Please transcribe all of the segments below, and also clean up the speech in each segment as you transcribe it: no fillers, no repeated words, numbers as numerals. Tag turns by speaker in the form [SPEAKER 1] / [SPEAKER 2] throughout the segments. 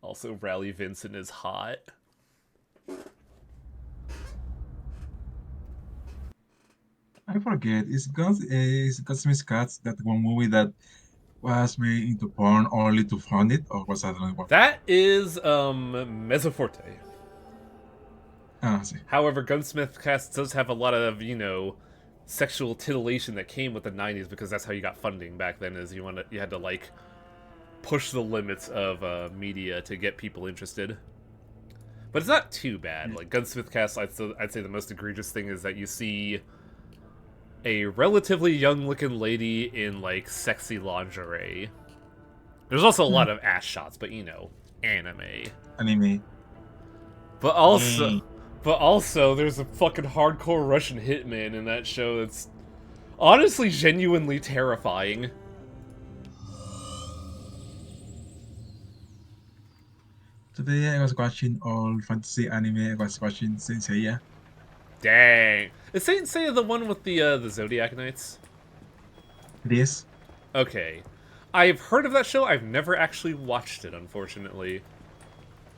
[SPEAKER 1] Also, Rally Vincent is hot.
[SPEAKER 2] I forget. Is Godsmith Cats that one movie that was made into porn only to fund it, or was that another one?
[SPEAKER 1] That is Mezzoforte.
[SPEAKER 2] Ah, see.
[SPEAKER 1] However, Gunsmith Cast does have a lot of, sexual titillation that came with the 90s because that's how you got funding back then is you had to like push the limits of media to get people interested. But it's not too bad. Like Gunsmith Cast, I'd say the most egregious thing is that you see a relatively young-looking lady in like sexy lingerie. There's also a
[SPEAKER 2] Hmm,
[SPEAKER 1] lot of ass shots, but anime.
[SPEAKER 2] anime.
[SPEAKER 1] But also,
[SPEAKER 2] Eh.
[SPEAKER 1] there's a fucking hardcore Russian hitman in that show that's honestly genuinely terrifying.
[SPEAKER 2] Today I was watching all fantasy anime. I was watching Saint Seiya.
[SPEAKER 1] Dang. Is Saint Seiya the one with the Zodiac Knights?
[SPEAKER 2] It is.
[SPEAKER 1] Okay. I've heard of that show. I've never actually watched it, unfortunately.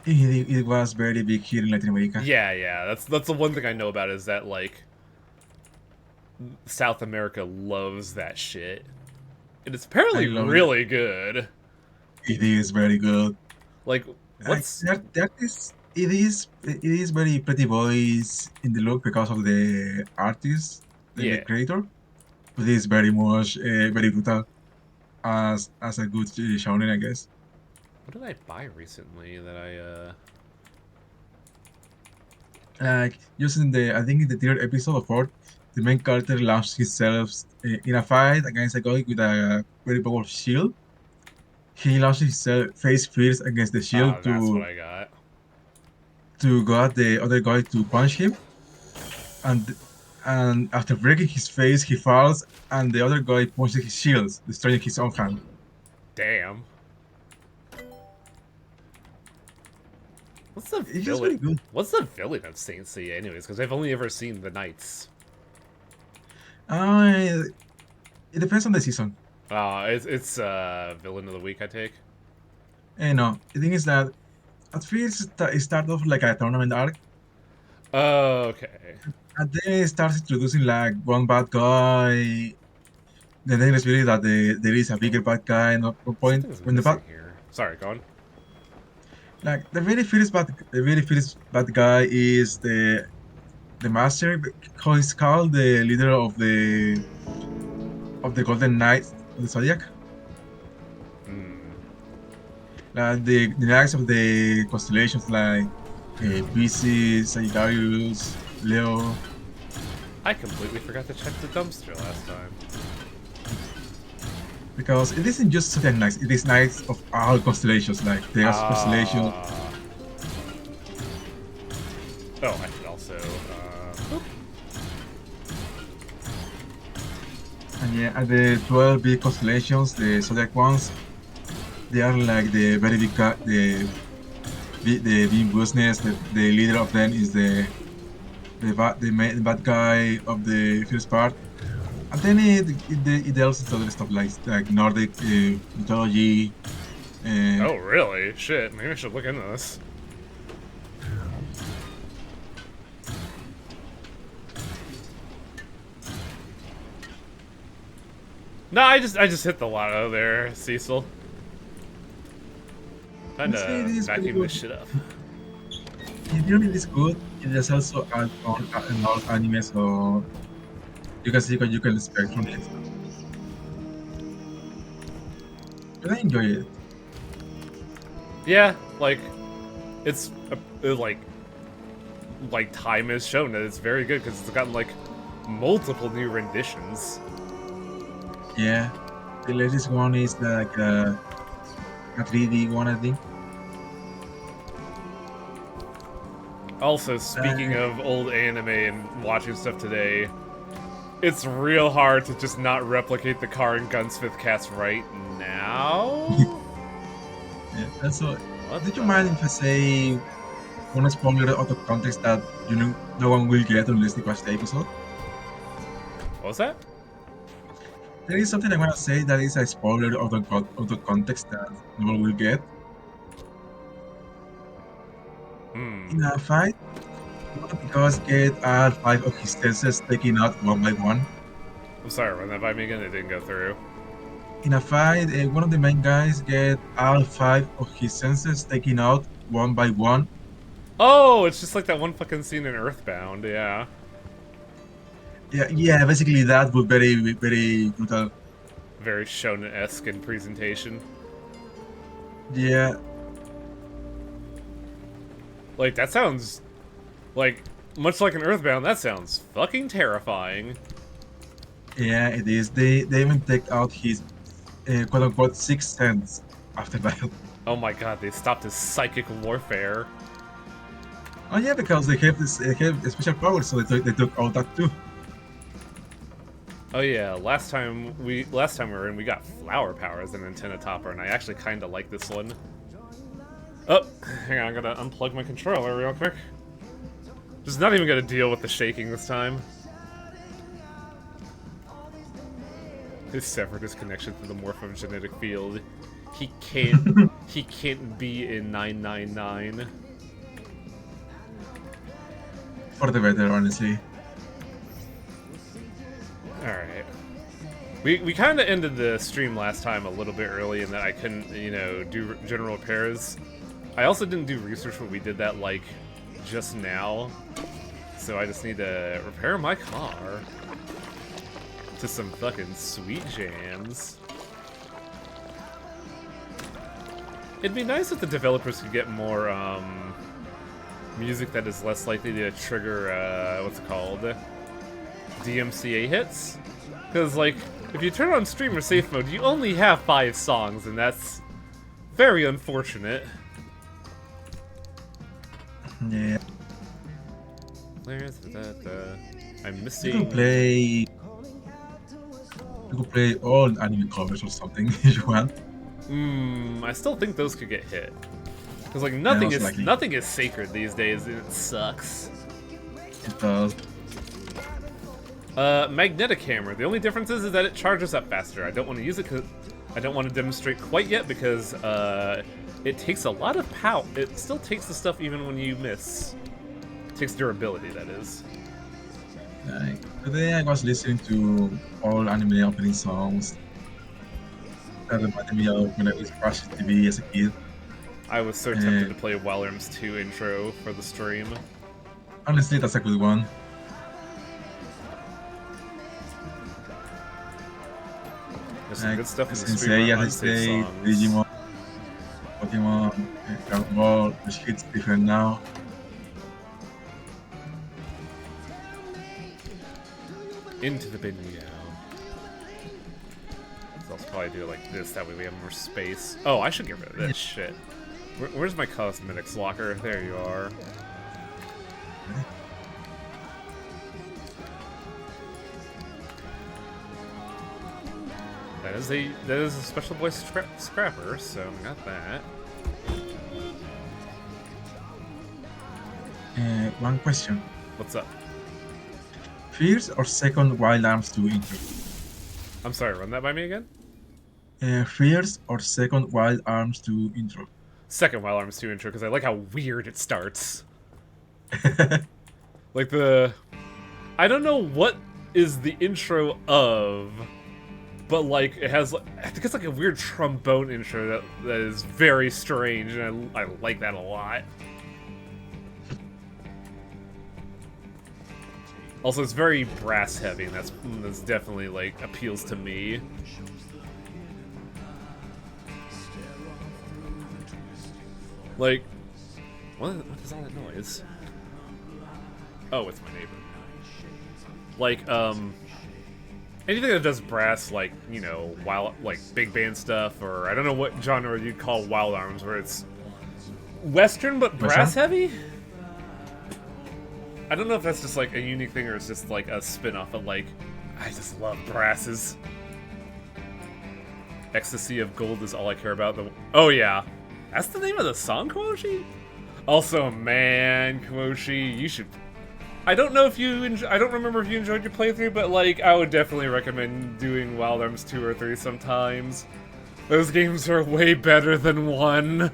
[SPEAKER 2] It was very big here in Latin America.
[SPEAKER 1] Yeah. That's the one thing I know about is that like South America loves that shit. And it's
[SPEAKER 2] I
[SPEAKER 1] apparently
[SPEAKER 2] love it.
[SPEAKER 1] really good.
[SPEAKER 2] It is very good.
[SPEAKER 1] Like, what's
[SPEAKER 2] It is very pretty boys in the look because of the artist, the
[SPEAKER 1] yeah.
[SPEAKER 2] creator. But it is very much very brutal as a good shonen, I guess.
[SPEAKER 1] What did I buy recently that
[SPEAKER 2] Like just in the I think in the third episode of fourth, the main character launched himself in a fight against a guy with a very powerful shield. He launched his face first against the shield
[SPEAKER 1] that's what I got.
[SPEAKER 2] to got the other guy to punch him, and after breaking his face, he falls, and the other guy punches his shield, destroying his own hand.
[SPEAKER 1] Damn. What's the
[SPEAKER 2] It's just
[SPEAKER 1] villain?
[SPEAKER 2] very good.
[SPEAKER 1] What's the villain of Saint Seiya, anyways? Because I've only ever seen the Knights.
[SPEAKER 2] Uh, it depends on the season.
[SPEAKER 1] It's villain of the week, I take.
[SPEAKER 2] No, the thing is that at first it started off like a tournament arc,
[SPEAKER 1] Okay.
[SPEAKER 2] and then it starts introducing like one bad guy. Then it's really that there is a bigger bad guy. And at one point,
[SPEAKER 1] Something's
[SPEAKER 2] when the bad
[SPEAKER 1] missing here. Sorry, go on.
[SPEAKER 2] like the very first bad guy is the master, how he's called, the leader of the Golden Knights of the Zodiac,
[SPEAKER 1] Hmm.
[SPEAKER 2] like the knights of the constellations like Pisces, Sagittarius, Leo.
[SPEAKER 1] I completely forgot to check the dumpster last time.
[SPEAKER 2] Because it isn't just Zodiac Knights; it is knights of all constellations, like Pegasus constellation.
[SPEAKER 1] Ah. Oh, I should also. Oop.
[SPEAKER 2] And yeah, and the 12 big constellations, the Zodiac ones, they are like the very big, the big business. The leader of them is the main bad guy of the first part. And then it delves into other stuff like Nordic mythology. Uh,
[SPEAKER 1] Oh, really? Shit. Maybe I should look into this. No, I just hit the lotto there, Cecil. Time
[SPEAKER 2] Let's say it
[SPEAKER 1] to
[SPEAKER 2] is pretty
[SPEAKER 1] vacuum
[SPEAKER 2] good.
[SPEAKER 1] this shit up.
[SPEAKER 2] If you it is good, it is also add on another anime, so you can see what you can expect from it. But I enjoy it.
[SPEAKER 1] Yeah, like it's like time has shown that it's very good because it's gotten like multiple new renditions.
[SPEAKER 2] Yeah, the latest one is like a 3D one, I think.
[SPEAKER 1] Also, speaking of old anime and watching stuff today, it's real hard to just not replicate the car and Gunsmith cast right now.
[SPEAKER 2] Yeah, that's all.
[SPEAKER 1] What
[SPEAKER 2] Did you mind
[SPEAKER 1] the?
[SPEAKER 2] if I say one spoiler out of context that no one will get unless they watch the episode?
[SPEAKER 1] What was that?
[SPEAKER 2] There is something I want to say that is a spoiler out of context that no one will get.
[SPEAKER 1] Hmm.
[SPEAKER 2] In a fight, one of the gods get all 5 of his senses taken out one by one.
[SPEAKER 1] I'm sorry, run that by me again. It didn't go through.
[SPEAKER 2] In a fight, one of the main guys get all 5 of his senses taken out one by one.
[SPEAKER 1] Oh, it's just like that one fucking scene in Earthbound. Yeah.
[SPEAKER 2] Yeah, basically that was very brutal.
[SPEAKER 1] Very shonen-esque in presentation.
[SPEAKER 2] Yeah,
[SPEAKER 1] Like, that sounds... Like, much like in Earthbound, that sounds fucking terrifying.
[SPEAKER 2] yeah, it is. They even take out his quote unquote sixth sense after that.
[SPEAKER 1] Oh my god, they stopped his psychic warfare.
[SPEAKER 2] Oh yeah, because they have a special powers, so they took all that too.
[SPEAKER 1] Oh yeah, last time we were in, we got flower power as an antenna topper, and I actually kind of like this one. Oh, hang on, I'm gonna unplug my controller real quick. Just not even gonna deal with the shaking this time. He severed his connection to the morphogenetic field. He can't. He can't be in 999.
[SPEAKER 2] For the better, honestly.
[SPEAKER 1] Alright. We kind of ended the stream last time a little bit early in that I couldn't, you know, do general repairs. I also didn't do research when we did that, like, just now. So I just need to repair my car to some fucking sweet jams. It'd be nice if the developers could get more, music that is less likely to trigger, what's it called? DMCA hits? Because, like, if you turn on streamer safe mode, you only have 5 songs, and that's very unfortunate.
[SPEAKER 2] Yeah.
[SPEAKER 1] Where's I'm
[SPEAKER 2] You
[SPEAKER 1] missing...
[SPEAKER 2] could play. You could play all anime covers or something if you want.
[SPEAKER 1] I still think those could get hit. Because, like,
[SPEAKER 2] most likely.
[SPEAKER 1] nothing is sacred these days, and it sucks.
[SPEAKER 2] It does.
[SPEAKER 1] Magnetic hammer. The only difference is that it charges up faster. I don't want to use it because I don't want to demonstrate quite yet because it takes a lot of power. It still takes the stuff even when you miss. It takes durability, that is.
[SPEAKER 2] Today I was listening to all anime opening songs. That reminded me of when I was watching TV as a kid.
[SPEAKER 1] I was so tempted to play Wild Arms 2 intro for the stream.
[SPEAKER 2] Honestly, that's a good one.
[SPEAKER 1] There's some good stuff in the
[SPEAKER 2] Sensei,
[SPEAKER 1] stream.
[SPEAKER 2] Sensei, Digimon, Pokemon, Dragon Ball, which hits different now.
[SPEAKER 1] Into the bingo. So I'll probably do it like this, that way we have more space. Oh, I should get rid of this shit. Where's my cosmetics locker? There you are. That is a special voice scrapper, so I got that.
[SPEAKER 2] One question.
[SPEAKER 1] What's up?
[SPEAKER 2] First or second Wild Arms 2 intro?
[SPEAKER 1] I'm sorry, run that by me again?
[SPEAKER 2] First or second Wild Arms 2 intro?
[SPEAKER 1] Second Wild Arms 2 intro, because I like how weird it starts. Like the... I don't know what is the intro of, but like it has... I think it's like a weird trombone intro that is very strange, and I like that a lot. Also, it's very brass heavy, and that's definitely, like, appeals to me. Like, what is all that noise? Oh, it's my neighbor. Like, anything that does brass, like, you know, like big band stuff, or I don't know what genre you'd call Wild Arms, where it's Western but brass heavy? I don't know if that's just like a unique thing or it's just like a spin-off of like, I just love brasses. Ecstasy of Gold is all I care about. Oh yeah, that's the name of the song, Kwoshi? Also, man, Kwoshi, you should... I don't know if you... I don't remember if you enjoyed your playthrough, but like, I would definitely recommend doing Wild Arms 2 or 3 sometimes. Those games are way better than 1.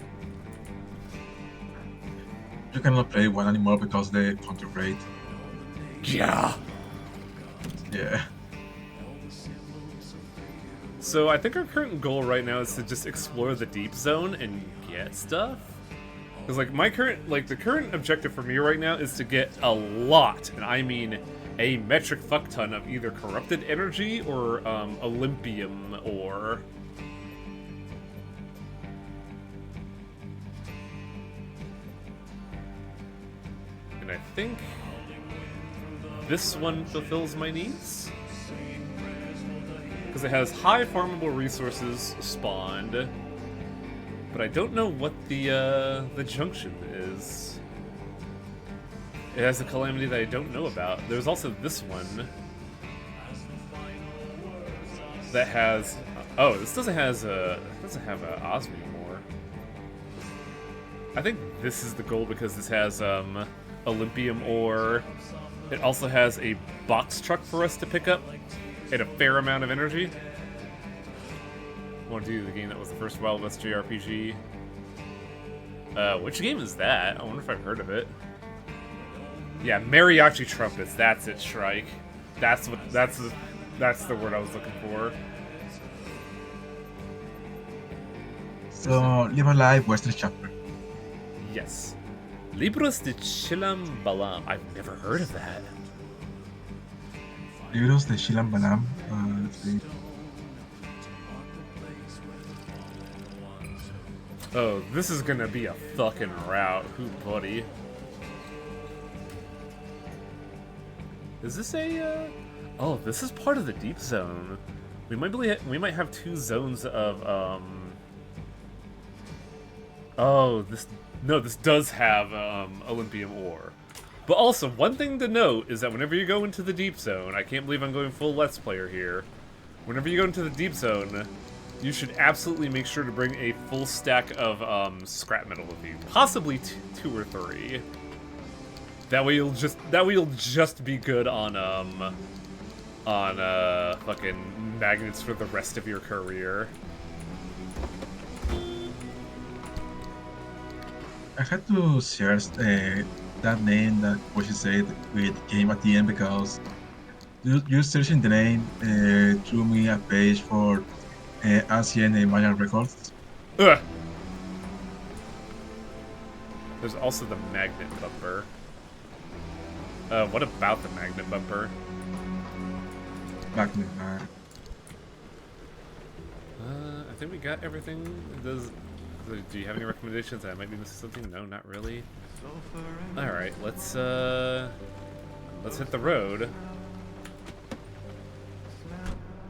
[SPEAKER 2] You cannot play one anymore because the counter rate.
[SPEAKER 1] Yeah.
[SPEAKER 2] Yeah.
[SPEAKER 1] So I think our current goal right now is to just explore the deep zone and get stuff. Because like the current objective for me right now is to get a lot, and I mean a metric fuck ton of either corrupted energy or Olympium ore. And I think this one fulfills my needs. Because it has high farmable resources spawned. But I don't know what the junction is. It has a calamity that I don't know about. There's also this one that has. Oh, this doesn't have a Osmium. I think this is the goal because this has Olympium ore. It also has a box truck for us to pick up and a fair amount of energy. I want to do the game that was the first Wild West JRPG. Which game is that? I wonder if I've heard of it. Yeah, Mariachi Trumpets. That's it, Shrike. That's the word I was looking for.
[SPEAKER 2] So, Live Alive Western Chapter.
[SPEAKER 1] Yes. Libros de Chilam Balam. I've never heard of that.
[SPEAKER 2] Libros de Shilam Balam. Let's see.
[SPEAKER 1] Oh, this is gonna be a fucking route. Who, buddy? Is this a, Oh, this is part of the deep zone. We might have two zones of, Oh, this does have, Olympium ore. But also, one thing to note is that whenever you go into the deep zone, I can't believe I'm going full Let's Player here. Whenever you go into the deep zone, you should absolutely make sure to bring a full stack of scrap metal with you, possibly two or three. That way you'll just be good on fucking magnets for the rest of your career.
[SPEAKER 2] I had to search that name that what you said with game at the end because you searching the name threw me a page for ancient Mayan records.
[SPEAKER 1] Ugh. There's also the magnet bumper. What about the magnet bumper?
[SPEAKER 2] Magnet.
[SPEAKER 1] I think we got everything. Do you have any recommendations? I might be missing something. No, not really. All right, let's hit the road.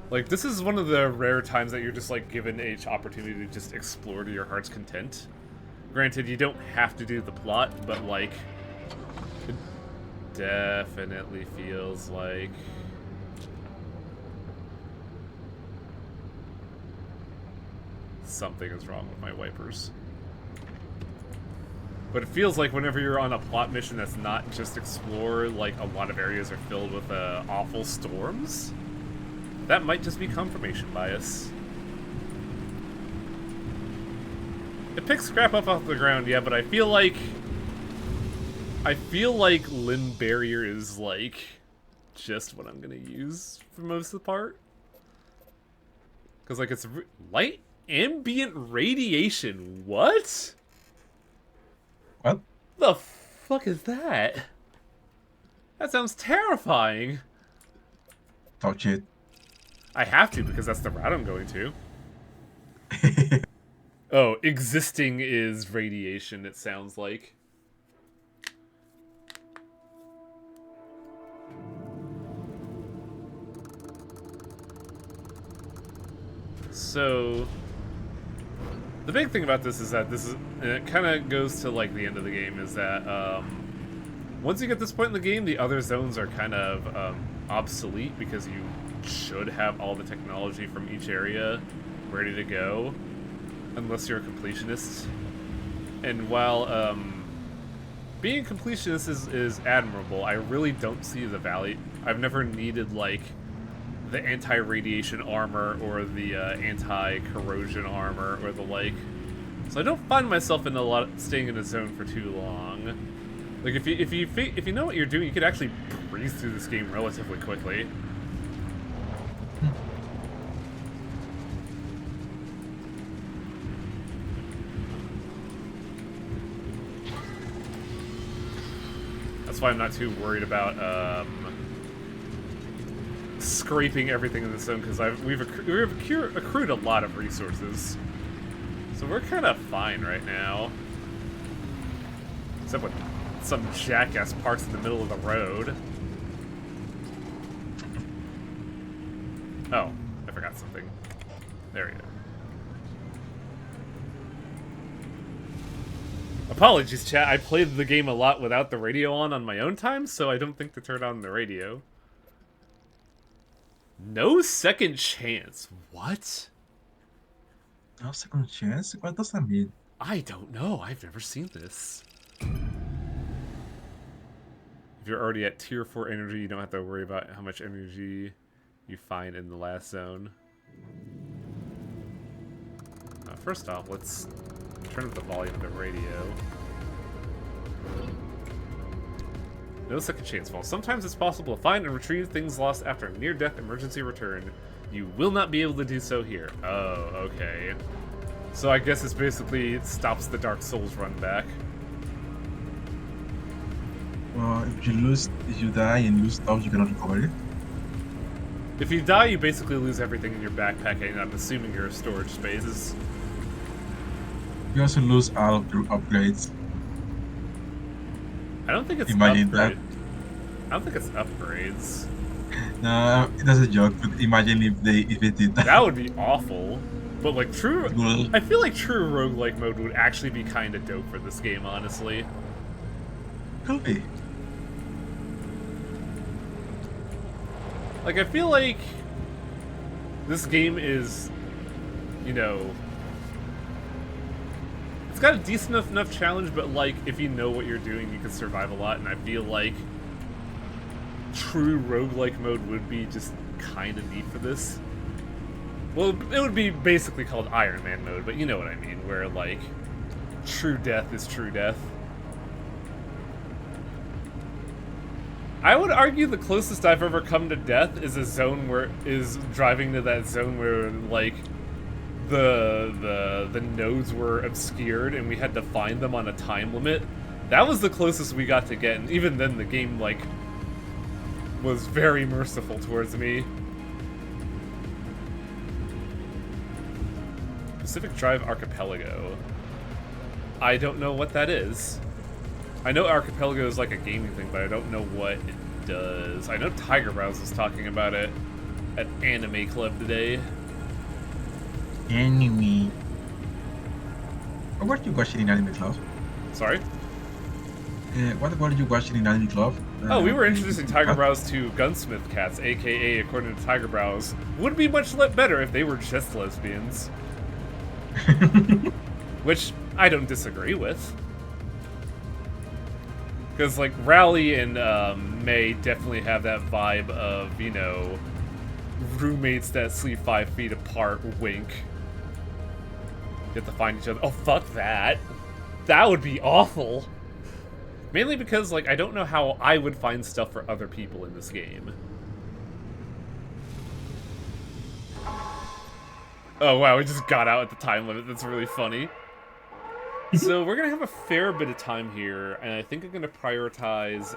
[SPEAKER 1] Like, this is one of the rare times that you're just like given each opportunity to just explore to your heart's content. Granted, you don't have to do the plot, but like, it definitely feels like something is wrong with my wipers. But it feels like whenever you're on a plot mission that's not just explore, like a lot of areas are filled with awful storms. That might just be confirmation bias. It picks scrap up off the ground, yeah, but I feel like Limb Barrier is like just what I'm gonna use for most of the part. Cause like it's light ambient radiation. What?
[SPEAKER 2] What?
[SPEAKER 1] The fuck is that? That sounds terrifying.
[SPEAKER 2] Touch it.
[SPEAKER 1] I have to because that's the route I'm going to. Oh, existing is radiation, it sounds like. So, the big thing about this is that and it kind of goes to like the end of the game, is that once you get this point in the game, the other zones are kind of obsolete because you should have all the technology from each area ready to go, unless you're a completionist. And while being a completionist is admirable, I really don't see the value. I've never needed like the anti-radiation armor or the anti-corrosion armor or the like, so I don't find myself in staying in a zone for too long. Like if you know what you're doing, you could actually breeze through this game relatively quickly. That's why I'm not too worried about scraping everything in the zone, because we've accrued a lot of resources, so we're kind of fine right now. Except when some jackass parks in the middle of the road. Oh, I forgot something. There we go. Apologies, chat. I played the game a lot without the radio on my own time, so I don't think to turn on the radio. No second chance. What?
[SPEAKER 2] No second chance? What does that mean?
[SPEAKER 1] I don't know. I've never seen this. If you're already at tier 4 energy, you don't have to worry about how much energy you find in the last zone. First off, let's turn up the volume of the radio. No second chance. While sometimes it's possible to find and retrieve things lost after a near-death emergency return, you will not be able to do so here. Oh, okay. So I guess it's basically, it stops the Dark Souls run back.
[SPEAKER 2] Well, if you die and lose stuff, you cannot recover it.
[SPEAKER 1] If you die, you basically lose everything in your backpack, and I'm assuming your storage spaces.
[SPEAKER 2] You also lose all of your upgrades.
[SPEAKER 1] I don't think it's
[SPEAKER 2] Imagine that.
[SPEAKER 1] I don't think it's upgrades.
[SPEAKER 2] No, that's a joke, but imagine if it did that.
[SPEAKER 1] That would be awful. But like true,
[SPEAKER 2] Well,
[SPEAKER 1] I feel like true roguelike mode would actually be kind of dope for this game, honestly.
[SPEAKER 2] could be.
[SPEAKER 1] Like I feel like this game is, you know, it's got a decent enough challenge, but like if you know what you're doing, you can survive a lot. And I feel like true roguelike mode would be just kind of neat for this. Well, it would be basically called Iron Man mode, but you know what I mean, where like true death is true death. I would argue the closest I've ever come to death is driving to that zone where like the nodes were obscured and we had to find them on a time limit. That was the closest we got to get, and even then the game like was very merciful towards me. Pacific Drive Archipelago. I don't know what that is. I know Archipelago is like a gaming thing, but I don't know what it does. I know Tiger Browse was talking about it at Anime Club today.
[SPEAKER 2] Anime. What were you watching in Anime Club?
[SPEAKER 1] Sorry?
[SPEAKER 2] What were you watching in Anime Club?
[SPEAKER 1] Oh, we were introducing Tiger Browse to Gunsmith Cats, aka, according to Tiger Browse, would be much better if they were just lesbians. Which I don't disagree with. Because, like, Rally and May definitely have that vibe of, you know, roommates that sleep 5 feet apart, wink. You have to find each other. Oh, fuck that. That would be awful. Mainly because, like, I don't know how I would find stuff for other people in this game. Oh, wow, we just got out at the time limit. That's really funny. So we're going to have a fair bit of time here, and I think I'm going to prioritize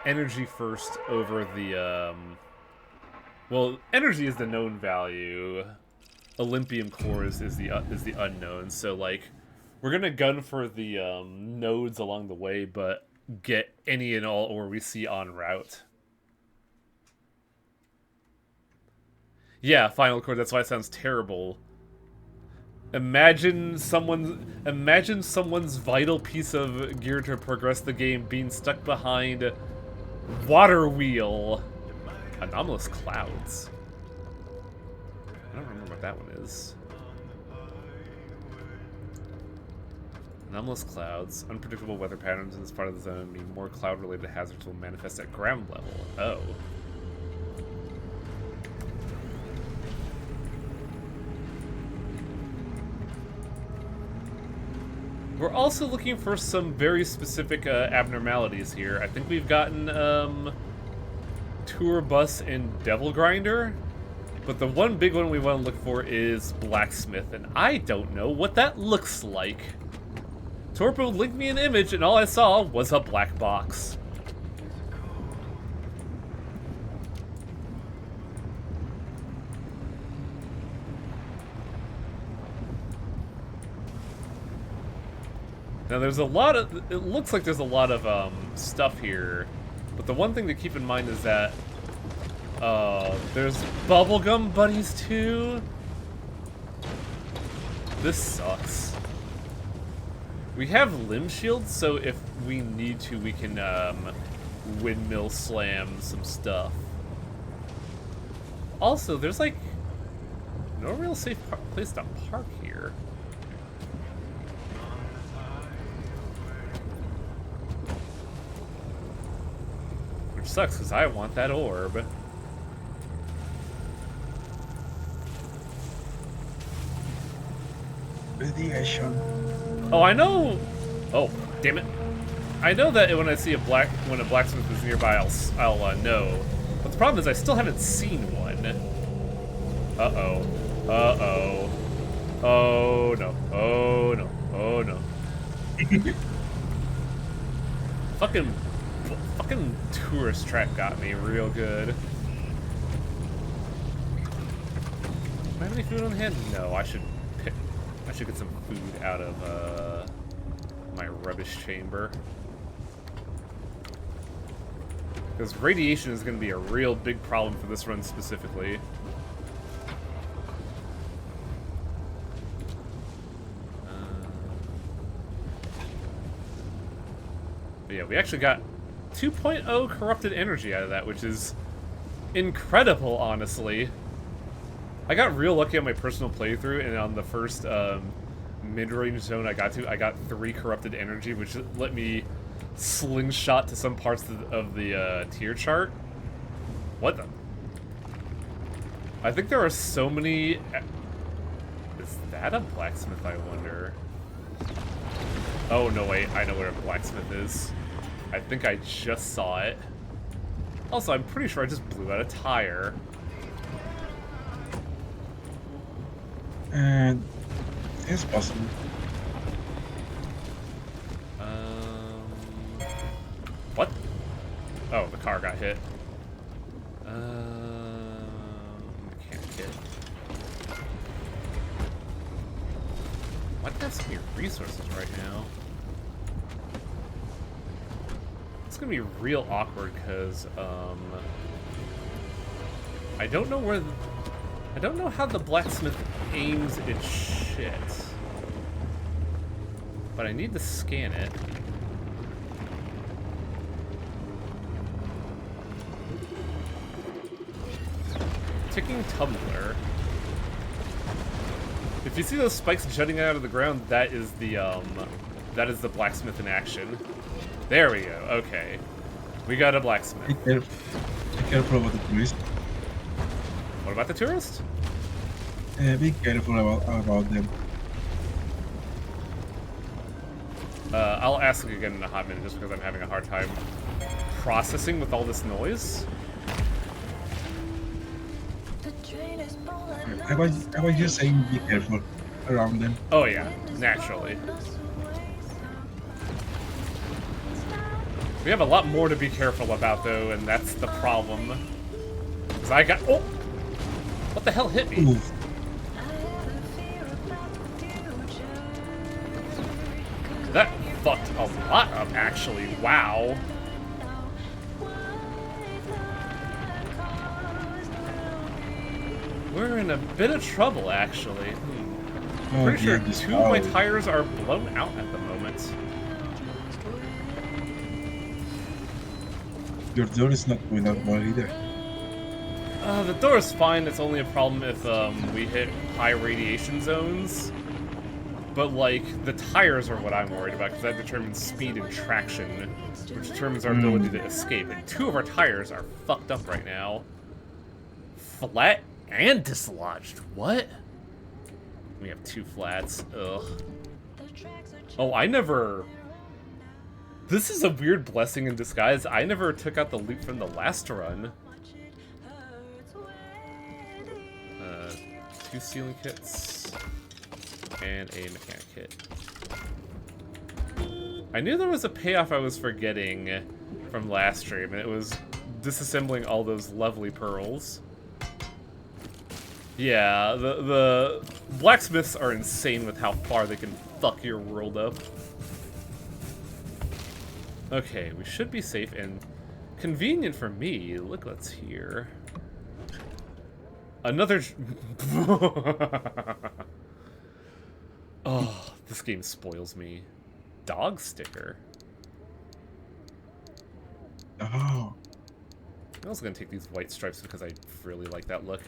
[SPEAKER 1] energy first over the... well, energy is the known value. Olympium core is the unknown, so, like, we're going to gun for the nodes along the way, but get any and all ore we see en route. Yeah, final core, that's why it sounds terrible. Imagine someone's vital piece of gear to progress the game being stuck behind water wheel. Anomalous clouds. I don't remember what that one is. Anomalous clouds. Unpredictable weather patterns in this part of the zone mean more cloud-related hazards will manifest at ground level. Oh. We're also looking for some very specific abnormalities here. I think we've gotten Tour Bus and Devil Grinder, but the one big one we want to look for is Blacksmith, and I don't know what that looks like. Torpo linked me an image, and all I saw was a black box. Now there's a lot of, it looks like there's a lot of stuff here, but the one thing to keep in mind is that there's bubblegum buddies too. This sucks. We have limb shields, so if we need to, we can windmill slam some stuff. Also, there's like no real safe place to park here. Which sucks, because I want that orb.
[SPEAKER 2] Radiation.
[SPEAKER 1] Oh, I know. Oh, damn it! I know that when I see when a blacksmith is nearby, I'll know. But the problem is I still haven't seen one. Uh-oh. Uh-oh. Oh no. Oh no. Oh no. Fucking tourist trap got me real good. Do I have any food on hand? No, I should get some food out of my rubbish chamber. Because radiation is going to be a real big problem for this run specifically. But yeah, we actually got 2.0 corrupted energy out of that, which is incredible, honestly. I got real lucky on my personal playthrough, and on the first mid-range zone I got 3 corrupted energy, which let me slingshot to some parts of the tier chart. What the? I think there are so many... Is that a blacksmith, I wonder? Oh, no, wait. I know where a blacksmith is. I think I just saw it. Also, I'm pretty sure I just blew out a tire.
[SPEAKER 2] And it's possible.
[SPEAKER 1] What? Oh, the car got hit. Mechanic hit. Why do I have so many resources right now? It's gonna be real awkward because I don't know where. I don't know how the blacksmith aims its shit. But I need to scan it. Ticking tumbler. If you see those spikes jutting out of the ground, that is the blacksmith in action. There we go. Okay. We got a blacksmith.
[SPEAKER 2] Be careful about the tourist.
[SPEAKER 1] What about the tourist?
[SPEAKER 2] Be careful about them.
[SPEAKER 1] I'll ask again in a hot minute just because I'm having a hard time processing with all this noise.
[SPEAKER 2] I was just saying be careful around them.
[SPEAKER 1] Oh yeah, naturally. We have a lot more to be careful about though, and that's the problem. Because I got... Oh! What the hell hit me?
[SPEAKER 2] Ooh.
[SPEAKER 1] That fucked a lot up, actually. Wow. We're in a bit of trouble, actually. Pretty sure 2 of my tires are blown out at the moment.
[SPEAKER 2] Your door is not going out well either.
[SPEAKER 1] The door is fine. It's only a problem if we hit high radiation zones. But, like, the tires are what I'm worried about, because that determines speed and traction, which determines our ability to escape. And 2 of our tires are fucked up right now. Flat and dislodged. What? We have 2 flats. Ugh. Oh, I never... This is a weird blessing in disguise. I never took out the loot from the last run. 2 sealing kits. And a mechanic kit. I knew there was a payoff I was forgetting from last stream, and it was disassembling all those lovely pearls. Yeah, the blacksmiths are insane with how far they can fuck your world up. Okay, we should be safe and convenient for me. Look what's here. Another... Oh, this game spoils me. Dog sticker.
[SPEAKER 2] Oh.
[SPEAKER 1] I was gonna take these white stripes because I really like that look.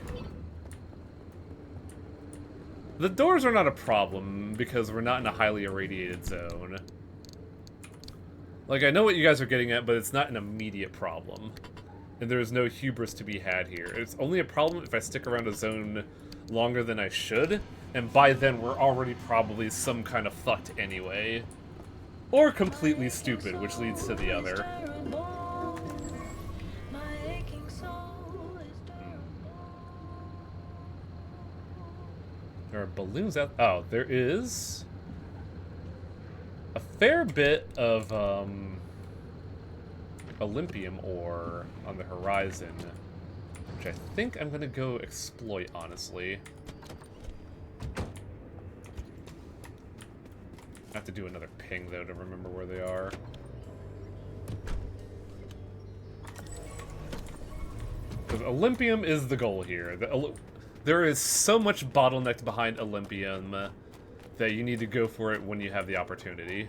[SPEAKER 1] The doors are not a problem because we're not in a highly irradiated zone. Like, I know what you guys are getting at, but it's not an immediate problem. And there is no hubris to be had here. It's only a problem if I stick around a zone longer than I should, and by then we're already probably some kind of fucked anyway. Or completely stupid, which leads to the other. There are balloons out... Oh, there is... a fair bit of, Olympium ore on the horizon, which I think I'm gonna go exploit, honestly. I have to do another ping, though, to remember where they are. Because Olympium is the goal here. There is so much bottlenecked behind Olympium that you need to go for it when you have the opportunity.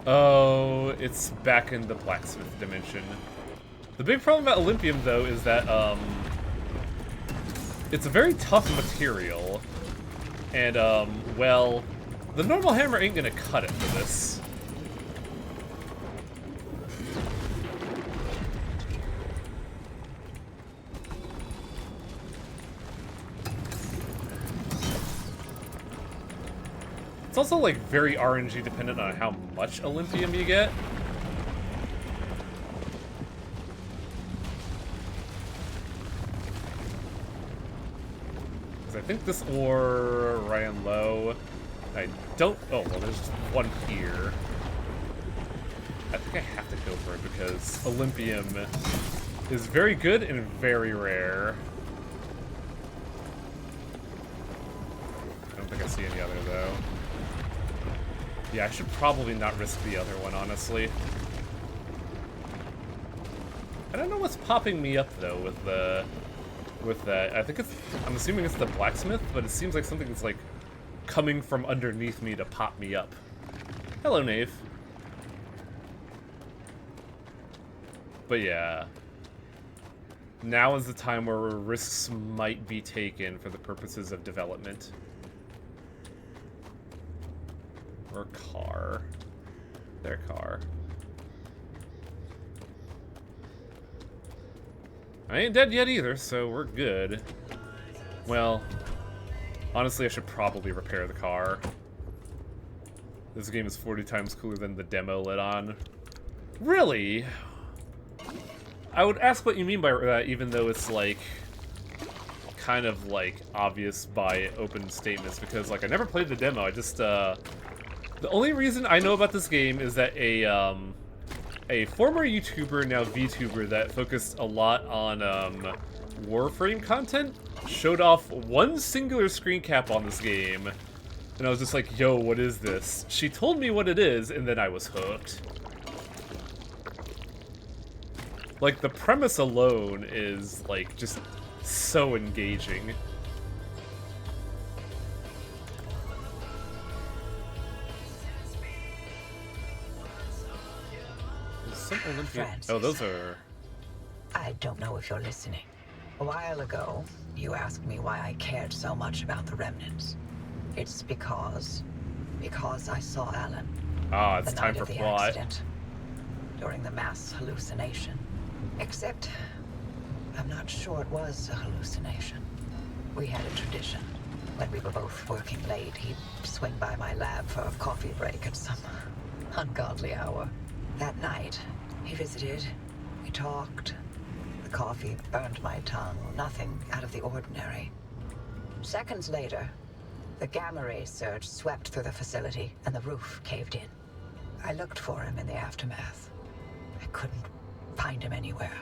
[SPEAKER 1] Oh, it's back in the blacksmith dimension. The big problem about Olympium, though, is that, it's a very tough material. And, well, the normal hammer ain't gonna cut it for this. It's also, like, very RNG dependent on how much Olympium you get. Because I think this ore ran low. I don't... Oh, well, there's just one here. I think I have to go for it because Olympium is very good and very rare. I don't think I see any other, though. Yeah, I should probably not risk the other one, honestly. I don't know what's popping me up, though, with that. I think it's... I'm assuming it's the blacksmith, but it seems like something's, like, coming from underneath me to pop me up. Hello, Knave. But yeah. Now is the time where risks might be taken for the purposes of development. Or car. Their car. I ain't dead yet either, so we're good. Well, honestly, I should probably repair the car. This game is 40 times cooler than the demo let on. Really? I would ask what you mean by that, even though it's, like, kind of, like, obvious by open statements, because, like, I never played the demo. I just, the only reason I know about this game is that a former YouTuber, now VTuber, that focused a lot on Warframe content showed off one singular screen cap on this game, and I was just like, yo, what is this? She told me what it is, and then I was hooked. Like, the premise alone is, like, just so engaging.
[SPEAKER 3] Francis,
[SPEAKER 1] oh, those are...
[SPEAKER 3] I don't know if you're listening. A while ago, you asked me why I cared so much about the remnants. It's because I saw Alan.
[SPEAKER 1] Ah, it's
[SPEAKER 3] the
[SPEAKER 1] time
[SPEAKER 3] night
[SPEAKER 1] for
[SPEAKER 3] of the
[SPEAKER 1] plot.
[SPEAKER 3] accident, during the mass hallucination. Except, I'm not sure it was a hallucination. We had a tradition. When we were both working late, he'd swing by my lab for a coffee break at some ungodly hour. That night, he visited. We talked. The coffee burned my tongue. Nothing out of the ordinary. Seconds later, the gamma ray surge swept through the facility and the roof caved in. I looked for him in the aftermath. I couldn't find him anywhere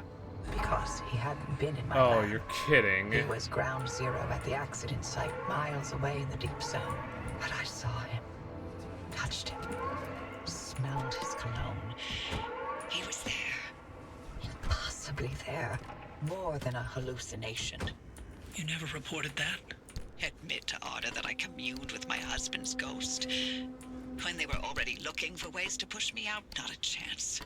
[SPEAKER 3] because he hadn't been in my
[SPEAKER 1] Oh,
[SPEAKER 3] lab.
[SPEAKER 1] you're kidding.
[SPEAKER 3] He was ground zero at the accident site, miles away in the deep zone. But I saw him, touched him, smelled his cologne. He was there. Impossibly there. More than a hallucination.
[SPEAKER 4] You never reported that?
[SPEAKER 3] Admit to Arda that I communed with my husband's ghost. When they were already looking for ways to push me out, not a chance.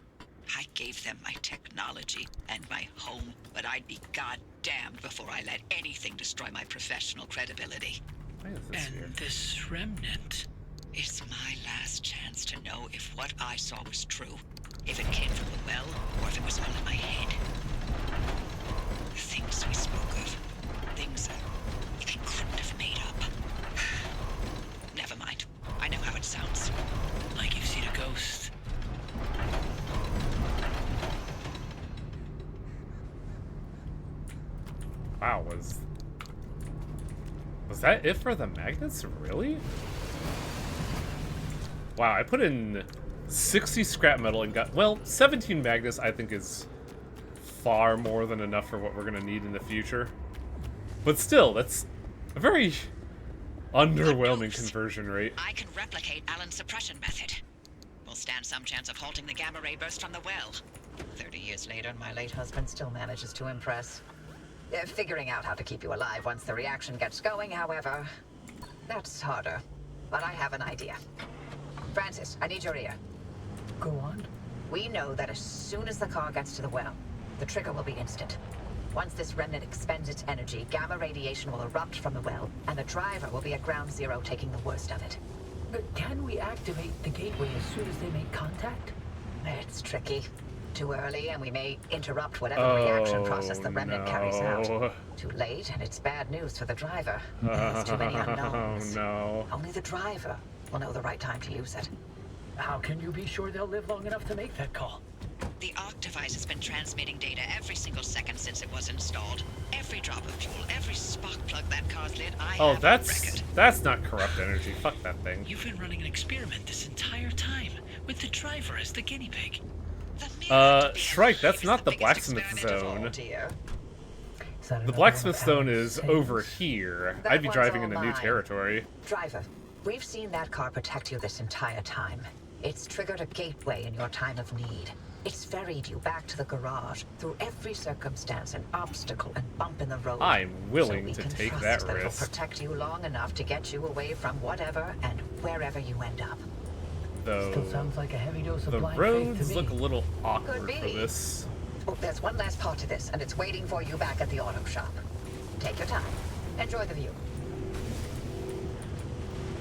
[SPEAKER 3] I gave them my technology and my home, but I'd be goddamned before I let anything destroy my professional credibility.
[SPEAKER 1] Why is this here?
[SPEAKER 4] And this remnant?
[SPEAKER 3] It's my last chance to know if what I saw was true. If it came from the well, or if it was all in my head. The things we spoke of. Things they couldn't have made up. Never mind. I know how it sounds.
[SPEAKER 4] Like you've seen a ghost.
[SPEAKER 1] Wow, was that it for the magnets? Really? Wow, I put in 60 scrap metal and got, well, 17 magnets I think is far more than enough for what we're gonna need in the future. But still, that's a very underwhelming conversion rate.
[SPEAKER 3] I can replicate Alan's suppression method. We'll stand some chance of halting the gamma ray burst from the well. 30 years later, my late husband still manages to impress. Figuring out how to keep you alive once the reaction gets going, however, that's harder. But I have an idea. Francis, I need your ear.
[SPEAKER 4] Go on.
[SPEAKER 3] We know that as soon as the car gets to the well, the trigger will be instant. Once this remnant expends its energy, gamma radiation will erupt from the well, and the driver will be at ground zero taking the worst of it.
[SPEAKER 4] But can we activate the gateway as soon as they make contact?
[SPEAKER 3] It's tricky. Too early, and we may interrupt whatever reaction process the remnant carries out. Too late, and it's bad news for the driver. There's too many unknowns.
[SPEAKER 1] Oh no.
[SPEAKER 3] Only the driver will know the right time to use it.
[SPEAKER 4] How can you be sure they'll live long enough to make that call?
[SPEAKER 3] The ARC device has been transmitting data every single second since it was installed. Every drop of fuel, every spark plug that car's lit, I have on record.
[SPEAKER 1] That's not corrupt energy. Fuck that thing.
[SPEAKER 4] You've been running an experiment this entire time, with the driver as the guinea pig.
[SPEAKER 1] Shrike, that's not the blacksmith zone. The blacksmith zone is over here.
[SPEAKER 3] That
[SPEAKER 1] I'd be
[SPEAKER 3] one's
[SPEAKER 1] driving
[SPEAKER 3] all
[SPEAKER 1] into new
[SPEAKER 3] mine.
[SPEAKER 1] territory.
[SPEAKER 3] Driver, we've seen that car protect you this entire time. It's triggered a gateway in your time of need. It's ferried you back to the garage through every circumstance and obstacle and bump in the road.
[SPEAKER 1] I'm willing
[SPEAKER 3] so
[SPEAKER 1] to
[SPEAKER 3] we can
[SPEAKER 1] take
[SPEAKER 3] trust
[SPEAKER 1] that
[SPEAKER 3] that it'll
[SPEAKER 1] risk.
[SPEAKER 3] protect you long enough to get you away from whatever and wherever you end up.
[SPEAKER 1] Though
[SPEAKER 4] Still sounds like a heavy dose of
[SPEAKER 1] the
[SPEAKER 4] blind faith
[SPEAKER 1] roads
[SPEAKER 4] to
[SPEAKER 1] look a
[SPEAKER 4] me.
[SPEAKER 1] little awkward
[SPEAKER 3] Could
[SPEAKER 1] for
[SPEAKER 3] be.
[SPEAKER 1] this.
[SPEAKER 3] Oh, there's one last part to this, and it's waiting for you back at the auto shop. Take your time. Enjoy the view.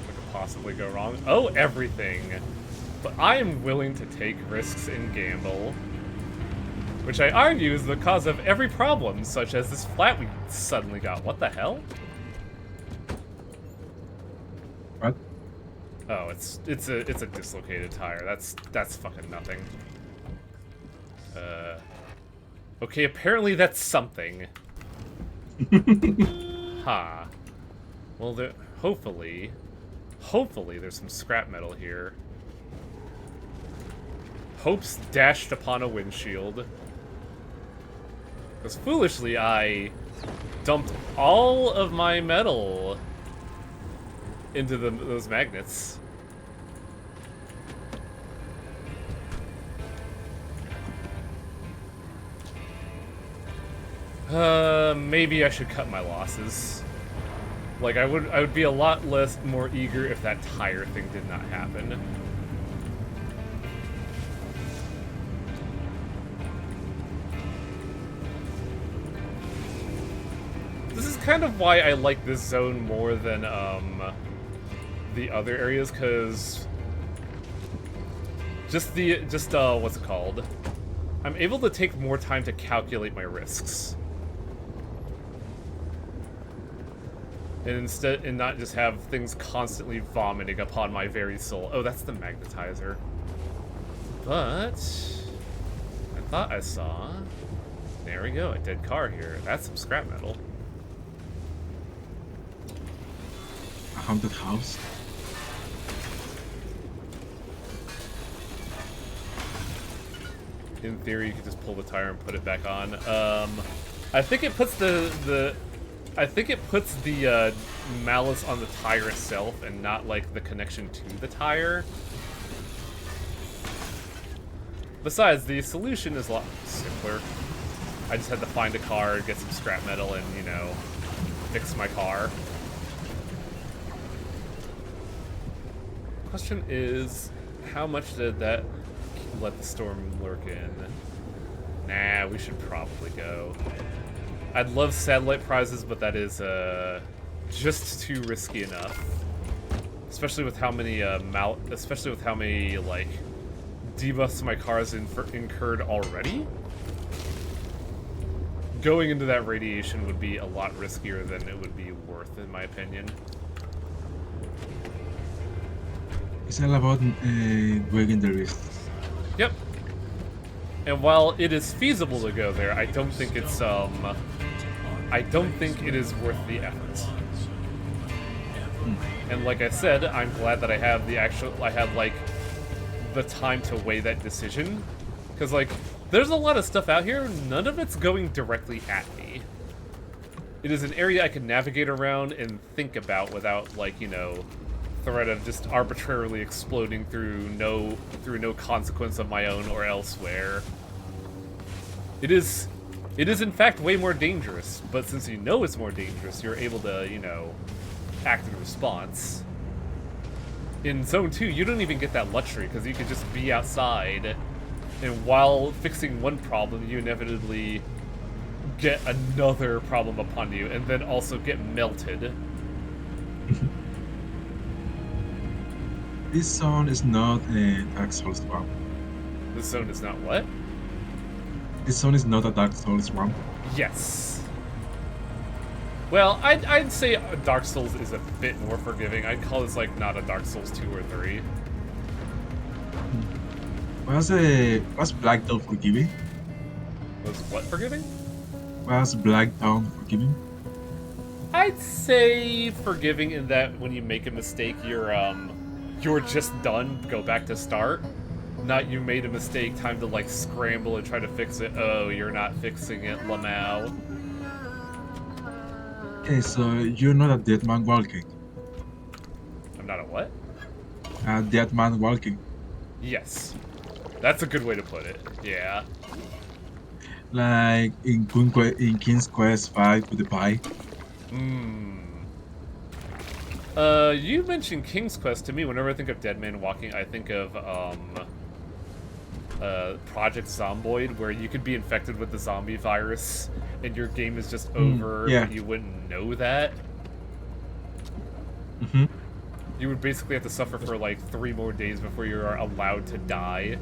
[SPEAKER 1] What could possibly go wrong? Oh, everything. But I am willing to take risks and gamble. Which I argue is the cause of every problem, such as this flat we suddenly got. What the hell?
[SPEAKER 2] What?
[SPEAKER 1] Oh, it's a dislocated tire. That's fucking nothing. Okay, apparently that's something. Ha. Well, hopefully there's some scrap metal here. Hopes dashed upon a windshield. Because foolishly, I dumped all of my metal into those magnets. Maybe I should cut my losses. Like, I would be a lot more eager if that tire thing did not happen. This is kind of why I like this zone more than, the other areas, because what's it called? I'm able to take more time to calculate my risks. and not just have things constantly vomiting upon my very soul. Oh, that's the magnetizer. But I thought I saw. There we go, a dead car here. That's some scrap metal.
[SPEAKER 2] A haunted house.
[SPEAKER 1] In theory, you could just pull the tire and put it back on. I think it puts the malice on the tire itself and not like the connection to the tire. Besides, the solution is a lot simpler. I just had to find a car, get some scrap metal, and, you know, fix my car. Question is, how much did that let the storm lurk in? Nah, we should probably go. I'd love satellite prizes, but that is just too risky enough. Especially with how many like debuffs my car has incurred already. Going into that radiation would be a lot riskier than it would be worth, in my opinion.
[SPEAKER 2] It's all about breaking the risks.
[SPEAKER 1] Yep. And while it is feasible to go there, I don't think it is worth the effort. And like I said, I'm glad that I have like the time to weigh that decision, because like there's a lot of stuff out here, none of it's going directly at me. It is an area I can navigate around and think about without, like, you know, threat of just arbitrarily exploding through no consequence of my own or elsewhere. It is in fact way more dangerous, but since you know it's more dangerous, you're able to, you know, act in response. In Zone 2, you don't even get that luxury, because you can just be outside, and while fixing one problem, you inevitably get another problem upon you, and then also get melted.
[SPEAKER 2] This zone is not a Dark Souls one.
[SPEAKER 1] This zone is not what?
[SPEAKER 2] This zone is not a Dark Souls one.
[SPEAKER 1] Yes. Well, I'd say Dark Souls is a bit more forgiving. I'd call this like not a Dark Souls 2 or 3.
[SPEAKER 2] Was Black Dawn forgiving?
[SPEAKER 1] Was what forgiving?
[SPEAKER 2] Was Black Dawn forgiving?
[SPEAKER 1] I'd say forgiving in that when you make a mistake, you're just done, go back to start. Not you made a mistake, time to like scramble and try to fix it. Oh, you're not fixing it, Lamau.
[SPEAKER 2] Okay, so you're not a dead man walking.
[SPEAKER 1] I'm not a what?
[SPEAKER 2] A dead man walking.
[SPEAKER 1] Yes. That's a good way to put it. Yeah.
[SPEAKER 2] Like in King's Quest 5 with the pie.
[SPEAKER 1] You mentioned King's Quest. To me, whenever I think of Dead Man Walking, I think of, Project Zomboid, where you could be infected with the zombie virus, and your game is just over,
[SPEAKER 2] yeah.
[SPEAKER 1] but you wouldn't know that.
[SPEAKER 2] Mm-hmm.
[SPEAKER 1] You would basically have to suffer for, like, 3 more days before you're allowed to die.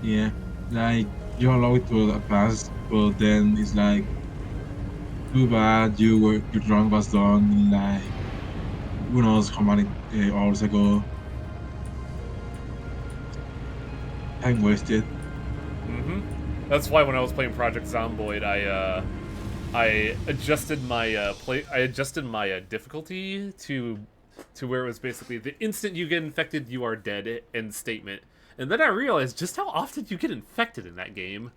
[SPEAKER 2] Yeah, like you're allowed to advance, but then it's like too bad your run was done like who knows how many hours ago. Time wasted.
[SPEAKER 1] That's why when I was playing Project Zomboid, I adjusted my difficulty to where it was basically the instant you get infected, you are dead end statement. And then I realized just how often you get infected in that game.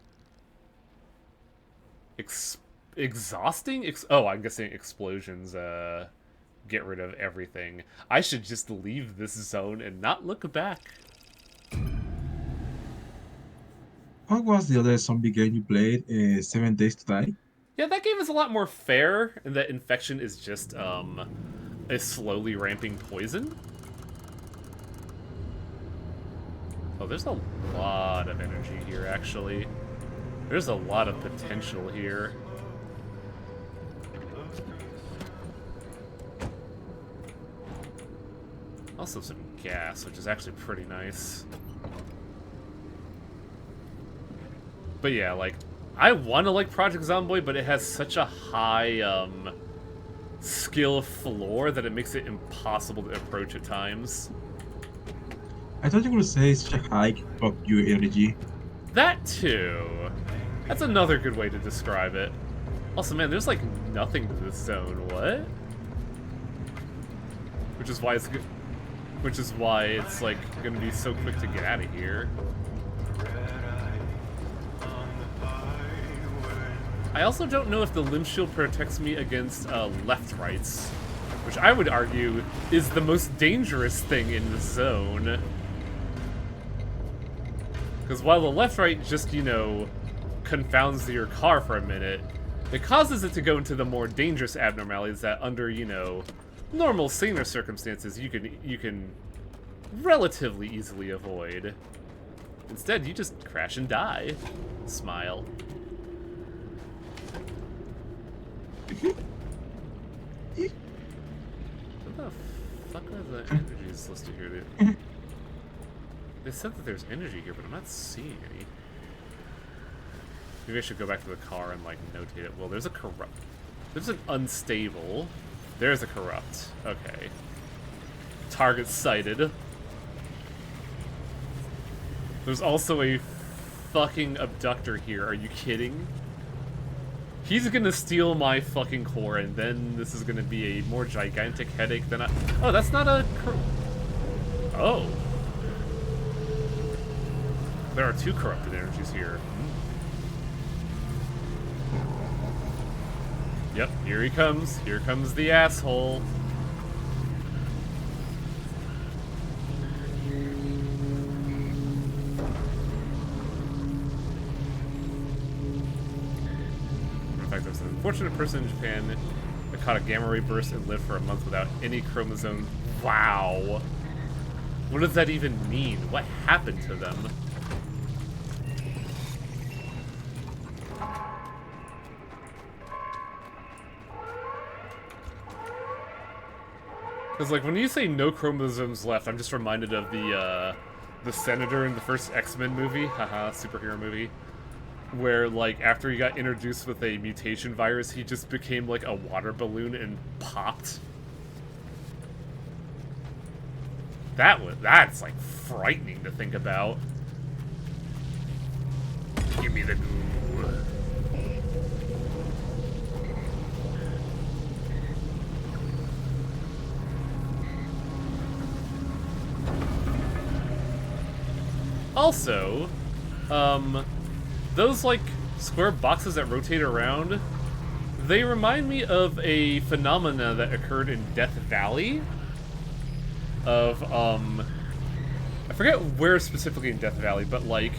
[SPEAKER 1] Exhausting? Oh, I'm guessing explosions get rid of everything. I should just leave this zone and not look back.
[SPEAKER 2] What was the other zombie game you played? 7 Days to Die?
[SPEAKER 1] Yeah, that game is a lot more fair, and that infection is just a slowly ramping poison. Oh, there's a lot of energy here, actually. There's a lot of potential here. Also some gas, which is actually pretty nice. But yeah, like, I want to like Project Zomboid, but it has such a high, skill floor that it makes it impossible to approach at times.
[SPEAKER 2] I thought you were say such a high fuck you energy.
[SPEAKER 1] That too. That's another good way to describe it. Also, man, there's like nothing to this zone. What? Which is why it's good. Which is why it's like gonna be so quick to get out of here. I also don't know if the limb shield protects me against left rights, which I would argue is the most dangerous thing in the zone. Because while the left right just, you know, confounds your car for a minute, it causes it to go into the more dangerous abnormalities that under, you know, normal saner circumstances you can relatively easily avoid. Instead, you just crash and die. Smile. What the fuck are the energies listed here, dude? They said that there's energy here, but I'm not seeing any. Maybe I should go back to the car and, like, notate it. Well, there's a corrupt. There's an unstable. There's a corrupt. Okay. Target sighted. There's also a fucking abductor here. Are you kidding? He's gonna steal my fucking core, and then this is gonna be a more gigantic headache than I... Oh, that's not a... Oh. There are two corrupted energies here. Yep, here he comes. Here comes the asshole. In fact, there's an unfortunate person in Japan that caught a gamma ray burst and lived for a month without any chromosome. Wow. What does that even mean? What happened to them? Because, like, when you say no chromosomes left, I'm just reminded of the Senator in the first X-Men movie, haha, superhero movie, where, like, after he got introduced with a mutation virus, he just became, like, a water balloon and popped. That's, like, frightening to think about. Give me the goo. Also, those, like, square boxes that rotate around, they remind me of a phenomena that occurred in Death Valley. Of, I forget where specifically in Death Valley, but, like,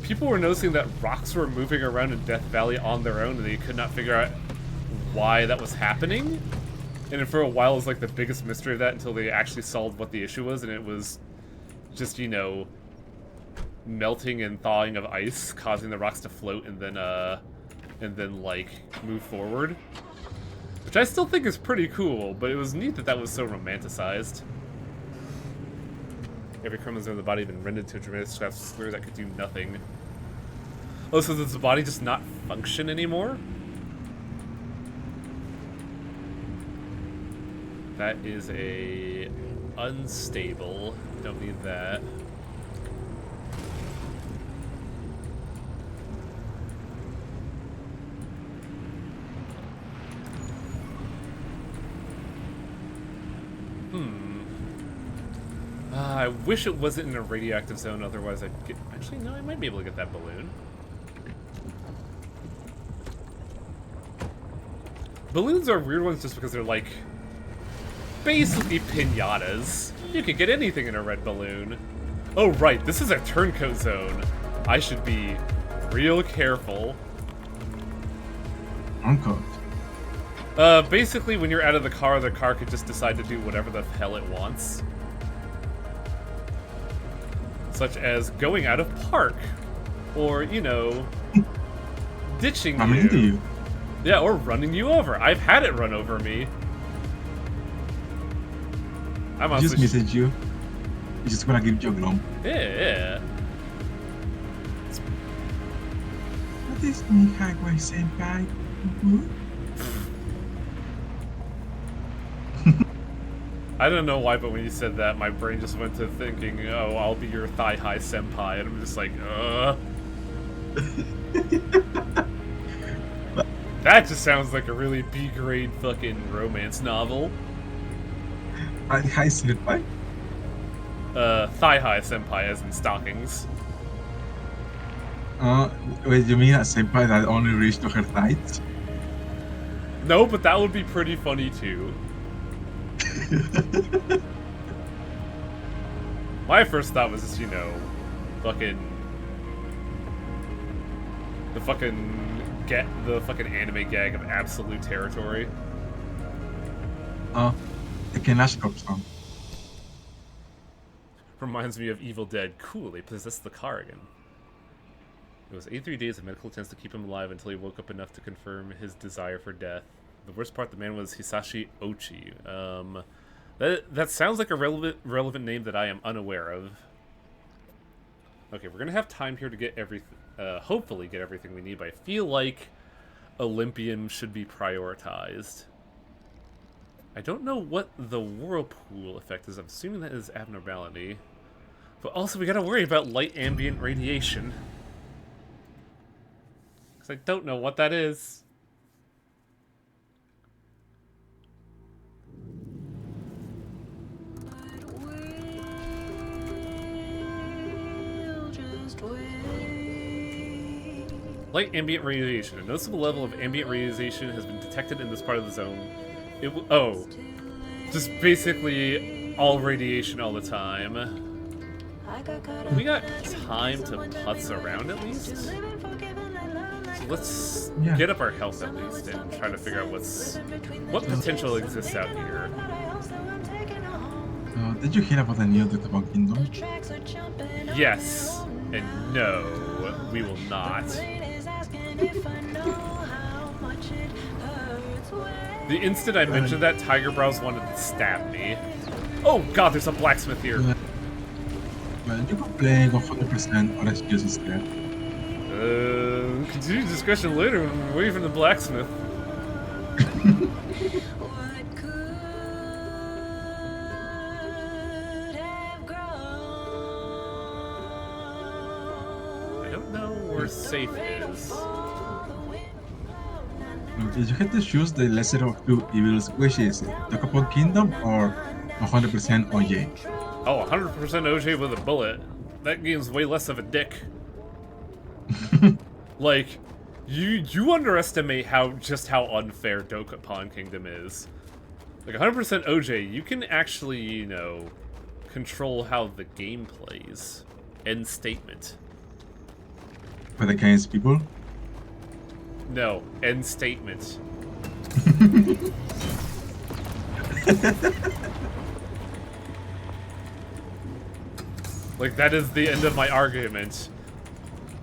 [SPEAKER 1] people were noticing that rocks were moving around in Death Valley on their own, and they could not figure out why that was happening. And for a while, it was, like, the biggest mystery of that until they actually solved what the issue was, and it was just, you know, melting and thawing of ice, causing the rocks to float and then like move forward, which I still think is pretty cool. But it was neat that that was so romanticized. Every chromosome of the body had been rendered to a dramatic slur that could do nothing. Oh, so does the body just not function anymore? That is a unstable. Don't need that. I wish it wasn't in a radioactive zone, otherwise I'd get... Actually, no, I might be able to get that balloon. Balloons are weird ones just because they're, like, basically piñatas. You could get anything in a red balloon. Oh, right, this is a turncoat zone. I should be real careful.
[SPEAKER 2] Turncoat?
[SPEAKER 1] Basically, when you're out of the car could just decide to do whatever the hell it wants. Such as going out of park, or, you know, ditching you.
[SPEAKER 2] Into you.
[SPEAKER 1] Yeah, or running you over. I've had it run over me. I'm honestly
[SPEAKER 2] just message you. You just wanna give you a glom.
[SPEAKER 1] Yeah.
[SPEAKER 2] What is Nihagwai Senpai?
[SPEAKER 1] I don't know why, but when you said that, my brain just went to thinking, oh, I'll be your thigh-high senpai, and I'm just like, That just sounds like a really B-grade fucking romance novel.
[SPEAKER 2] Hi, senpai.
[SPEAKER 1] Thigh-high senpai, as in stockings.
[SPEAKER 2] Wait, you mean a senpai that only reached to her thighs?
[SPEAKER 1] No, but that would be pretty funny too. My first thought was just, you know, fucking the fucking anime gag of Absolute Territory.
[SPEAKER 2] The Kenashikov song.
[SPEAKER 1] Reminds me of Evil Dead. Cool, they possessed the car again. It was 83 days of medical attempts to keep him alive until he woke up enough to confirm his desire for death. The worst part, the man was Hisashi Ochi. That sounds like a relevant name that I am unaware of. Okay, we're gonna have time here to get everything. Hopefully, get everything we need. But I feel like Olympium should be prioritized. I don't know what the whirlpool effect is. I'm assuming that is abnormality. But also, we gotta worry about light ambient radiation. Because I don't know what that is. Light ambient radiation. A noticeable level of ambient radiation has been detected in this part of the zone. Just basically all radiation all the time. We got time to putz around at least? So let's get up our health at least and try to figure out what potential exists out here.
[SPEAKER 2] Did you hear about the new Dokapon Kingdom?
[SPEAKER 1] Yes, and no, we will not. The instant I mentioned that, Tiger Brows wanted to stab me. Oh god, there's a blacksmith here.
[SPEAKER 2] Well, you could play 100% Orange Juice instead.
[SPEAKER 1] Continue discussion later when we're away from the blacksmith. I don't know where safe is.
[SPEAKER 2] Did you have to choose the lesser of two evils, which is Dokapon Kingdom or 100% OJ?
[SPEAKER 1] Oh, 100% OJ with a bullet. That game's way less of a dick. Like, you underestimate just how unfair Dokapon Kingdom is. Like 100% OJ, you can actually, you know, control how the game plays. End statement.
[SPEAKER 2] For the Chinese people?
[SPEAKER 1] No, end statement. Like, that is the end of my argument.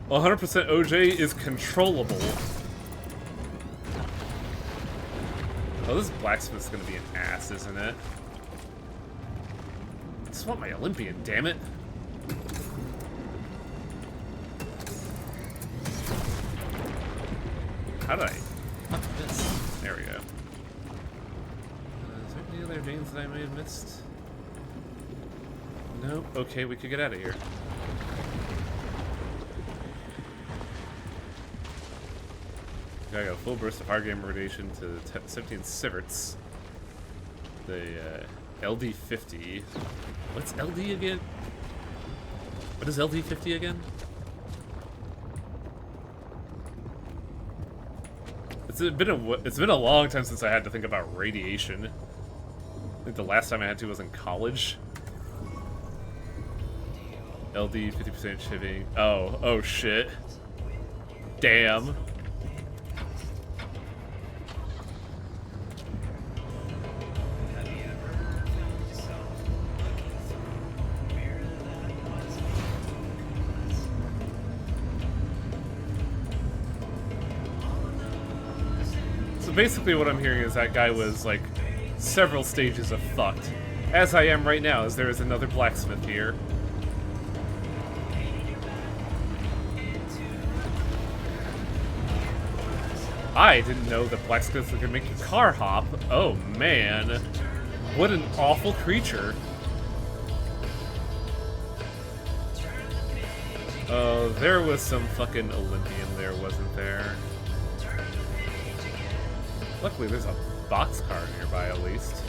[SPEAKER 1] 100% OJ is controllable. Oh, this blacksmith's gonna be an ass, isn't it? I just want my Olympian, damn it. How did I... Not this. There we go. Is there any other veins that I may have missed? Nope. Okay, we could get out of here. Gotta go full burst of hard game radiation to 17 sieverts. The LD50. What's LD again? What is LD50 again? It's been a long time since I had to think about radiation. I think the last time I had to was in college. LD 50% shipping. Oh shit. Damn. Basically what I'm hearing is that guy was like several stages of fucked. As I am right now, as there is another blacksmith here. I didn't know that blacksmiths could make your car hop. Oh man. What an awful creature. Oh, there was some fucking Olympian there, wasn't there? Luckily, there's a boxcar nearby, at least.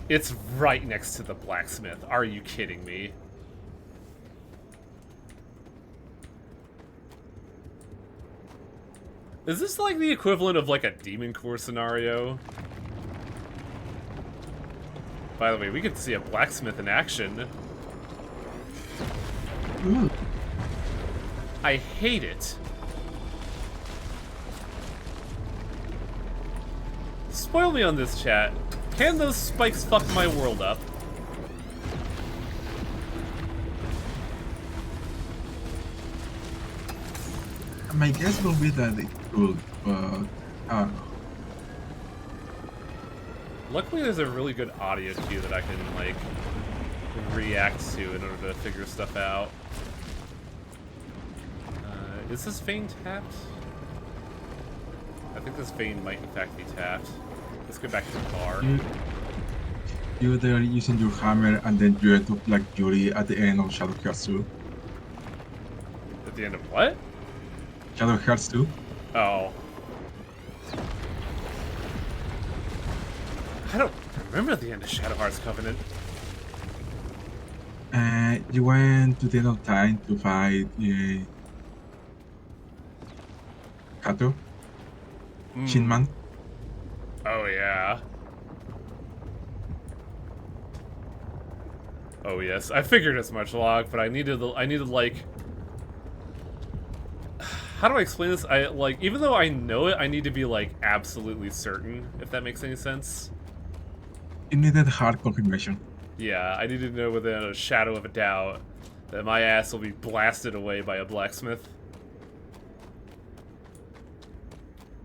[SPEAKER 1] It's right next to the blacksmith. Are you kidding me? Is this like the equivalent of like a Demon Core scenario? By the way, we get to see a blacksmith in action.
[SPEAKER 2] Ooh.
[SPEAKER 1] I hate it. Spoil me on this, chat. Can those spikes fuck my world up?
[SPEAKER 2] My guess will be that it could, but I don't know.
[SPEAKER 1] Luckily, there's a really good audio cue that I can, like, react to in order to figure stuff out. Is this vein tapped? I think this vein might in fact be tapped. Let's go back to the bar.
[SPEAKER 2] You there using your hammer and then you end up like Yuri at the end of Shadow Hearts 2.
[SPEAKER 1] At the end of what?
[SPEAKER 2] Shadow Hearts 2.
[SPEAKER 1] Oh. I don't remember the end of Shadow Hearts Covenant.
[SPEAKER 2] You went to the end of time to fight Kato, Shinman.
[SPEAKER 1] Oh yeah. Oh yes, I figured as much, Log, but I needed like, how do I explain this? I like, even though I know it, I need to be like absolutely certain, if that makes any sense.
[SPEAKER 2] You needed hard confirmation.
[SPEAKER 1] Yeah, I need to know within a shadow of a doubt that my ass will be blasted away by a blacksmith.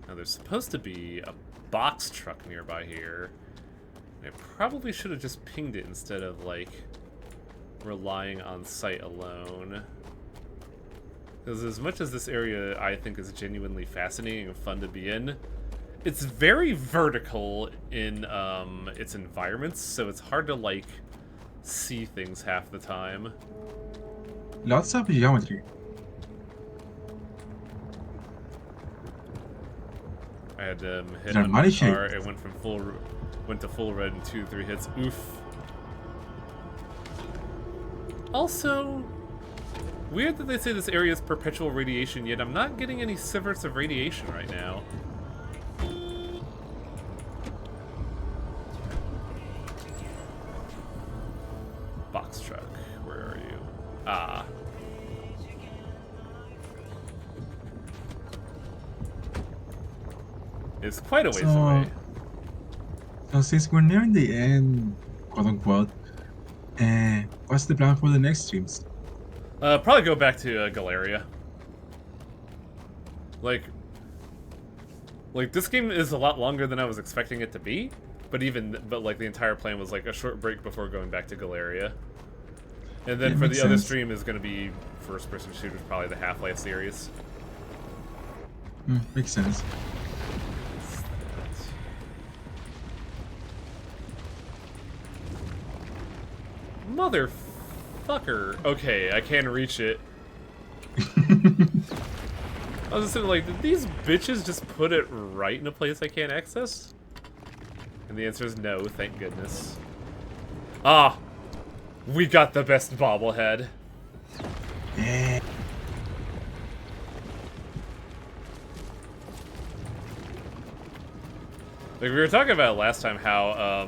[SPEAKER 1] Now there's supposed to be a box truck nearby here. I probably should have just pinged it instead of like relying on sight alone. Because as much as this area I think is genuinely fascinating and fun to be in, it's very vertical in its environments, so it's hard to like see things half the time.
[SPEAKER 2] Lots of geometry.
[SPEAKER 1] I had to hit
[SPEAKER 2] They're
[SPEAKER 1] on
[SPEAKER 2] money
[SPEAKER 1] the car.
[SPEAKER 2] shaped.
[SPEAKER 1] It went to full red in 2-3 hits. Oof. Also, weird that they say this area is perpetual radiation, yet I'm not getting any sieverts of radiation right now. Box truck, where are you? Ah. It's quite a ways away.
[SPEAKER 2] So since we're nearing the end, quote unquote, what's the plan for the next streams?
[SPEAKER 1] Probably go back to Galeria. Like this game is a lot longer than I was expecting it to be, but like the entire plan was like a short break before going back to Galeria. And then for the other stream is going to be first-person shooters, probably the Half-Life series.
[SPEAKER 2] Makes sense.
[SPEAKER 1] Motherfucker. Okay, I can reach it. I was just saying, like, did these bitches just put it right in a place I can't access? And the answer is no, thank goodness. Ah! We got the best bobblehead.
[SPEAKER 2] Yeah.
[SPEAKER 1] Like, we were talking about last time how,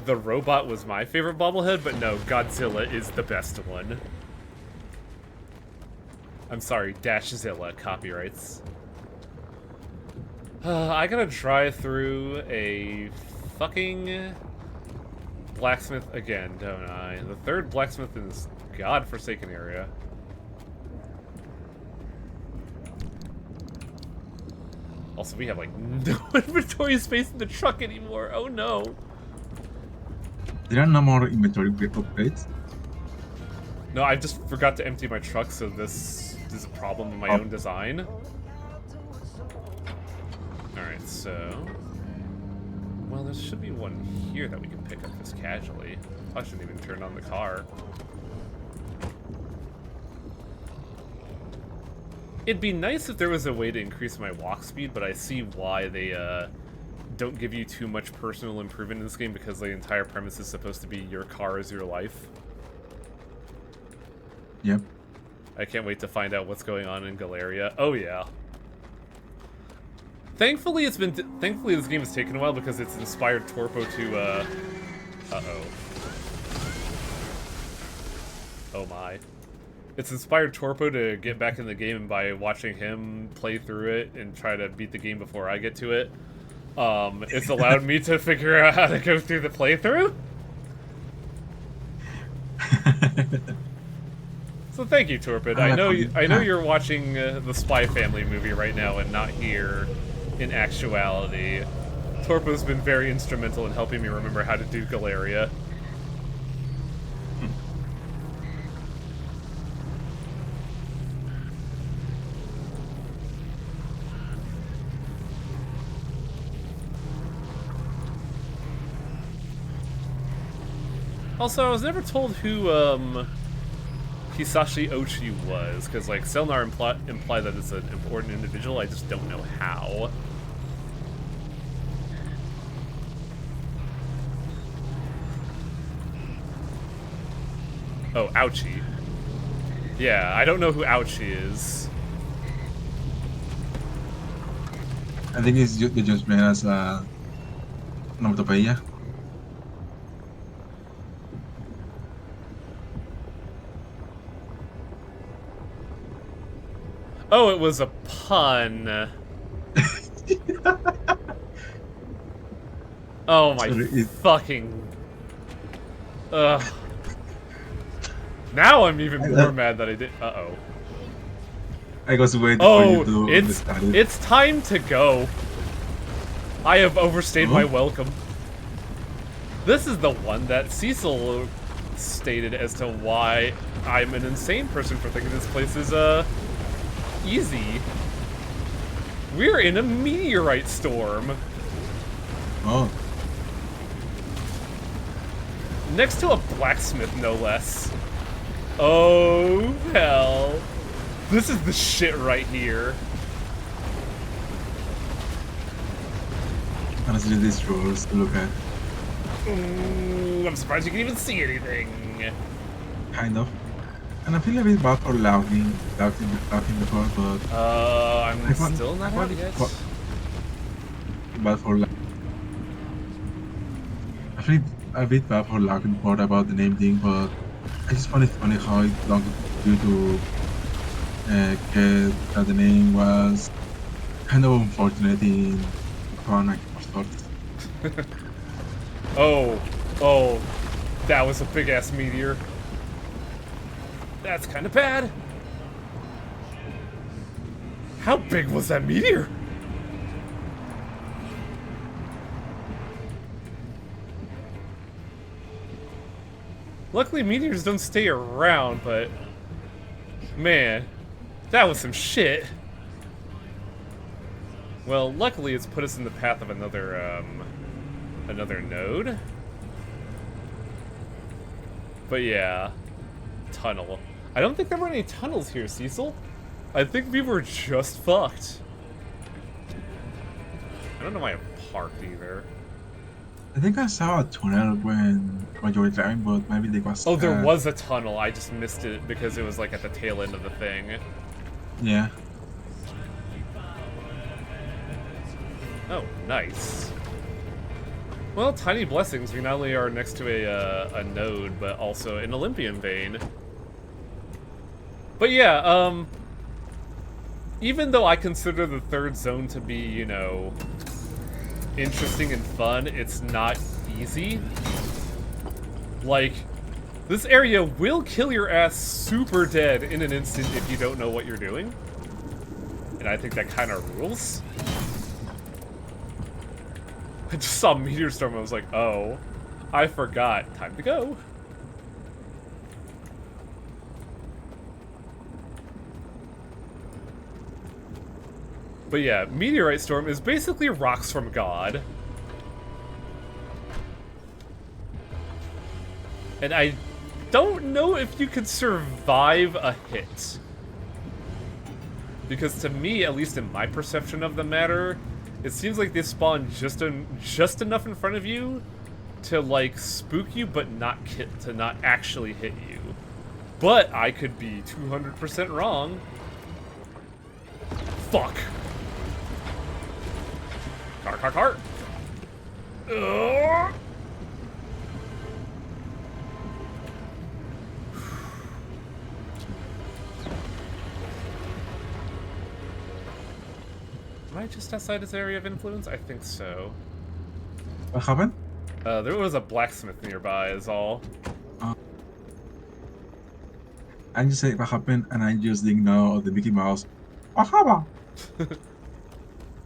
[SPEAKER 1] the robot was my favorite bobblehead, but no, Godzilla is the best one. I'm sorry, Dashzilla, copyrights. I gotta drive through a fucking blacksmith again, don't I? The third blacksmith in this godforsaken area. Also, we have, like, no inventory space in the truck anymore. Oh, no.
[SPEAKER 2] There are no more inventory upgrades.
[SPEAKER 1] No, I just forgot to empty my truck, so this is a problem in my own design. Alright, so... Well, there should be one here that we can pick up just casually. I shouldn't even turn on the car. It'd be nice if there was a way to increase my walk speed, but I see why they don't give you too much personal improvement in this game, because the entire premise is supposed to be your car is your life.
[SPEAKER 2] Yep.
[SPEAKER 1] I can't wait to find out what's going on in Galeria. Oh yeah. Thankfully, thankfully this game has taken a while because it's inspired Torpo to uh-oh. Oh my. It's inspired Torpo to get back in the game, and by watching him play through it and try to beat the game before I get to it, it's allowed me to figure out how to go through the playthrough. So thank you, Torpid. I know you're watching the Spy Family movie right now and not here in actuality. Torpo's been very instrumental in helping me remember how to do Galeria. Also, I was never told who Hisashi Ochi was, because like Selnar imply that it's an important individual. I just don't know how. Oh, Ouchie. Yeah, I don't know who Ouchie is.
[SPEAKER 2] I think it's just made as a onomatopoeia.
[SPEAKER 1] Oh, it was a pun. Oh my fucking... Ugh. Now I'm even more mad that I did... Uh-oh.
[SPEAKER 2] I was waiting for you to
[SPEAKER 1] it's
[SPEAKER 2] understand it.
[SPEAKER 1] it's time to go. I have overstayed my welcome. This is the one that Cecil stated as to why I'm an insane person for thinking this place is, easy. We're in a meteorite storm.
[SPEAKER 2] Oh.
[SPEAKER 1] Next to a blacksmith, no less. Oh, hell. This is the shit right here.
[SPEAKER 2] Honestly, this rules to look at.
[SPEAKER 1] I'm surprised you can even see anything.
[SPEAKER 2] Kind of. And I feel a bit bad for lagging before, but...
[SPEAKER 1] I'm still not out yet.
[SPEAKER 2] Bad for lagging. I feel a bit bad for lagging before about the name thing, but I just find it funny how it took you to get that the name was kind of unfortunate in how I thought.
[SPEAKER 1] Oh, that was a big ass meteor. That's kind of bad. How big was that meteor? Luckily, meteors don't stay around, but... Man, that was some shit. Well, luckily it's put us in the path of another node. But yeah, tunnel. I don't think there were any tunnels here, Cecil. I think we were just fucked. I don't know why I parked either.
[SPEAKER 2] I think I saw a tunnel when you were driving, but maybe there was...
[SPEAKER 1] Oh, there was a tunnel. I just missed it because it was like at the tail end of the thing.
[SPEAKER 2] Yeah.
[SPEAKER 1] Oh, nice. Well, tiny blessings. We not only are next to a node, but also an Olympian vein. But yeah, even though I consider the third zone to be, you know, interesting and fun, it's not easy. Like, this area will kill your ass super dead in an instant if you don't know what you're doing. And I think that kind of rules. I just saw Meteor Storm and I was like, oh, I forgot. Time to go. But yeah, Meteorite Storm is basically rocks from God. And I don't know if you could survive a hit. Because to me, at least in my perception of the matter, it seems like they spawn just enough in front of you to, like, spook you, but not actually hit you. But I could be 200% wrong. Fuck. Car. Ugh. Am I just outside his area of influence? I think so.
[SPEAKER 2] What happened?
[SPEAKER 1] There was a blacksmith nearby, is all.
[SPEAKER 2] I just say what happened, and I just didn't know the Mickey Mouse. What happened?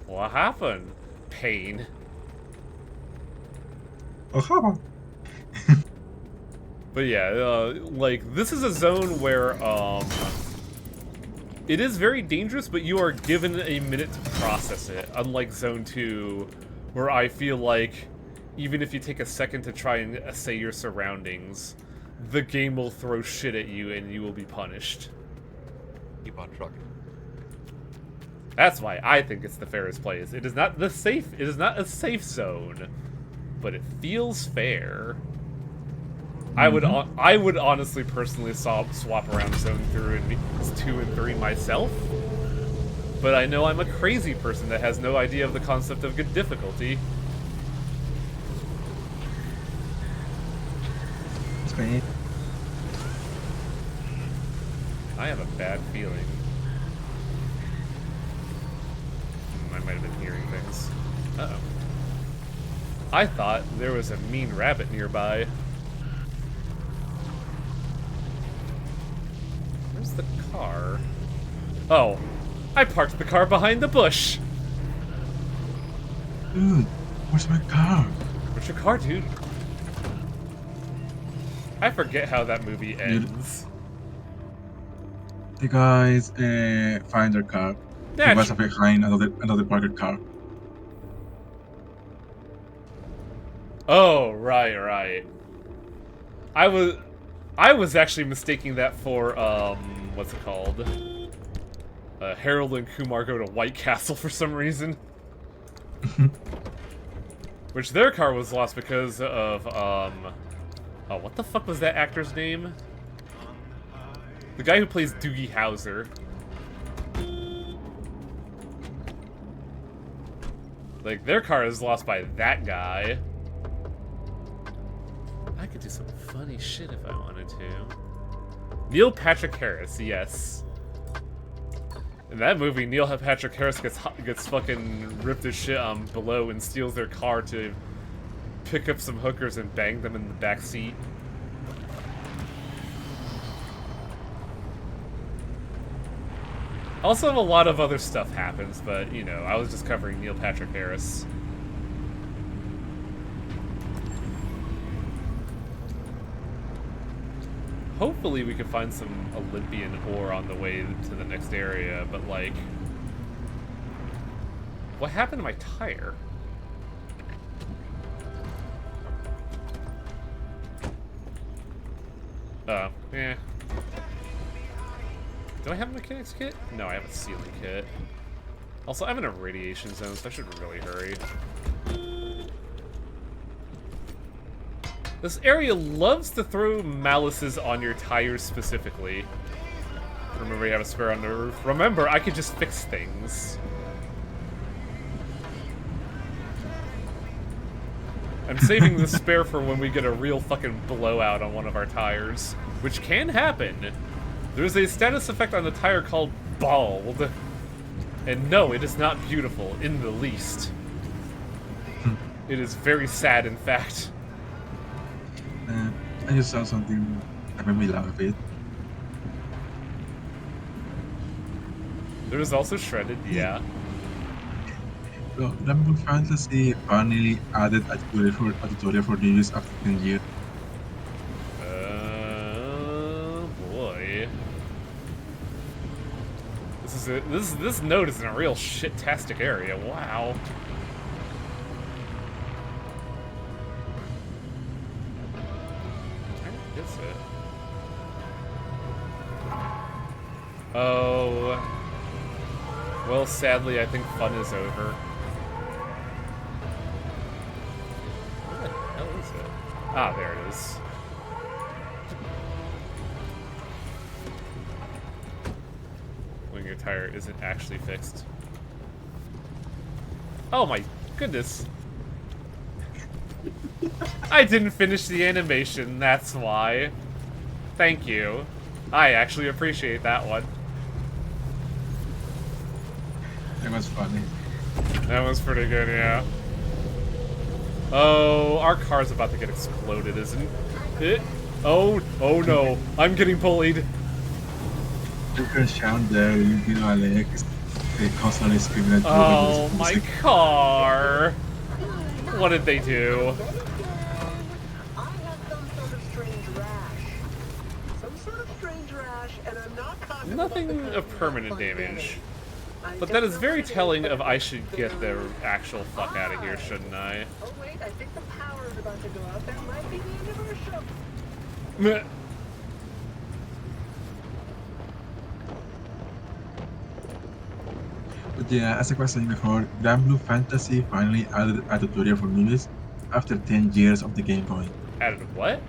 [SPEAKER 1] What happened? Pain.
[SPEAKER 2] What happened?
[SPEAKER 1] But yeah, like, this is a zone where, it is very dangerous, but you are given a minute to process it, unlike Zone 2, where I feel like, even if you take a second to try and assay your surroundings, the game will throw shit at you and you will be punished.
[SPEAKER 5] Keep on trucking.
[SPEAKER 1] That's why I think it's the fairest place. It is not a safe zone, but it feels fair. I would honestly personally swap around Zone 2 and 3 myself, but I know I'm a crazy person that has no idea of the concept of good difficulty.
[SPEAKER 2] Okay.
[SPEAKER 1] I have a bad feeling. I might have been hearing things. Uh-oh. I thought there was a mean rabbit nearby. Where's the car? Oh, I parked the car behind the bush.
[SPEAKER 2] Dude, where's my car?
[SPEAKER 1] Where's your car, dude? I forget how that movie ends.
[SPEAKER 2] The guys find their car.
[SPEAKER 1] Yeah,
[SPEAKER 2] It was behind another parked car.
[SPEAKER 1] Oh, right. I was actually mistaking that for, what's it called? Harold and Kumar Go to White Castle for some reason. Which their car was lost because of, oh, what the fuck was that actor's name? The guy who plays Doogie Howser. Like, their car is lost by that guy. I could do some funny shit if I wanted to. Neil Patrick Harris, yes. In that movie, Neil Patrick Harris gets fucking ripped as shit on below and steals their car to pick up some hookers and bang them in the back seat. Also, a lot of other stuff happens, but, you know, I was just covering Neil Patrick Harris. Hopefully we can find some Olympian ore on the way to the next area, but, like... What happened to my tire? Oh, eh. Do I have a mechanics kit? No, I have a sealing kit. Also, I'm in a radiation zone, so I should really hurry. This area loves to throw malices on your tires specifically. Remember, you have a spare on the roof. Remember, I could just fix things. I'm saving the spare for when we get a real fucking blowout on one of our tires, which can happen. There's a status effect on the tire called bald. And no, it is not beautiful in the least. It is very sad, in fact.
[SPEAKER 2] I just saw something that made me laugh a bit.
[SPEAKER 1] There was also Shredded, yeah.
[SPEAKER 2] So, Rumble Fantasy finally added a tutorial for newbies after 10 years.
[SPEAKER 1] Boy. This is this node is in a real shit-tastic area. Wow. Where is it? Oh. Well, sadly, I think fun is over. Where the hell is it? Ah, there it is. When your tire isn't actually fixed. Oh my goodness. I didn't finish the animation, that's why. Thank you. I actually appreciate that one.
[SPEAKER 2] It was funny.
[SPEAKER 1] That was pretty good, yeah. Oh, our car's about to get exploded, isn't it? Oh no. I'm getting bullied.
[SPEAKER 2] You can shout there, you know, Alex. They constantly screaming at you.
[SPEAKER 1] Oh, my car. What did they do?
[SPEAKER 6] I have some sort of strange rash. Some sort of strange rash, and I'm not confident.
[SPEAKER 1] Nothing of permanent damage. But that is very telling of I should get the actual fuck out of here, shouldn't I?
[SPEAKER 6] Oh wait, I think the power is about to go out. That might be the end of our show.
[SPEAKER 1] Meh.
[SPEAKER 2] But yeah, as I was saying before, Grand Blue Fantasy finally added a tutorial for newbies after 10 years of the game going.
[SPEAKER 1] Added what?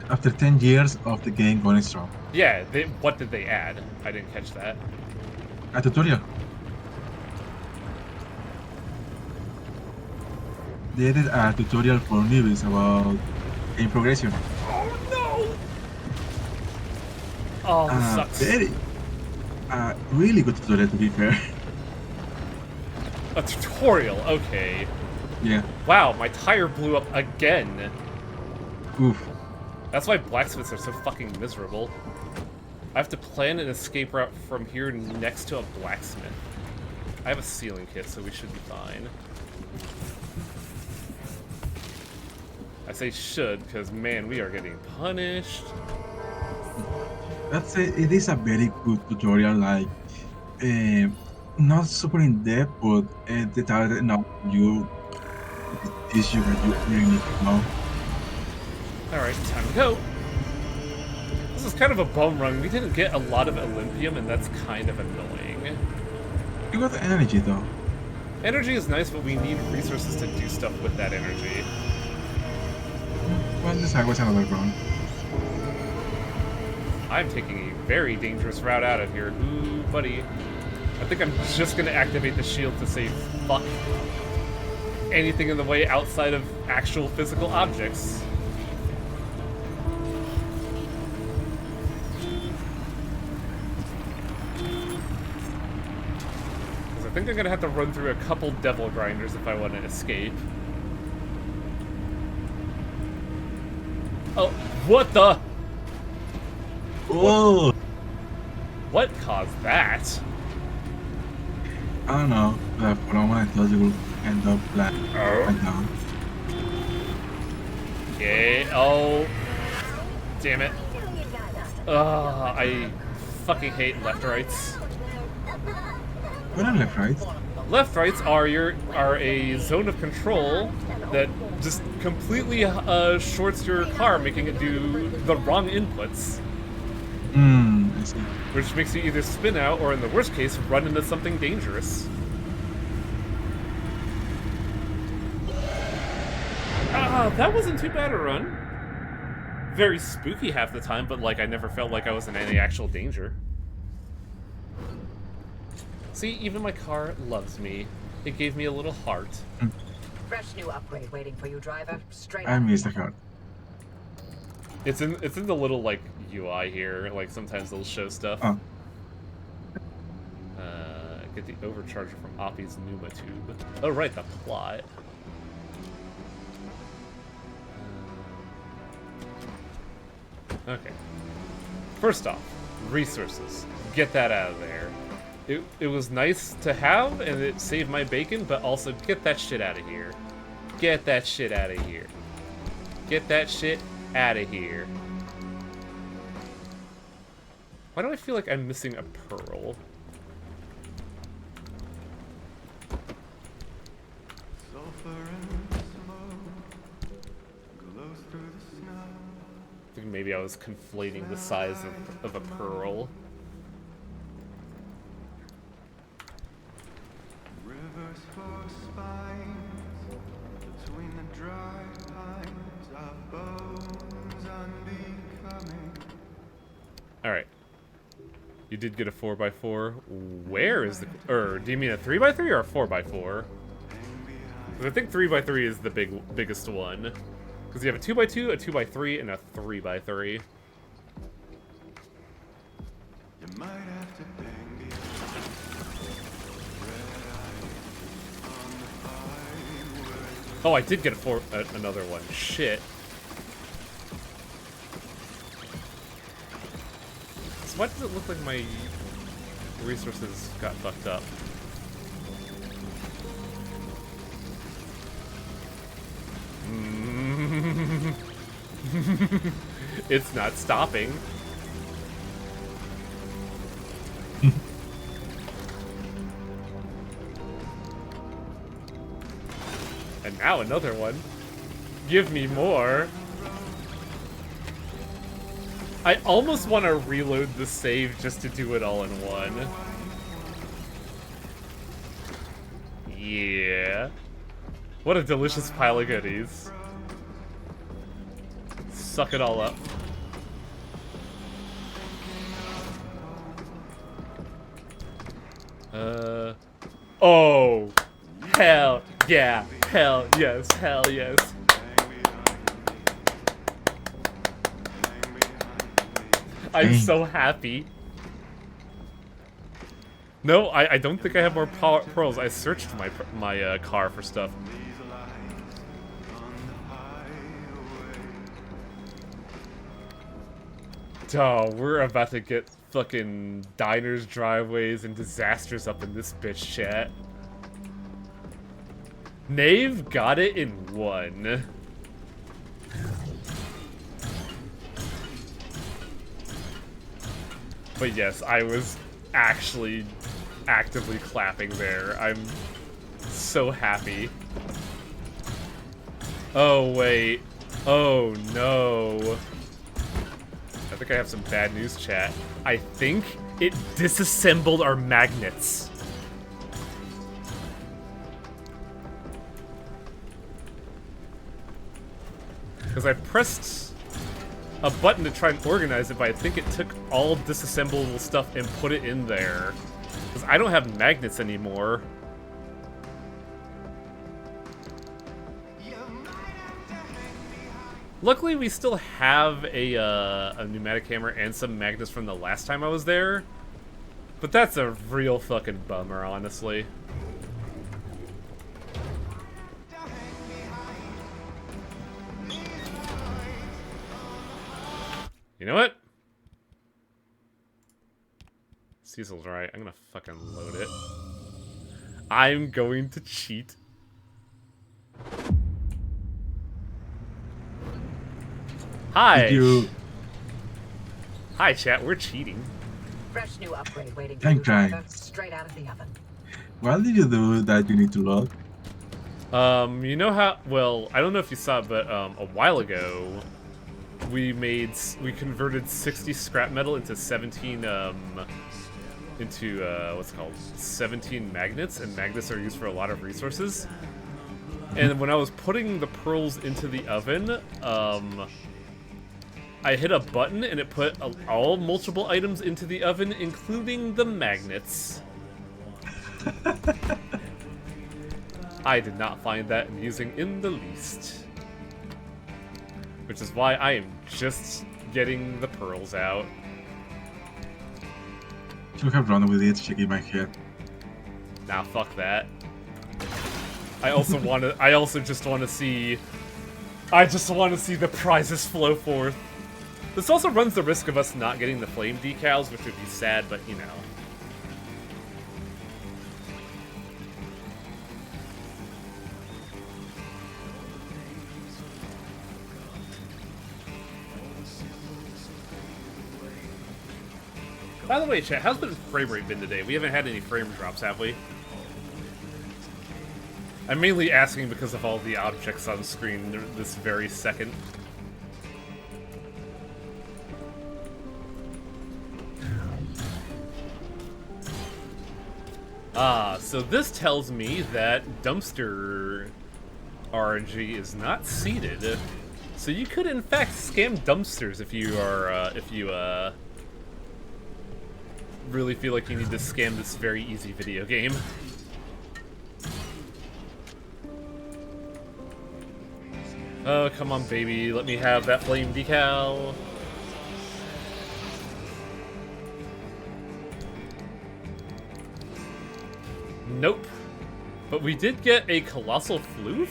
[SPEAKER 2] After 10 years of the game going strong.
[SPEAKER 1] Yeah, what did they add? I didn't catch that.
[SPEAKER 2] A tutorial. They added a tutorial for newbies about game progression.
[SPEAKER 1] Oh no! Oh, this sucks.
[SPEAKER 2] Really good tutorial to be fair.
[SPEAKER 1] A tutorial, okay.
[SPEAKER 2] Yeah.
[SPEAKER 1] Wow, my tire blew up again.
[SPEAKER 2] Oof.
[SPEAKER 1] That's why blacksmiths are so fucking miserable. I have to plan an escape route from here next to a blacksmith. I have a sealing kit, so we should be fine. I say should, because man, we are getting punished.
[SPEAKER 2] That's it. It is a very good tutorial, like not super in depth, but detailed enough you teach you what you really need to know.
[SPEAKER 1] Alright, time to go. This is kind of a bum run. We didn't get a lot of Olympium, and that's kind of annoying.
[SPEAKER 2] You got the energy though.
[SPEAKER 1] Energy is nice, but we need resources to do stuff with that energy.
[SPEAKER 2] Well, this was another run.
[SPEAKER 1] I'm taking a very dangerous route out of here. Ooh, buddy. I think I'm just gonna activate the shield to say fuck anything in the way outside of actual physical objects. Because I think I'm gonna have to run through a couple devil grinders if I want to escape. Oh, what the?
[SPEAKER 2] Whoa!
[SPEAKER 1] What caused that?
[SPEAKER 2] I don't know, but for a moment I thought you would end up like right down.
[SPEAKER 1] Okay, oh. Damn it. I fucking hate left-rights.
[SPEAKER 2] What are left right?
[SPEAKER 1] Left-rights are a zone of control that just completely shorts your car, making it do the wrong inputs.
[SPEAKER 2] I see.
[SPEAKER 1] Which makes you either spin out or, in the worst case, run into something dangerous. That wasn't too bad a run. Very spooky half the time, but like I never felt like I was in any actual danger. See, even my car loves me. It gave me a little heart.
[SPEAKER 3] Fresh new upgrade waiting for you, driver. Straight
[SPEAKER 2] I
[SPEAKER 3] up.
[SPEAKER 2] missed the card.
[SPEAKER 1] It's in the little like UI here. Like sometimes they'll show stuff.
[SPEAKER 2] Oh.
[SPEAKER 1] Get the overcharger from Oppie's Pneumatube. Oh right, the plot. Okay. First off, resources. Get that out of there. It was nice to have, and it saved my bacon, but also get that shit out of here. Get that shit out of here. Get that shit out of here. Why do I feel like I'm missing a pearl? think maybe I was conflating the size of a pearl.
[SPEAKER 7] Rivers for spines between the dry pines of bones unbecoming.
[SPEAKER 1] Alright. You did get a 4x4. Where is the... Or, do you mean a 3x3 or a 4x4? Because I think 3x3 is the biggest one. Because you have a 2x2, a 2x3, and a 3x3.
[SPEAKER 7] You might have to bang me
[SPEAKER 1] Oh, I did get another one. Shit. So why does it look like my resources got fucked up? It's not stopping. And now another one. Give me more. I almost want to reload the save just to do it all in one. Yeah. What a delicious pile of goodies. Suck it all up. Oh. Hell yeah. Hell yes. Hell yes. I'm so happy. No, I don't think I have more pearls. I searched my car for stuff. Oh, we're about to get fucking diners, driveways, and disasters up in this bitch, chat. Nave got it in one. But yes, I was actually actively clapping there. I'm so happy. Oh, wait. Oh, no. I think I have some bad news, chat. I think it disassembled our magnets. Because I pressed a button to try and organize it, but I think it took all disassemblable stuff and put it in there. Because I don't have magnets anymore. Luckily, we still have a pneumatic hammer and some magnets from the last time I was there. But that's a real fucking bummer, honestly. You know what? Cecil's right. I'm gonna fucking load it. I'm going to cheat. Hi.
[SPEAKER 2] Thank you.
[SPEAKER 1] Hi, chat. We're cheating.
[SPEAKER 3] Fresh new upgrade waiting for
[SPEAKER 2] Thank
[SPEAKER 3] you,
[SPEAKER 2] God.
[SPEAKER 3] driver, straight out of the oven.
[SPEAKER 2] Why did you do that? You need to log.
[SPEAKER 1] You know how? Well, I don't know if you saw it, but a while ago, we converted 60 scrap metal into 17 what's it called? 17 magnets, and magnets are used for a lot of resources. And when I was putting the pearls into the oven, I hit a button and it put all multiple items into the oven, including the magnets. I did not find that amusing in the least. Which is why I am just getting the pearls out.
[SPEAKER 2] Should have run with it, shaking my head.
[SPEAKER 1] Nah, fuck that. I also just want to see the prizes flow forth. This also runs the risk of us not getting the flame decals, which would be sad, but you know. By the way, chat, how's the frame rate been today? We haven't had any frame drops, have we? I'm mainly asking because of all the objects on screen this very second. Ah, so this tells me that dumpster RNG is not seeded. So you could in fact scam dumpsters if you are really feel like you need to scam this very easy video game. Oh, come on, baby. Let me have that flame decal. Nope. But we did get a Colossal Floof?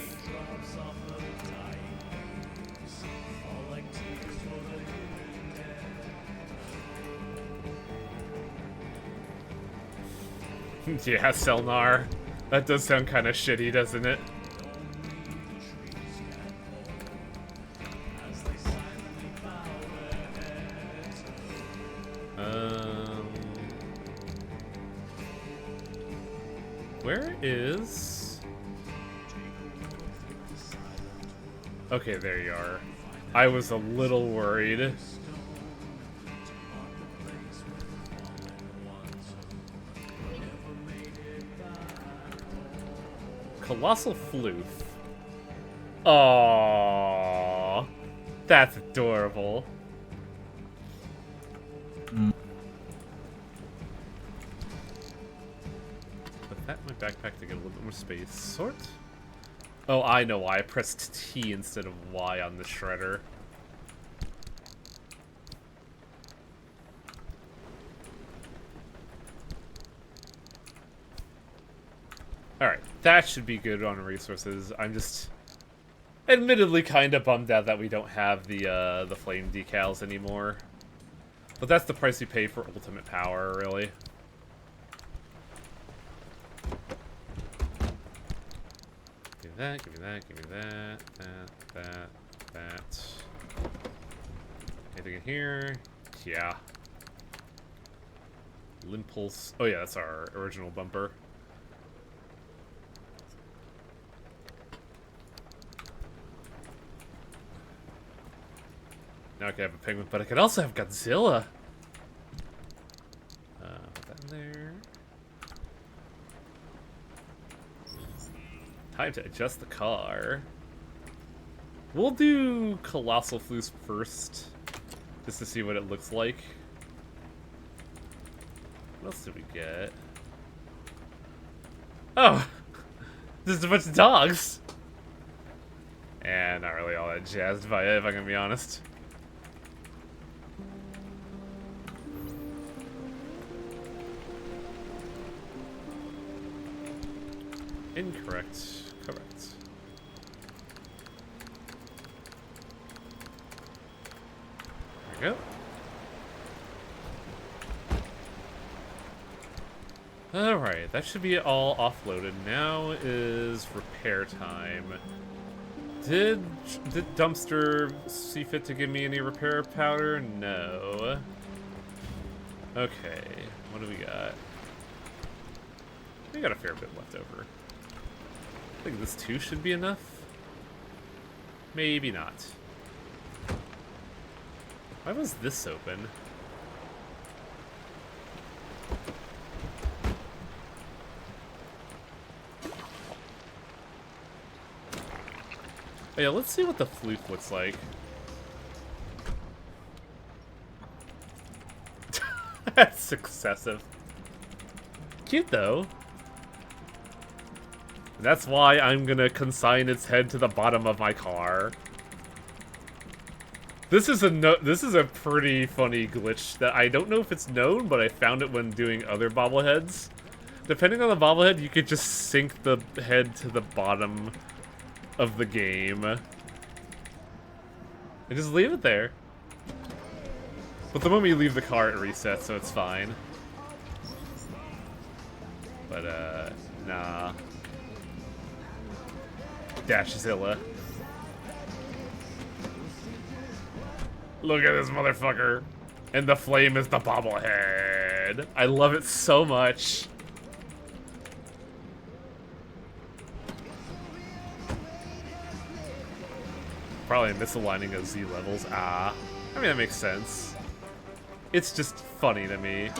[SPEAKER 1] Yeah, Selnar. That does sound kind of shitty, doesn't it? Where is... Okay, there you are. I was a little worried. Colossal Floof. Aww. That's adorable. Put that in my backpack to get a little bit more space. Sort? Oh, I know why. I pressed T instead of Y on the shredder. Alright, that should be good on resources. I'm just admittedly kind of bummed out that we don't have the flame decals anymore. But that's the price you pay for ultimate power, really. Give me that, give me that, give me that, that. Anything in here? Yeah. Limpulse. Oh yeah, that's our original bumper. Now I can have a penguin, but I could also have Godzilla. Put that in there. Time to adjust the car. We'll do Colossal Floof first, just to see what it looks like. What else did we get? Oh! Just a bunch of dogs! And not really all that jazzed by it, if I'm gonna be honest. Incorrect. Correct. There we go. Alright, that should be all offloaded. Now is repair time. Did Dumpster see fit to give me any repair powder? No. Okay, what do we got? We got a fair bit left over. I think this too should be enough. Maybe not. Why was this open? Oh yeah, let's see what the floof looks like. That's excessive. Cute though. That's why I'm gonna consign its head to the bottom of my car. This is a pretty funny glitch that I don't know if it's known, but I found it when doing other bobbleheads. Depending on the bobblehead, you could just sink the head to the bottom of the game. And just leave it there. But the moment you leave the car, it resets, so it's fine. But, nah. Dashzilla. Look at this motherfucker. And the flame is the bobblehead. I love it so much. Probably misaligning of Z levels. Ah. I mean, that makes sense. It's just funny to me.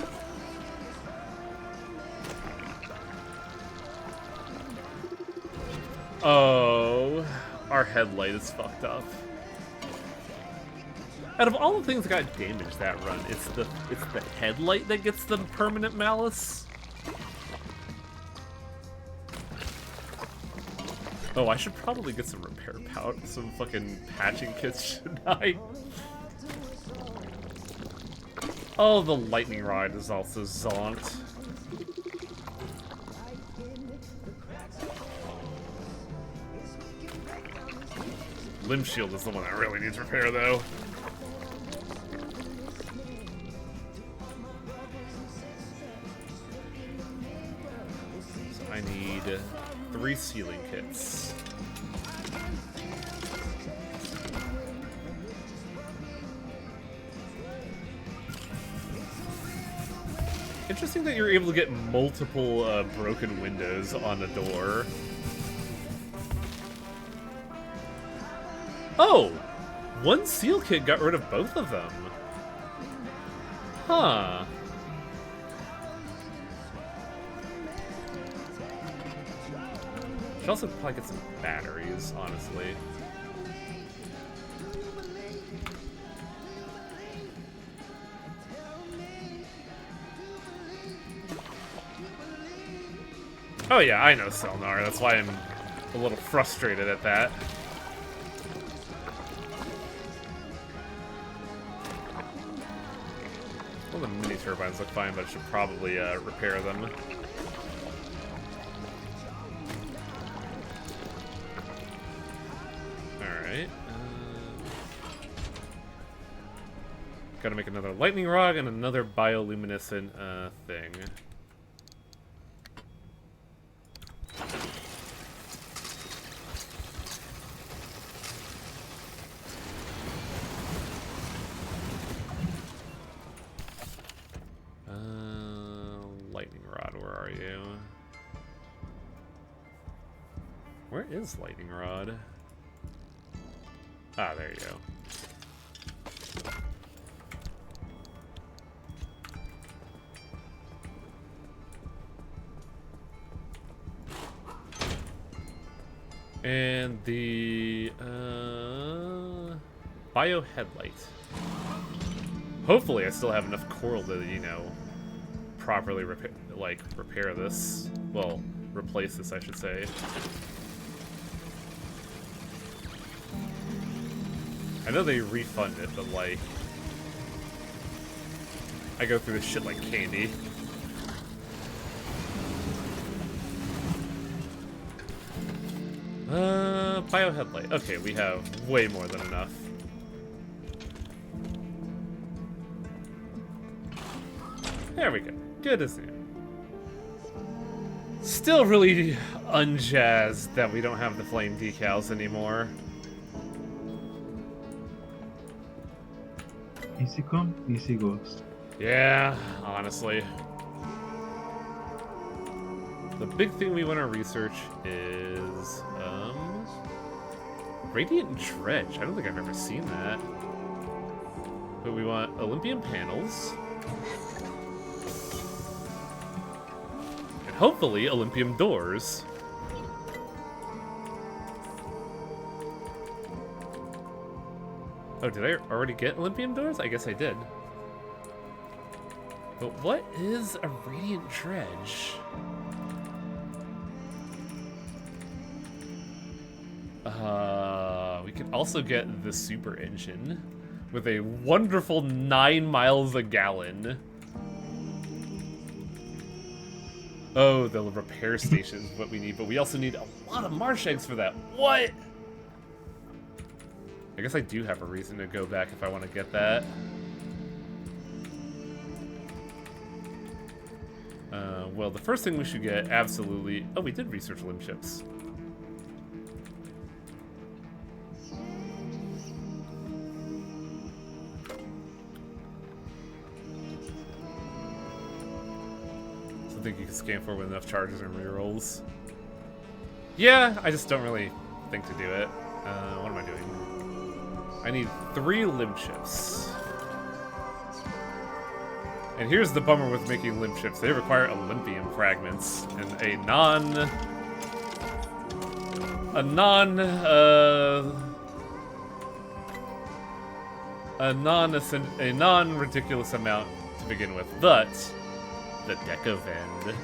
[SPEAKER 1] Oh, our headlight is fucked up. Out of all the things that got damaged that run, it's the headlight that gets the permanent malice. Oh, I should probably get some repair powder, some fucking patching kits, shouldn't I? Oh, the lightning rod is also zonked. Limb shield is the one that really needs repair, though. So I need 3 sealing kits. Interesting that you're able to get multiple broken windows on a door. Oh! 1 seal kit got rid of both of them. Huh. Should also probably get some batteries, honestly. Oh yeah, I know Selnar, that's why I'm a little frustrated at that. Well, the mini turbines look fine, but I should probably repair them. Alright. Gotta make another lightning rod and another bioluminescent thing. Lightning rod, where are you? Where is lightning rod? Ah, there you go. And the bio headlight. Hopefully I still have enough coral to, you know, properly repair this. Well, replace this, I should say. I know they refund it, but like, I go through this shit like candy. Bio headlight. Okay, we have way more than enough. There we go. Good as new. Still really unjazzed that we don't have the flame decals anymore.
[SPEAKER 2] Easy come, easy goes.
[SPEAKER 1] Yeah, honestly. The big thing we want to research is, Radiant Dredge. I don't think I've ever seen that. But we want Olympian panels. And hopefully Olympian doors. Oh, did I already get Olympian doors? I guess I did. But what is a Radiant Dredge? We can also get the super engine with a wonderful 9 miles a gallon. Oh, the repair station is what we need, but we also need a lot of marsh eggs for that. What? I guess I do have a reason to go back if I want to get that. Well, the first thing we should get, absolutely... Oh, we did research limb ships. Think you can scan for with enough charges and rerolls. Yeah, I just don't really think to do it. What am I doing? I need 3 limb chips. And here's the bummer with making limb chips. They require Olympian fragments and a a non ridiculous amount to begin with, but the Decavend.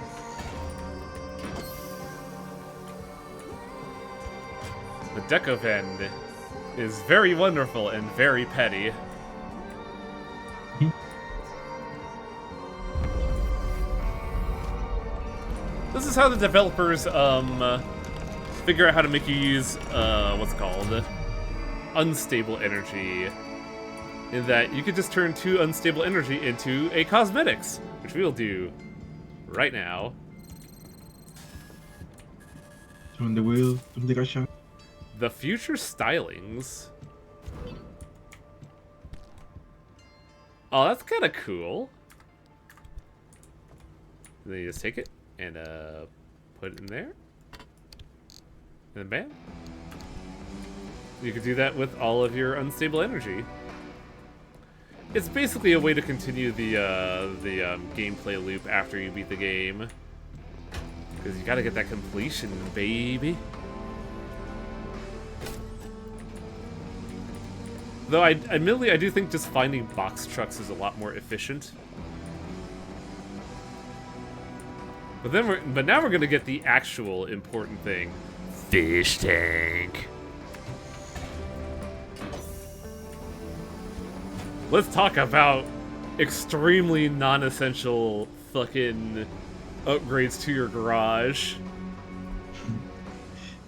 [SPEAKER 1] The Decavend is very wonderful and very petty. This is how the developers figure out how to make you use what's it called? Unstable energy. In that you could just turn 2 unstable energy into a cosmetics, which we'll do right now.
[SPEAKER 2] Turn the wheel, turn the gacha.
[SPEAKER 1] The future stylings. Oh, that's kind of cool. And then you just take it and put it in there. And then bam. You could do that with all of your unstable energy. It's basically a way to continue the gameplay loop after you beat the game. Because you gotta get that completion, baby. Though, admittedly, I do think just finding box trucks is a lot more efficient. But now we're gonna get the actual important thing. Fish tank. Let's talk about extremely non-essential fucking upgrades to your garage.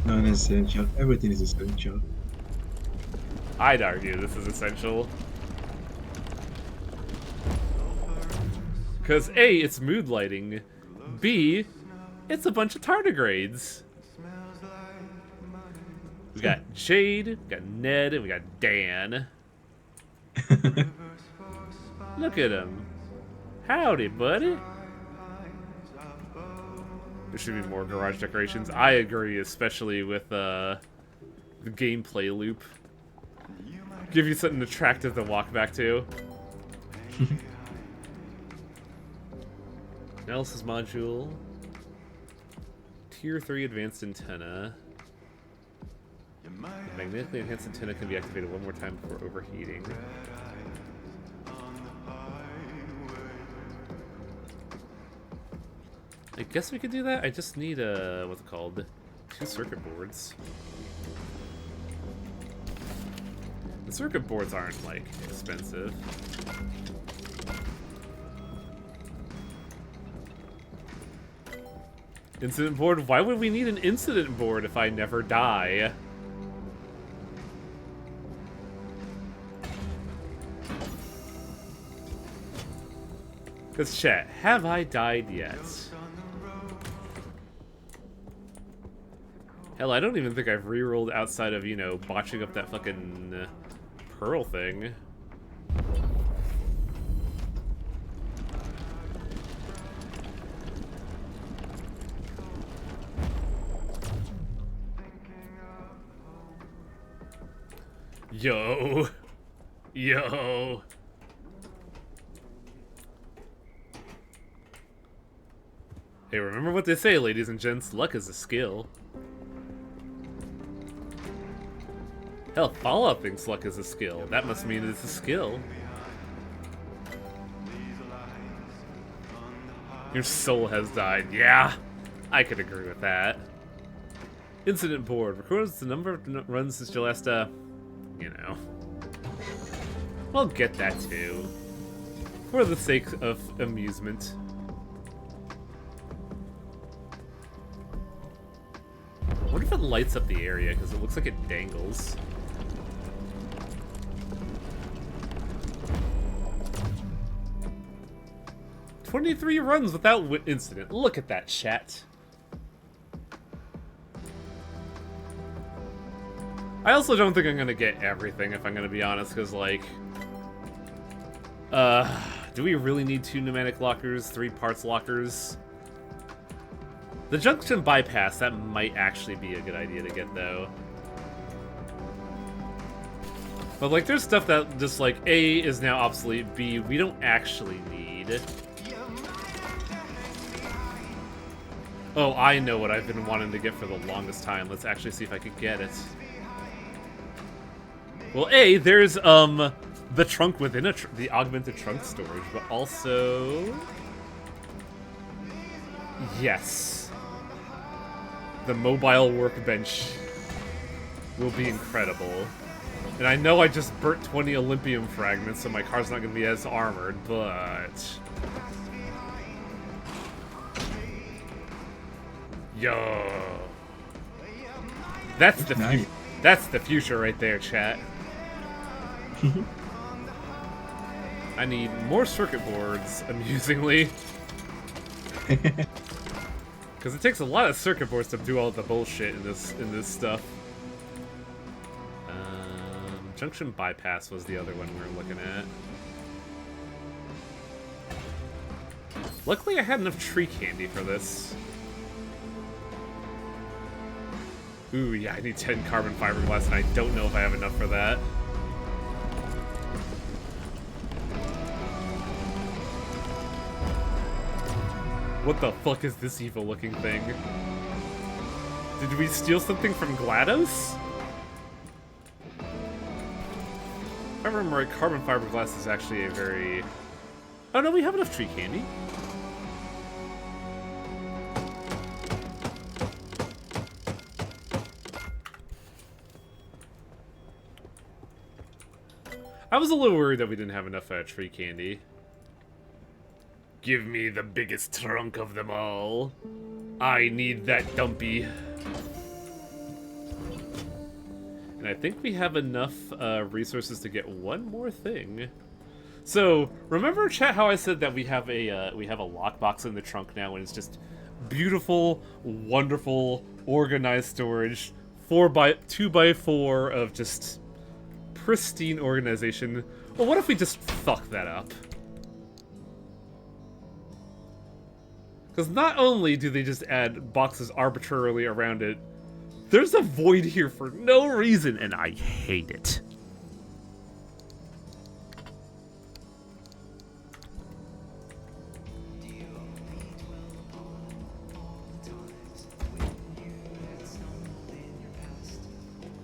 [SPEAKER 2] Non-essential. Everything is essential.
[SPEAKER 1] I'd argue this is essential. Because A, it's mood lighting. B, it's a bunch of tardigrades. We got Jade, we got Ned, and we got Dan. Look at him. Howdy, buddy. There should be more garage decorations. I agree, especially with the gameplay loop. Give you something attractive to walk back to. Analysis module. Tier 3 advanced antenna. The magnetically enhanced antenna can be activated one more time before overheating. I guess we could do that. I just need what's it called? 2 circuit boards. The circuit boards aren't like expensive. Incident board? Why would we need an incident board if I never die? Because chat, have I died yet? Hell, I don't even think I've rerolled outside of, you know, botching up that fucking pearl thing. Yo. Yo. Hey, remember what they say, ladies and gents, luck is a skill. Hell, Fallout thinks luck is a skill. That must mean it's a skill. Your soul has died. Yeah, I could agree with that. Incident board. Records the number of runs since your last, you know. I'll get that too. For the sake of amusement. What if it lights up the area? Because it looks like it dangles. "23 runs without incident." Look at that, chat. I also don't think I'm gonna get everything, if I'm gonna be honest, because, like... do we really need 2 pneumatic lockers, 3 parts lockers? The junction bypass, that might actually be a good idea to get, though. But, like, there's stuff that just, like, A, is now obsolete, B, we don't actually need. Oh, I know what I've been wanting to get for the longest time. Let's actually see if I could get it. Well, A, there's, the trunk within the augmented trunk storage, but also... Yes. The mobile workbench will be incredible. And I know I just burnt 20 Olympium fragments, so my car's not going to be as armored, but... Yo. That's the
[SPEAKER 2] Nice.
[SPEAKER 1] That's the future right there, chat. I need more circuit boards, amusingly. Because it takes a lot of circuit boards to do all the bullshit in this stuff. Junction bypass was the other one we were looking at. Luckily I had enough tree candy for this. Ooh, yeah, I need 10 carbon fiberglass, and I don't know if I have enough for that. What the fuck is this evil-looking thing? Did we steal something from GLaDOS? If I remember right, carbon fiberglass is actually a very... Oh no, we have enough tree candy. I was a little worried that we didn't have enough tree candy. Give me the biggest trunk of them all. I need that dumpy. And I think we have enough resources to get one more thing. So remember, chat, how I said that we have a lockbox in the trunk now, and it's just beautiful, wonderful, organized storage, 2x4 of just pristine organization. Well, what if we just fuck that up? Because not only do they just add boxes arbitrarily around it, there's a void here for no reason, and I hate it.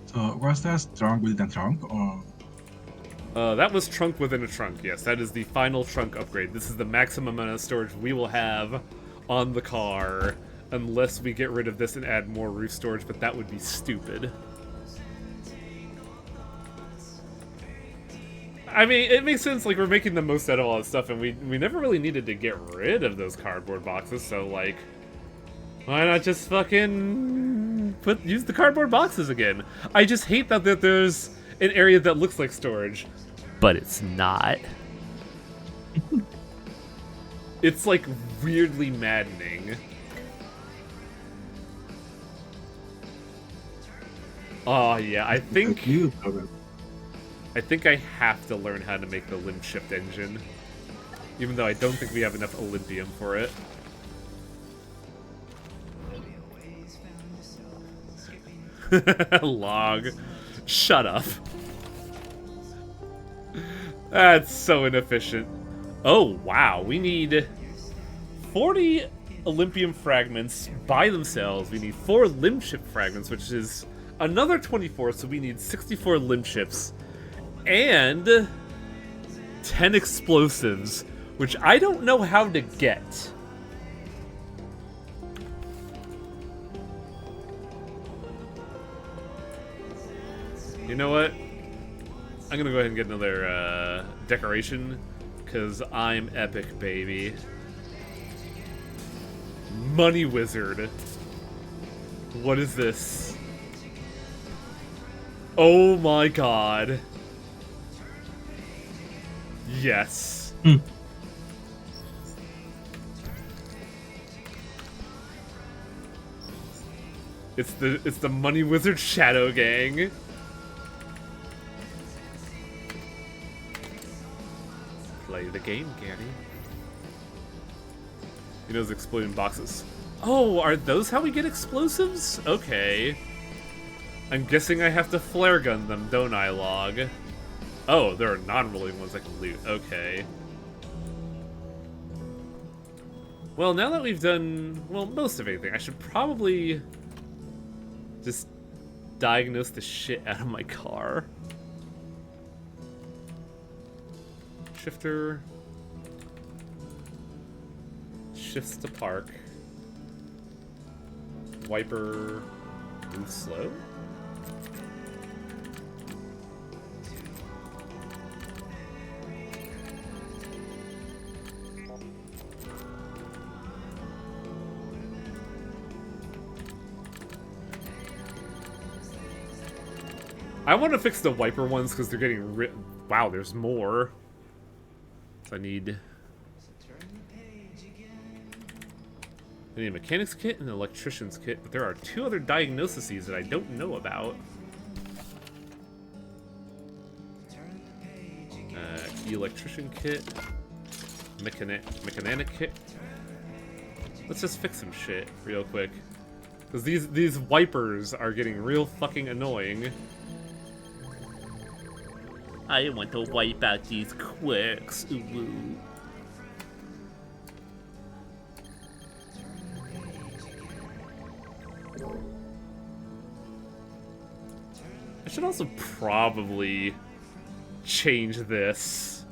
[SPEAKER 2] So was that trunk within a trunk, or?
[SPEAKER 1] That was trunk within a trunk, yes. That is the final trunk upgrade. This is the maximum amount of storage we will have on the car, unless we get rid of this and add more roof storage, but that would be stupid. I mean, it makes sense, like, we're making the most out of all this stuff, and we never really needed to get rid of those cardboard boxes, so, like, why not just fucking use the cardboard boxes again? I just hate that there's an area that looks like storage, but it's not. It's, like, weirdly maddening. Oh, yeah, I think I have to learn how to make the limb shift engine. Even though I don't think we have enough Olympium for it. Log. Shut up. That's so inefficient. Oh, wow. We need 40 Olympium fragments by themselves. We need 4 limb shift fragments, which is another 24, so we need 64 limb shifts. And 10 explosives, which I don't know how to get. You know what? I'm gonna go ahead and get another decoration, because I'm epic, baby. Money Wizard. What is this? Oh my god. Yes. It's the Money Wizard Shadow Gang. Play the game, Gary. He knows exploding boxes. Oh, are those how we get explosives? Okay. I'm guessing I have to flare gun them, don't I, Log? Oh, there are non-rolling ones I can loot. Okay. Well, now that we've done, well, most of everything, I should probably just diagnose the shit out of my car. Shifter. Shifts to park. Wiper. Move slow. I want to fix the wiper ones because they're getting wow, there's more. So I need a mechanics kit and an electrician's kit, but there are 2 other diagnoses that I don't know about. Electrician kit, mechanic kit. Let's just fix some shit real quick, because these wipers are getting real fucking annoying. I want to wipe out these quirks. Ooh. I should also probably change this.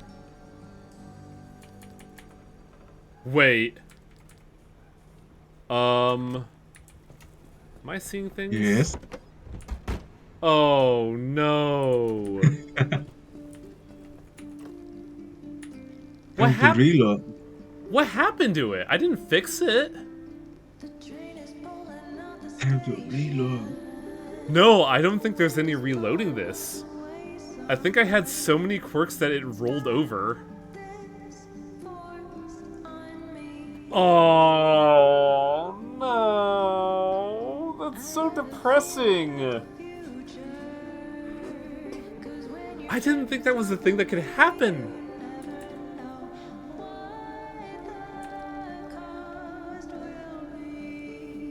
[SPEAKER 1] Wait. Am I seeing things?
[SPEAKER 2] Yes.
[SPEAKER 1] Oh no. What happened?
[SPEAKER 2] Reload.
[SPEAKER 1] What happened to it? I didn't fix it.
[SPEAKER 2] Time to reload.
[SPEAKER 1] No, I don't think there's any reloading this. I think I had so many quirks that it rolled over. Oh no, that's so depressing. I didn't think that was a thing that could happen.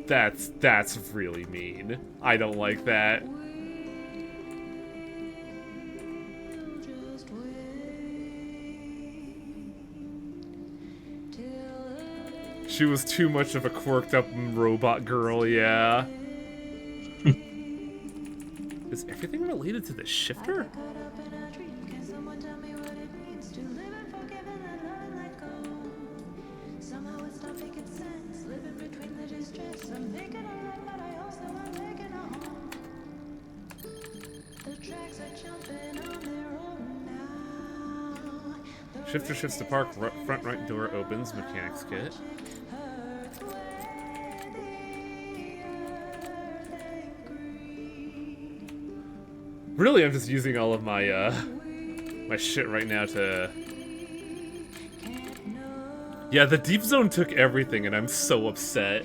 [SPEAKER 1] That's really mean. I don't like that. She was too much of a quirked up robot girl, yeah. Is everything related to the shifter? Shifter shifts to park, front right door opens, mechanics kit. Really, I'm just using all of my, my shit right now to... Yeah, the deep zone took everything and I'm so upset.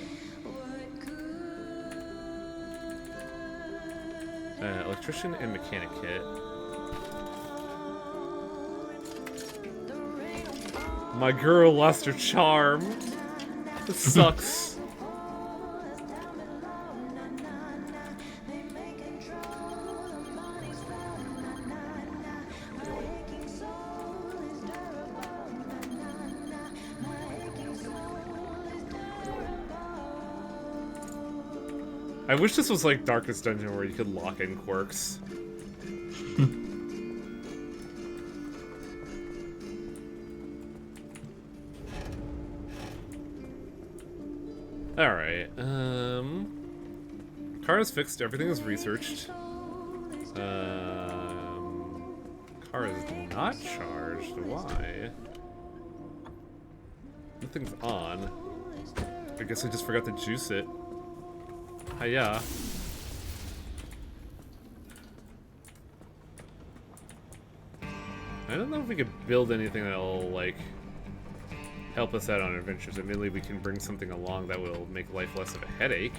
[SPEAKER 1] Electrician and mechanic kit. My girl lost her charm. This sucks. I wish this was like Darkest Dungeon where you could lock in quirks. Alright, car is fixed, everything is researched. Car is not charged, why? Nothing's on. I guess I just forgot to juice it. Hiya. I don't know if we could build anything that'll, like, help us out on adventures. Admittedly, we can bring something along that will make life less of a headache.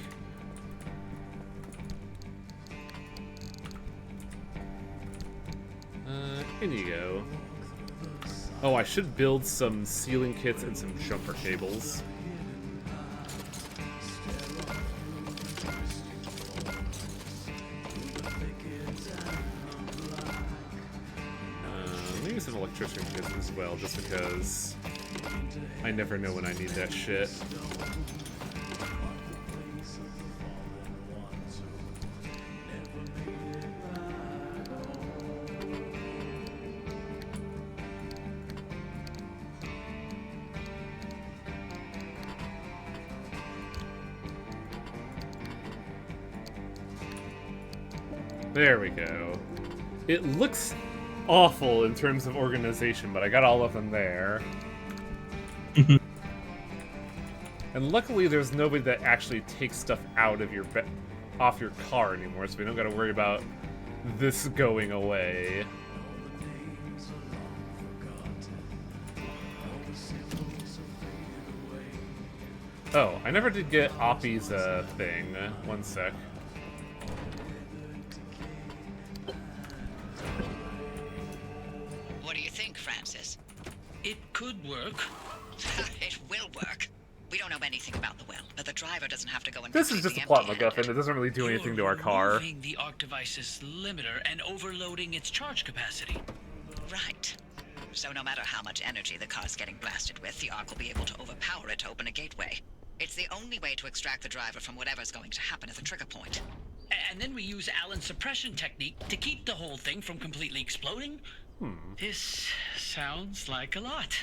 [SPEAKER 1] In you go. Oh, I should build some ceiling kits and some jumper cables. Maybe some electrician kits as well, just because I never know when I need that shit. There we go. It looks awful in terms of organization, but I got all of them there. And luckily there's nobody that actually takes stuff out of your off your car anymore, so we don't gotta worry about this going away. Oh, I never did get Oppie's thing. One sec.
[SPEAKER 8] What do you think, Francis?
[SPEAKER 4] It could work.
[SPEAKER 8] It will work. We don't know anything about the well, but the driver doesn't have to go and
[SPEAKER 1] This is just a plot MacGuffin. It doesn't really do
[SPEAKER 4] You're
[SPEAKER 1] anything to our car.
[SPEAKER 4] removing the Arc device's limiter and overloading its charge capacity.
[SPEAKER 8] Right. So no matter how much energy the car's getting blasted with, the Arc will be able to overpower it to open a gateway. It's the only way to extract the driver from whatever's going to happen at the trigger point.
[SPEAKER 4] And then we use Allen's suppression technique to keep the whole thing from completely exploding. This sounds like a lot.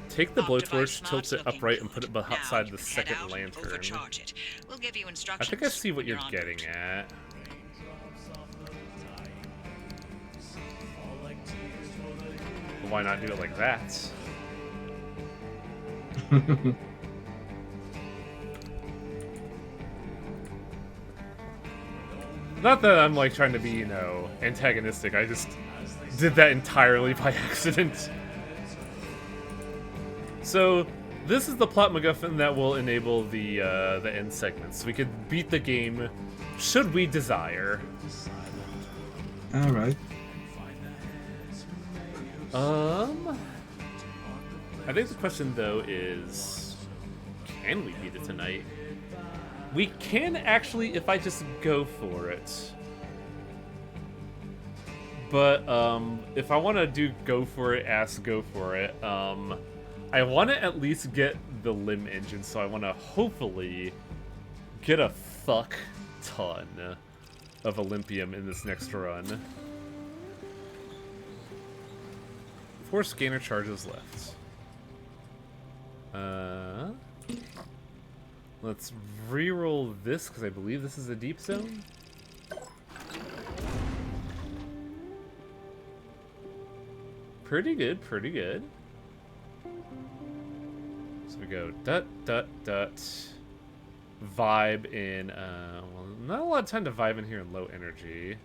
[SPEAKER 1] Take the
[SPEAKER 8] Arc
[SPEAKER 1] blowtorch,
[SPEAKER 8] device
[SPEAKER 1] tilt
[SPEAKER 8] smart's
[SPEAKER 1] it
[SPEAKER 8] looking
[SPEAKER 1] upright, and
[SPEAKER 8] good.
[SPEAKER 1] put it
[SPEAKER 8] Now
[SPEAKER 1] beside
[SPEAKER 8] you
[SPEAKER 1] the
[SPEAKER 8] can
[SPEAKER 1] second
[SPEAKER 8] head out and
[SPEAKER 1] lantern.
[SPEAKER 8] overcharge it. We'll give you
[SPEAKER 1] I
[SPEAKER 8] instructions.
[SPEAKER 1] think I see what
[SPEAKER 8] when
[SPEAKER 1] you're
[SPEAKER 8] en
[SPEAKER 1] getting
[SPEAKER 8] route.
[SPEAKER 1] at. Why not do it like that? Not that I'm like trying to be, you know, antagonistic. I just did that entirely by accident. So this is the plot MacGuffin that will enable the end segments. We could beat the game, should we desire.
[SPEAKER 2] All right.
[SPEAKER 1] I think the question though is, can we beat it tonight? We can actually if I just go for it. But if I want to go for it, go for it. I want to at least get the limb engine, so I want to hopefully get a fuck ton of Olympium in this next run. 4 scanner charges left. Let's re-roll this, because I believe this is a deep zone. Pretty good, pretty good. So we go dut, dut, dut. Vibe in, well, not a lot of time to vibe in here in low energy.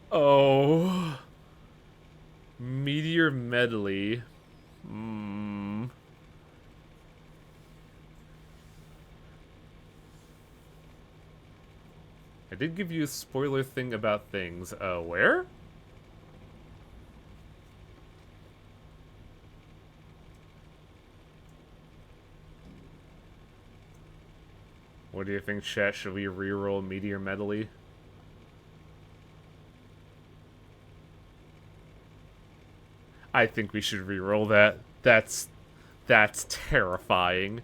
[SPEAKER 1] Oh. Meteor medley. I did give you a spoiler thing about things. Where? What do you think, chat? Should we reroll Meteor Medley? I think we should reroll that. That's terrifying.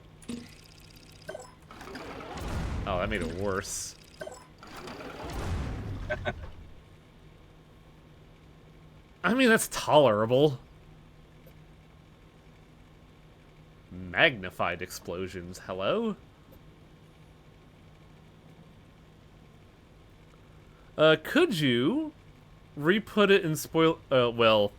[SPEAKER 1] Oh, that made it worse. I mean, that's tolerable. Magnified explosions. Hello? Could you re-put it in well,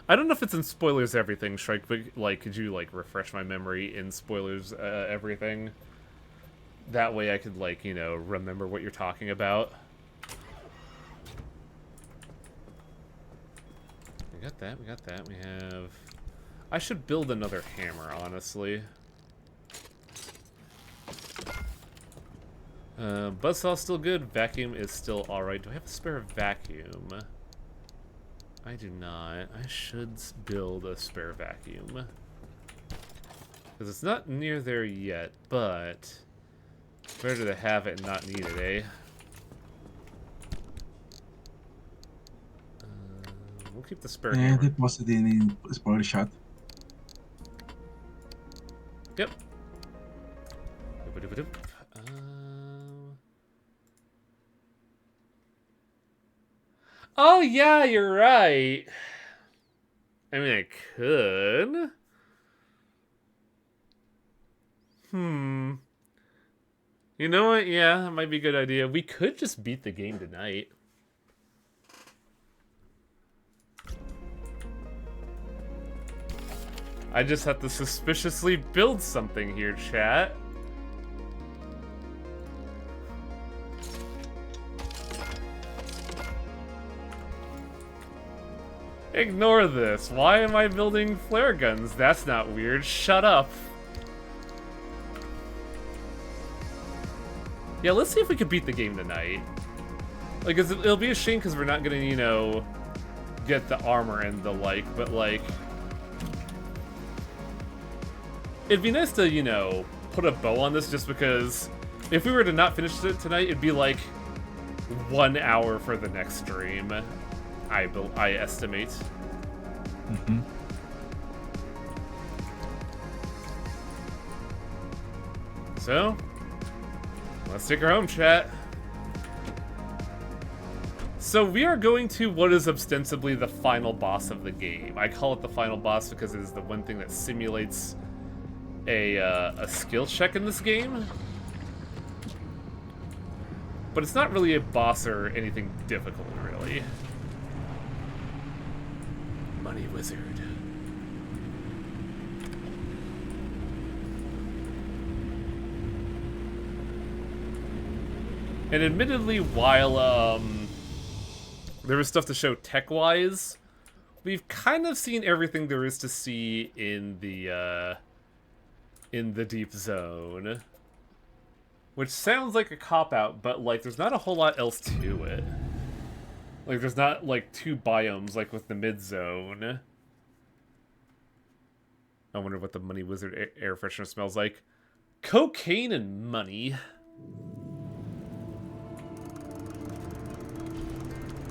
[SPEAKER 1] I don't know if it's in spoilers everything, Shrike, but, like, could you, like, refresh my memory in spoilers everything? That way I could, like, you know, remember what you're talking about. We got that, we got that. We have... I should build another hammer, honestly. Buzzsaw's still good. Vacuum is still alright. Do I have a spare vacuum? I do not. I should build a spare vacuum. Because it's not near there yet, but... better to have it and not need it, eh? We'll keep the spare
[SPEAKER 2] And
[SPEAKER 1] hammer.
[SPEAKER 2] deposit in spoiler shot.
[SPEAKER 1] Yep. Doop-a-doop-a-doop. Um, Oh, yeah, you're right. I mean, I could. You know what? Yeah, that might be a good idea. We could just beat the game tonight. I just have to suspiciously build something here, chat. Ignore this. Why am I building flare guns? That's not weird. Shut up. Yeah, let's see if we can beat the game tonight. Like, it'll be a shame because we're not gonna, you know, get the armor and the like, but like... It'd be nice to, you know, put a bow on this just because if we were to not finish it tonight, it'd be like 1 hour for the next stream. I estimate.
[SPEAKER 2] Mm-hmm.
[SPEAKER 1] So, let's take her home, chat. So we are going to what is ostensibly the final boss of the game. I call it the final boss because it is the one thing that simulates a skill check in this game. But it's not really a boss or anything difficult, really. Money Wizard. And admittedly, while there was stuff to show tech-wise, we've kind of seen everything there is to see in the Deep Zone. Which sounds like a cop-out, but like there's not a whole lot else to it. Like, there's not, like, 2 biomes, like, with the mid-zone. I wonder what the Money Wizard air freshener smells like. Cocaine and money.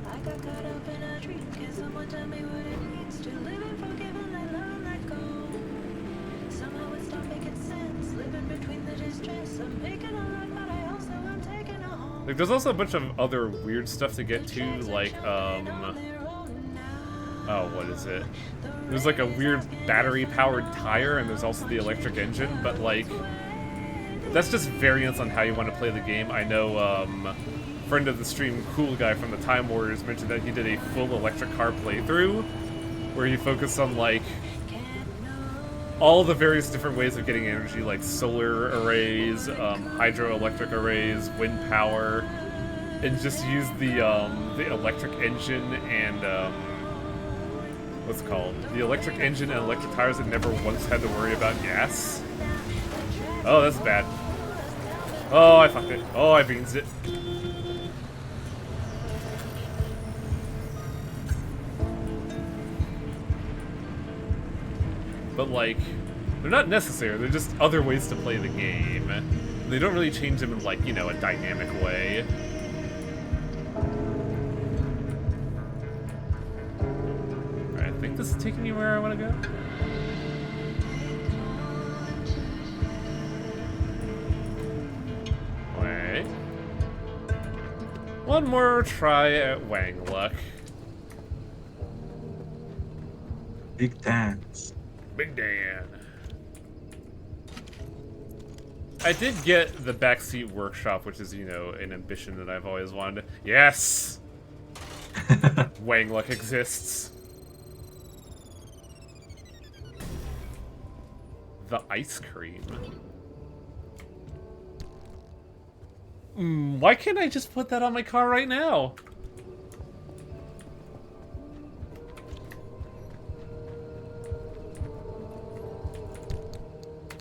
[SPEAKER 9] I got caught up in a dream. Can someone tell me what it means to live and forgive and let love let go? Somehow it stopped making sense. Living between the distress. I'm making a run, but I also am taking a home.
[SPEAKER 1] Like, there's also a bunch of other weird stuff to get to, like, oh, what is it? There's, like, a weird battery-powered tire, and there's also the electric engine, but, like, that's just variants on how you want to play the game. I know, friend of the stream, Cool Guy from the Time Warriors, mentioned that he did a full electric car playthrough, where he focused on, like, all the various different ways of getting energy, like solar arrays, hydroelectric arrays, wind power, and just use the electric engine and what's it called? The electric engine and electric tires that never once had to worry about gas. Oh, that's bad. Oh, I fucked it. Oh, I beansed it. But, like, they're not necessary. They're just other ways to play the game. They don't really change them in, like, you know, a dynamic way. Alright, I think this is taking me where I want to go. Wait. One more try at Wang Luck.
[SPEAKER 2] Big thanks.
[SPEAKER 1] Big Dan. I did get the backseat workshop, which is, you know, an ambition that I've always wanted. Yes! Wang Luck exists. The ice cream. Why can't I just put that on my car right now?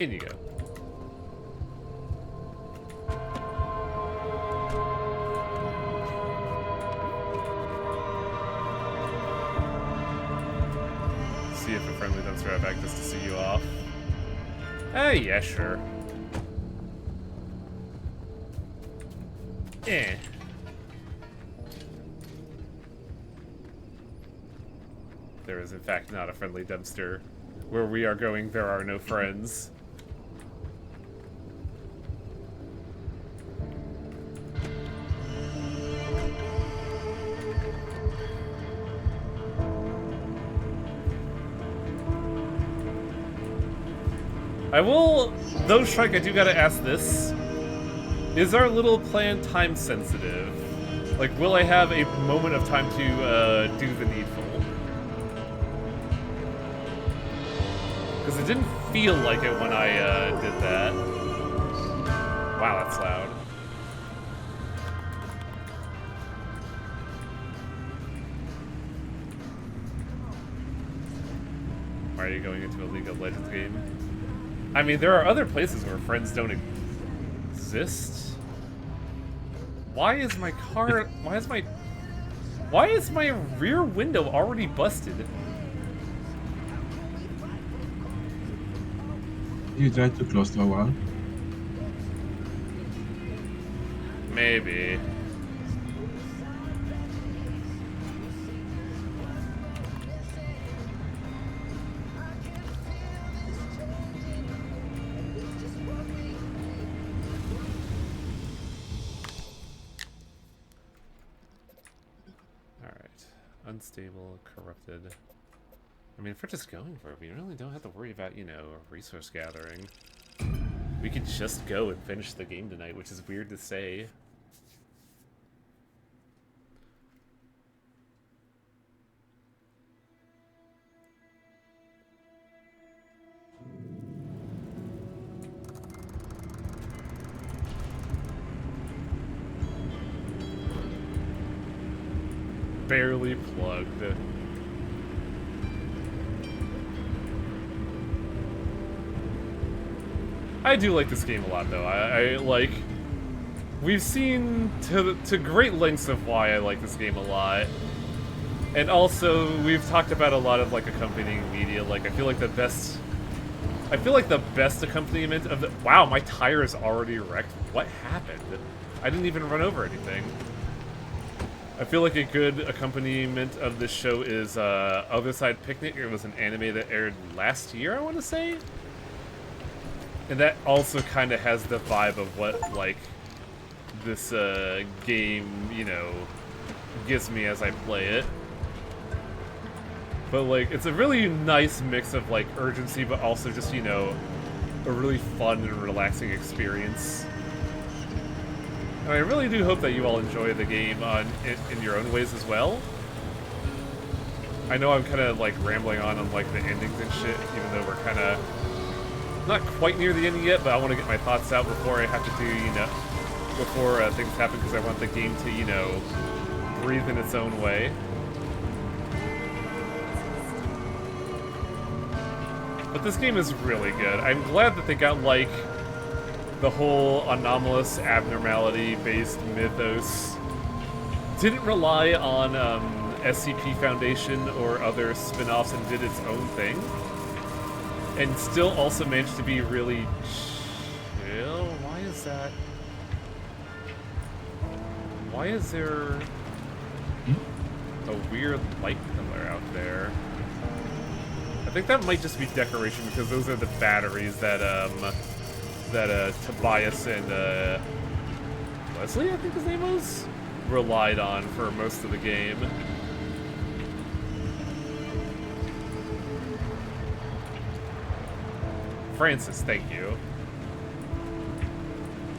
[SPEAKER 1] In you go. See if a friendly dumpster right back just to see you off. Yeah, sure. there is in fact not a friendly dumpster. Where we are going, there are no friends. I will, though, Shrike, I do gotta ask this. Is our little plan time sensitive? Like, will I have a moment of time to do the needful? Because it didn't feel like it when I did that. Wow, that's loud. Why are you going into a League of Legends game? I mean, there are other places where friends don't exist. Why is my car... Why is my rear window already busted?
[SPEAKER 2] You drive too close to a wall.
[SPEAKER 1] Maybe. Unstable, corrupted. I mean, if we're just going for it, we really don't have to worry about, you know, resource gathering. We could just go and finish the game tonight, which is weird to say. Barely plugged. I do like this game a lot, though. I like... We've seen to great lengths of why I like this game a lot. And also, we've talked about a lot of, like, accompanying media. Like, I feel like the best accompaniment of the... Wow, my tire is already wrecked. What happened? I didn't even run over anything. I feel like a good accompaniment of this show is Other Side Picnic. It was an anime that aired last year, I want to say? And that also kind of has the vibe of what, like, this game, you know, gives me as I play it. But, like, it's a really nice mix of, like, urgency, but also just, you know, a really fun and relaxing experience. And I really do hope that you all enjoy the game in your own ways as well. I know I'm kind of, like, rambling on, like, the endings and shit, even though we're kind of not quite near the ending yet, but I want to get my thoughts out before I have to do, you know, before things happen, because I want the game to, you know, breathe in its own way. But this game is really good. I'm glad that they got, like, the whole anomalous abnormality-based mythos. Didn't rely on SCP Foundation or other spin-offs and did its own thing. And still also managed to be really chill. Why is that? Why is there a weird light pillar out there? I think that might just be decoration because those are the batteries that Tobias and Leslie, I think his name was, relied on for most of the game. Francis, thank you.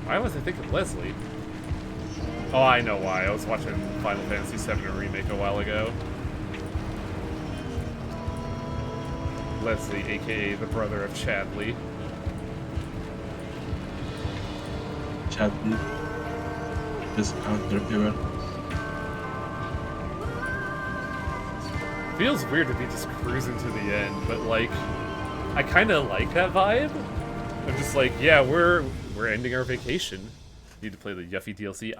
[SPEAKER 1] Why was I thinking Leslie? Oh, I know why. I was watching Final Fantasy VII Remake a while ago. Leslie, aka the brother of Chadley.
[SPEAKER 2] Chadley. Best character ever.
[SPEAKER 1] Feels weird to be just cruising to the end, but like, I kind of like that vibe. I'm just like, yeah, we're ending our vacation. Need to play the Yuffie DLC.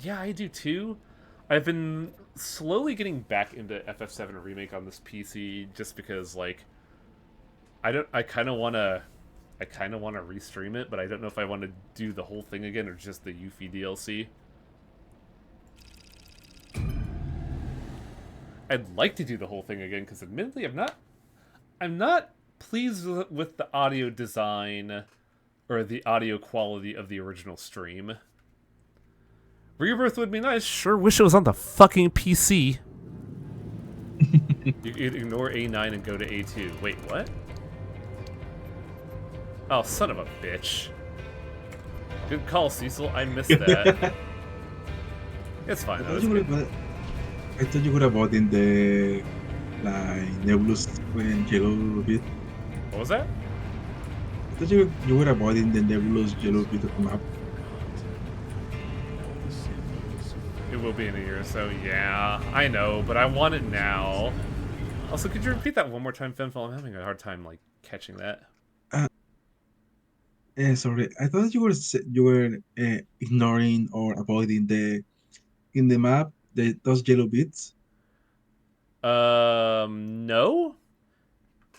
[SPEAKER 1] Yeah, I do too. I've been slowly getting back into FF7 Remake on this PC just because, like, I kind of want to restream it, but I don't know if I want to do the whole thing again or just the Yuffie DLC. I'd like to do the whole thing again because admittedly I'm not pleased with the audio design or the audio quality of the original stream. Rebirth would be nice. Sure wish it was on the fucking PC. You could ignore A9 and go to A2. Wait, what? Oh, son of a bitch. Good call, Cecil. I missed that. It's fine, though.
[SPEAKER 2] I thought you would have bought in the like nebulous and yellow bit.
[SPEAKER 1] What was that?
[SPEAKER 2] I thought you would have bought in the nebulous yellow bit of the map.
[SPEAKER 1] It will be in a year or so, yeah. I know, but I want it now. Also, could you repeat that one more time, Finfil? I'm having a hard time, like, catching that.
[SPEAKER 2] Sorry, I thought you were ignoring or avoiding in the map those yellow bits.
[SPEAKER 1] No.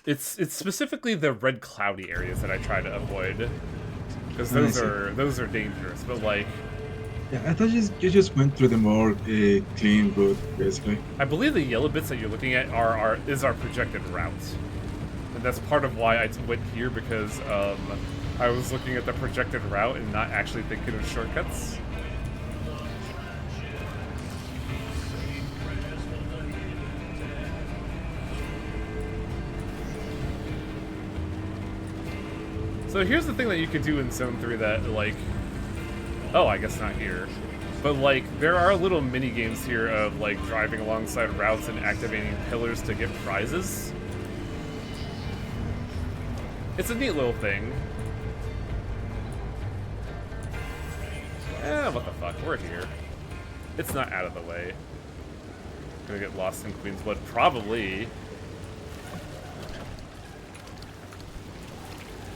[SPEAKER 1] It's specifically the red cloudy areas that I try to avoid, because those are dangerous. But like,
[SPEAKER 2] yeah, I thought you just went through the more clean route, basically.
[SPEAKER 1] I believe the yellow bits that you're looking at is our projected route, and that's part of why I went here, because I was looking at the projected route and not actually thinking of shortcuts. So here's the thing that you could do in Zone 3 that, like... Oh, I guess not here. But, like, there are little mini-games here of, like, driving alongside routes and activating pillars to get prizes. It's a neat little thing. What the fuck? We're here. It's not out of the way. Gonna get lost in Queenswood? Probably.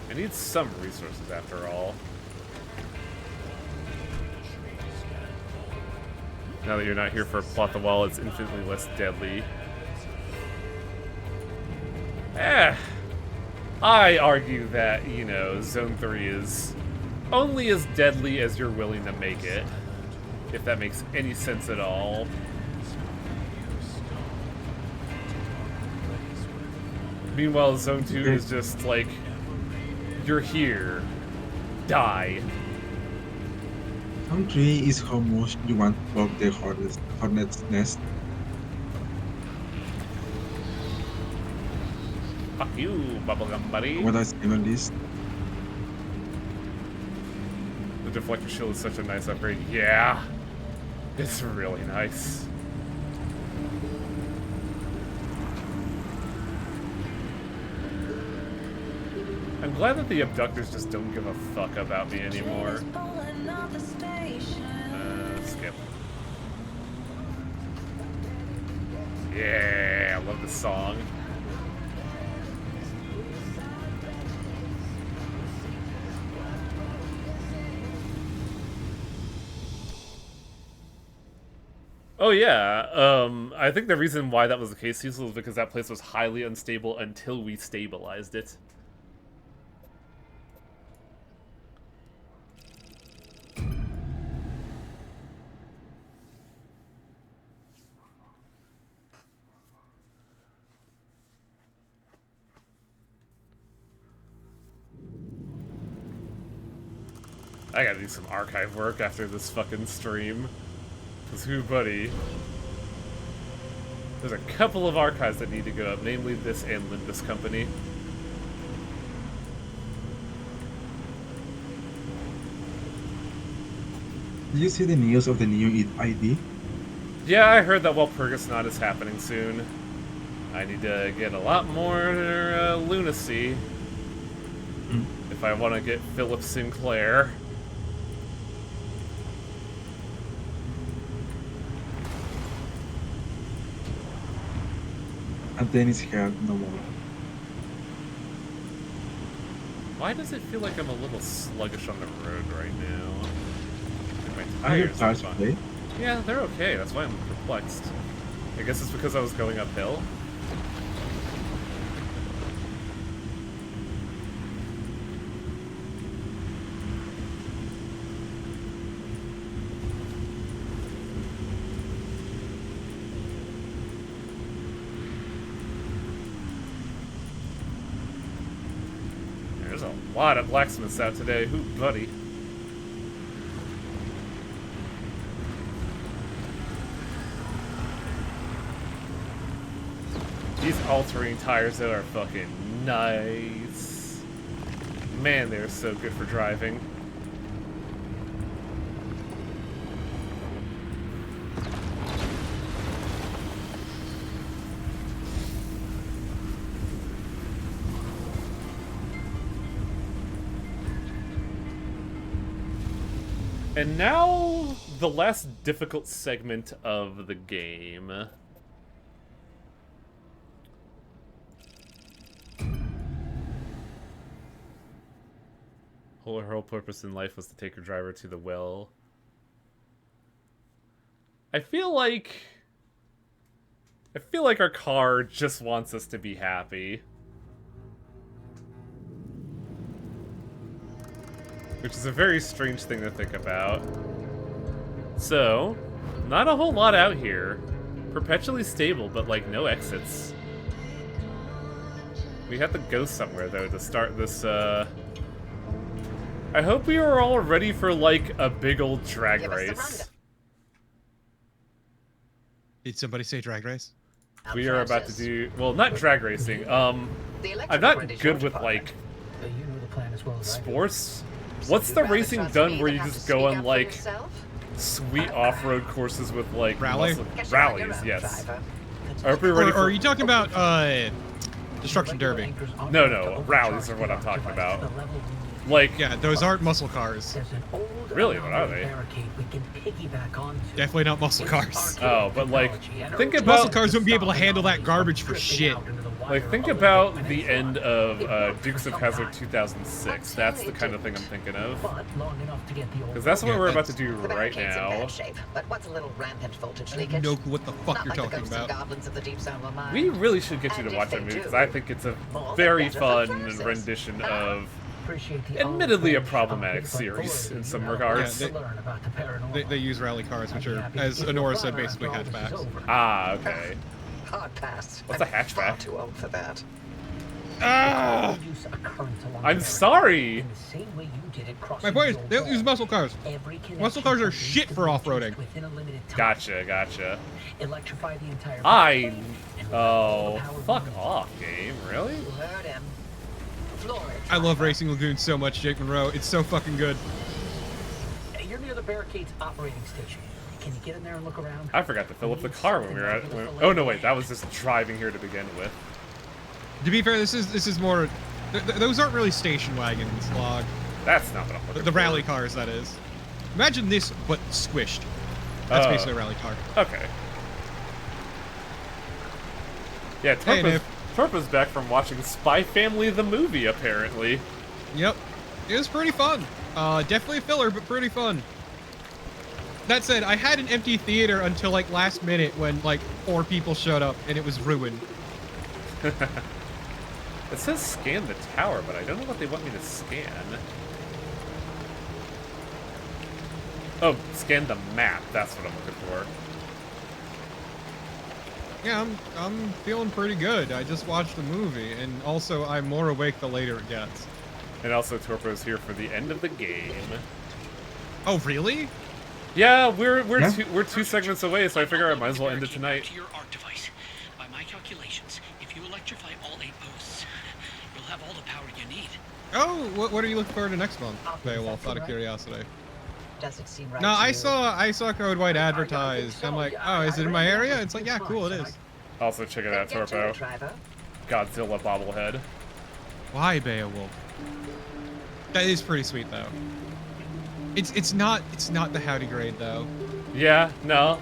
[SPEAKER 1] I need some resources after all. Now that you're not here for Plot the Wall, it's infinitely less deadly. I argue that, you know, Zone 3 is only as deadly as you're willing to make it. If that makes any sense at all. Meanwhile, Zone 2 is just like, you're here. Die.
[SPEAKER 2] Zone 3 is how much you want to block the hornet's nest.
[SPEAKER 1] Fuck you, bubblegum buddy.
[SPEAKER 2] What I say on this?
[SPEAKER 1] The deflector shield is such a nice upgrade. Yeah. It's really nice. I'm glad that the abductors just don't give a fuck about me anymore. Skip. Yeah, I love this song. Oh yeah, I think the reason why that was the case, Cecil, was because that place was highly unstable until we stabilized it. I gotta do some archive work after this fucking stream. Cause who, buddy? There's a couple of archives that need to go up, namely this and Limbus Company.
[SPEAKER 2] Did you see the news of the new ID?
[SPEAKER 1] Yeah, I heard that Walpurgis is happening soon. I need to get a lot more lunacy if I want to get Philip Sinclair.
[SPEAKER 2] And then it's here no more.
[SPEAKER 1] Why does it feel like I'm a little sluggish on the road right now? My
[SPEAKER 2] Are your
[SPEAKER 1] tires
[SPEAKER 2] cars
[SPEAKER 1] are
[SPEAKER 2] okay?
[SPEAKER 1] Yeah, they're okay. That's why I'm perplexed. I guess it's because I was going uphill. There's a lot of blacksmiths out today. Who, buddy? These all-terrain tires, though, are fucking nice. Man, they're so good for driving. And now, the last difficult segment of the game. Her whole purpose in life was to take her driver to the well. I feel like our car just wants us to be happy. Which is a very strange thing to think about. So, not a whole lot out here. Perpetually stable, but like no exits. We have to go somewhere though to start this, I hope we are all ready for like a big old drag race.
[SPEAKER 10] Did somebody say drag race?
[SPEAKER 1] We are about to do, well, not drag racing. I'm not good with like sports. What's the racing done where you just go on like sweet off-road courses with like
[SPEAKER 10] rallies?
[SPEAKER 1] Yes. I hope you're ready.
[SPEAKER 10] Or are you talking about Destruction Derby?
[SPEAKER 1] No, rallies are what I'm talking about. Like,
[SPEAKER 10] yeah, those aren't muscle cars.
[SPEAKER 1] Really, what are they?
[SPEAKER 10] Definitely not muscle cars.
[SPEAKER 1] Oh, but like, think about
[SPEAKER 10] muscle cars wouldn't be able to handle that garbage for shit.
[SPEAKER 1] Like, think about the end of Dukes of Hazzard 2006. That's the kind of thing I'm thinking of. Because that's what we're about to do right now.
[SPEAKER 10] No clue what the fuck you're talking about.
[SPEAKER 1] We really should get you to watch that movie because I think it's a very fun rendition of admittedly a problematic series in some regards.
[SPEAKER 10] Yeah, they use rally cars, which are, as Honora said, basically hatchbacks.
[SPEAKER 1] Ah, okay.
[SPEAKER 3] Hard pass.
[SPEAKER 1] What's a hatchback?
[SPEAKER 3] Too old for that.
[SPEAKER 10] Ah!
[SPEAKER 1] I'm sorry.
[SPEAKER 10] My point is, they don't use muscle cars. Muscle cars are shit for off-roading.
[SPEAKER 1] Gotcha.
[SPEAKER 3] Electrify the entire
[SPEAKER 1] Oh, fuck off, game. Really?
[SPEAKER 10] I love Racing Lagoon so much, Jake Monroe. It's so fucking good.
[SPEAKER 6] You're near the barricade's operating station. Can you get in there and look around?
[SPEAKER 1] I forgot to fill up the car when we were at. Oh no, wait, that was just driving here to begin with.
[SPEAKER 10] To be fair, this is more. Those aren't really station wagons, Log.
[SPEAKER 1] That's not what I'm looking
[SPEAKER 10] The
[SPEAKER 1] for.
[SPEAKER 10] rally cars, that is. Imagine this, but squished. That's basically a rally car.
[SPEAKER 1] Okay. Yeah, Torpa's back from watching Spy Family the movie, apparently.
[SPEAKER 10] Yep. It was pretty fun. Definitely a filler, but pretty fun. That said, I had an empty theater until like last minute when like 4 people showed up and it was ruined.
[SPEAKER 1] It says scan the tower, but I don't know what they want me to scan. Oh, scan the map. That's what I'm looking for.
[SPEAKER 10] Yeah, I'm feeling pretty good. I just watched the movie, and also I'm more awake the later it gets.
[SPEAKER 1] And also, Torpo's here for the end of the game.
[SPEAKER 10] Oh, really?
[SPEAKER 1] Yeah, we're 2 segments away, so I figure I might as well end it tonight.
[SPEAKER 4] To your arc device. By my calculations, if you electrify all 8 posts, you'll have all the power you need.
[SPEAKER 10] Oh, what are you looking forward to next month, Beowulf, out of curiosity?
[SPEAKER 3] Does it seem right
[SPEAKER 10] No,
[SPEAKER 3] to
[SPEAKER 10] I
[SPEAKER 3] you?
[SPEAKER 10] saw Code White advertised. I'm like, oh, is it in my area? It's like, yeah, cool, it is.
[SPEAKER 1] Also, check it out,
[SPEAKER 3] Get to it,
[SPEAKER 1] Torpo.
[SPEAKER 3] driver.
[SPEAKER 1] Godzilla bobblehead.
[SPEAKER 10] Why Beowulf? That is pretty sweet though. It's not the Howdy grade though.
[SPEAKER 1] Yeah, no.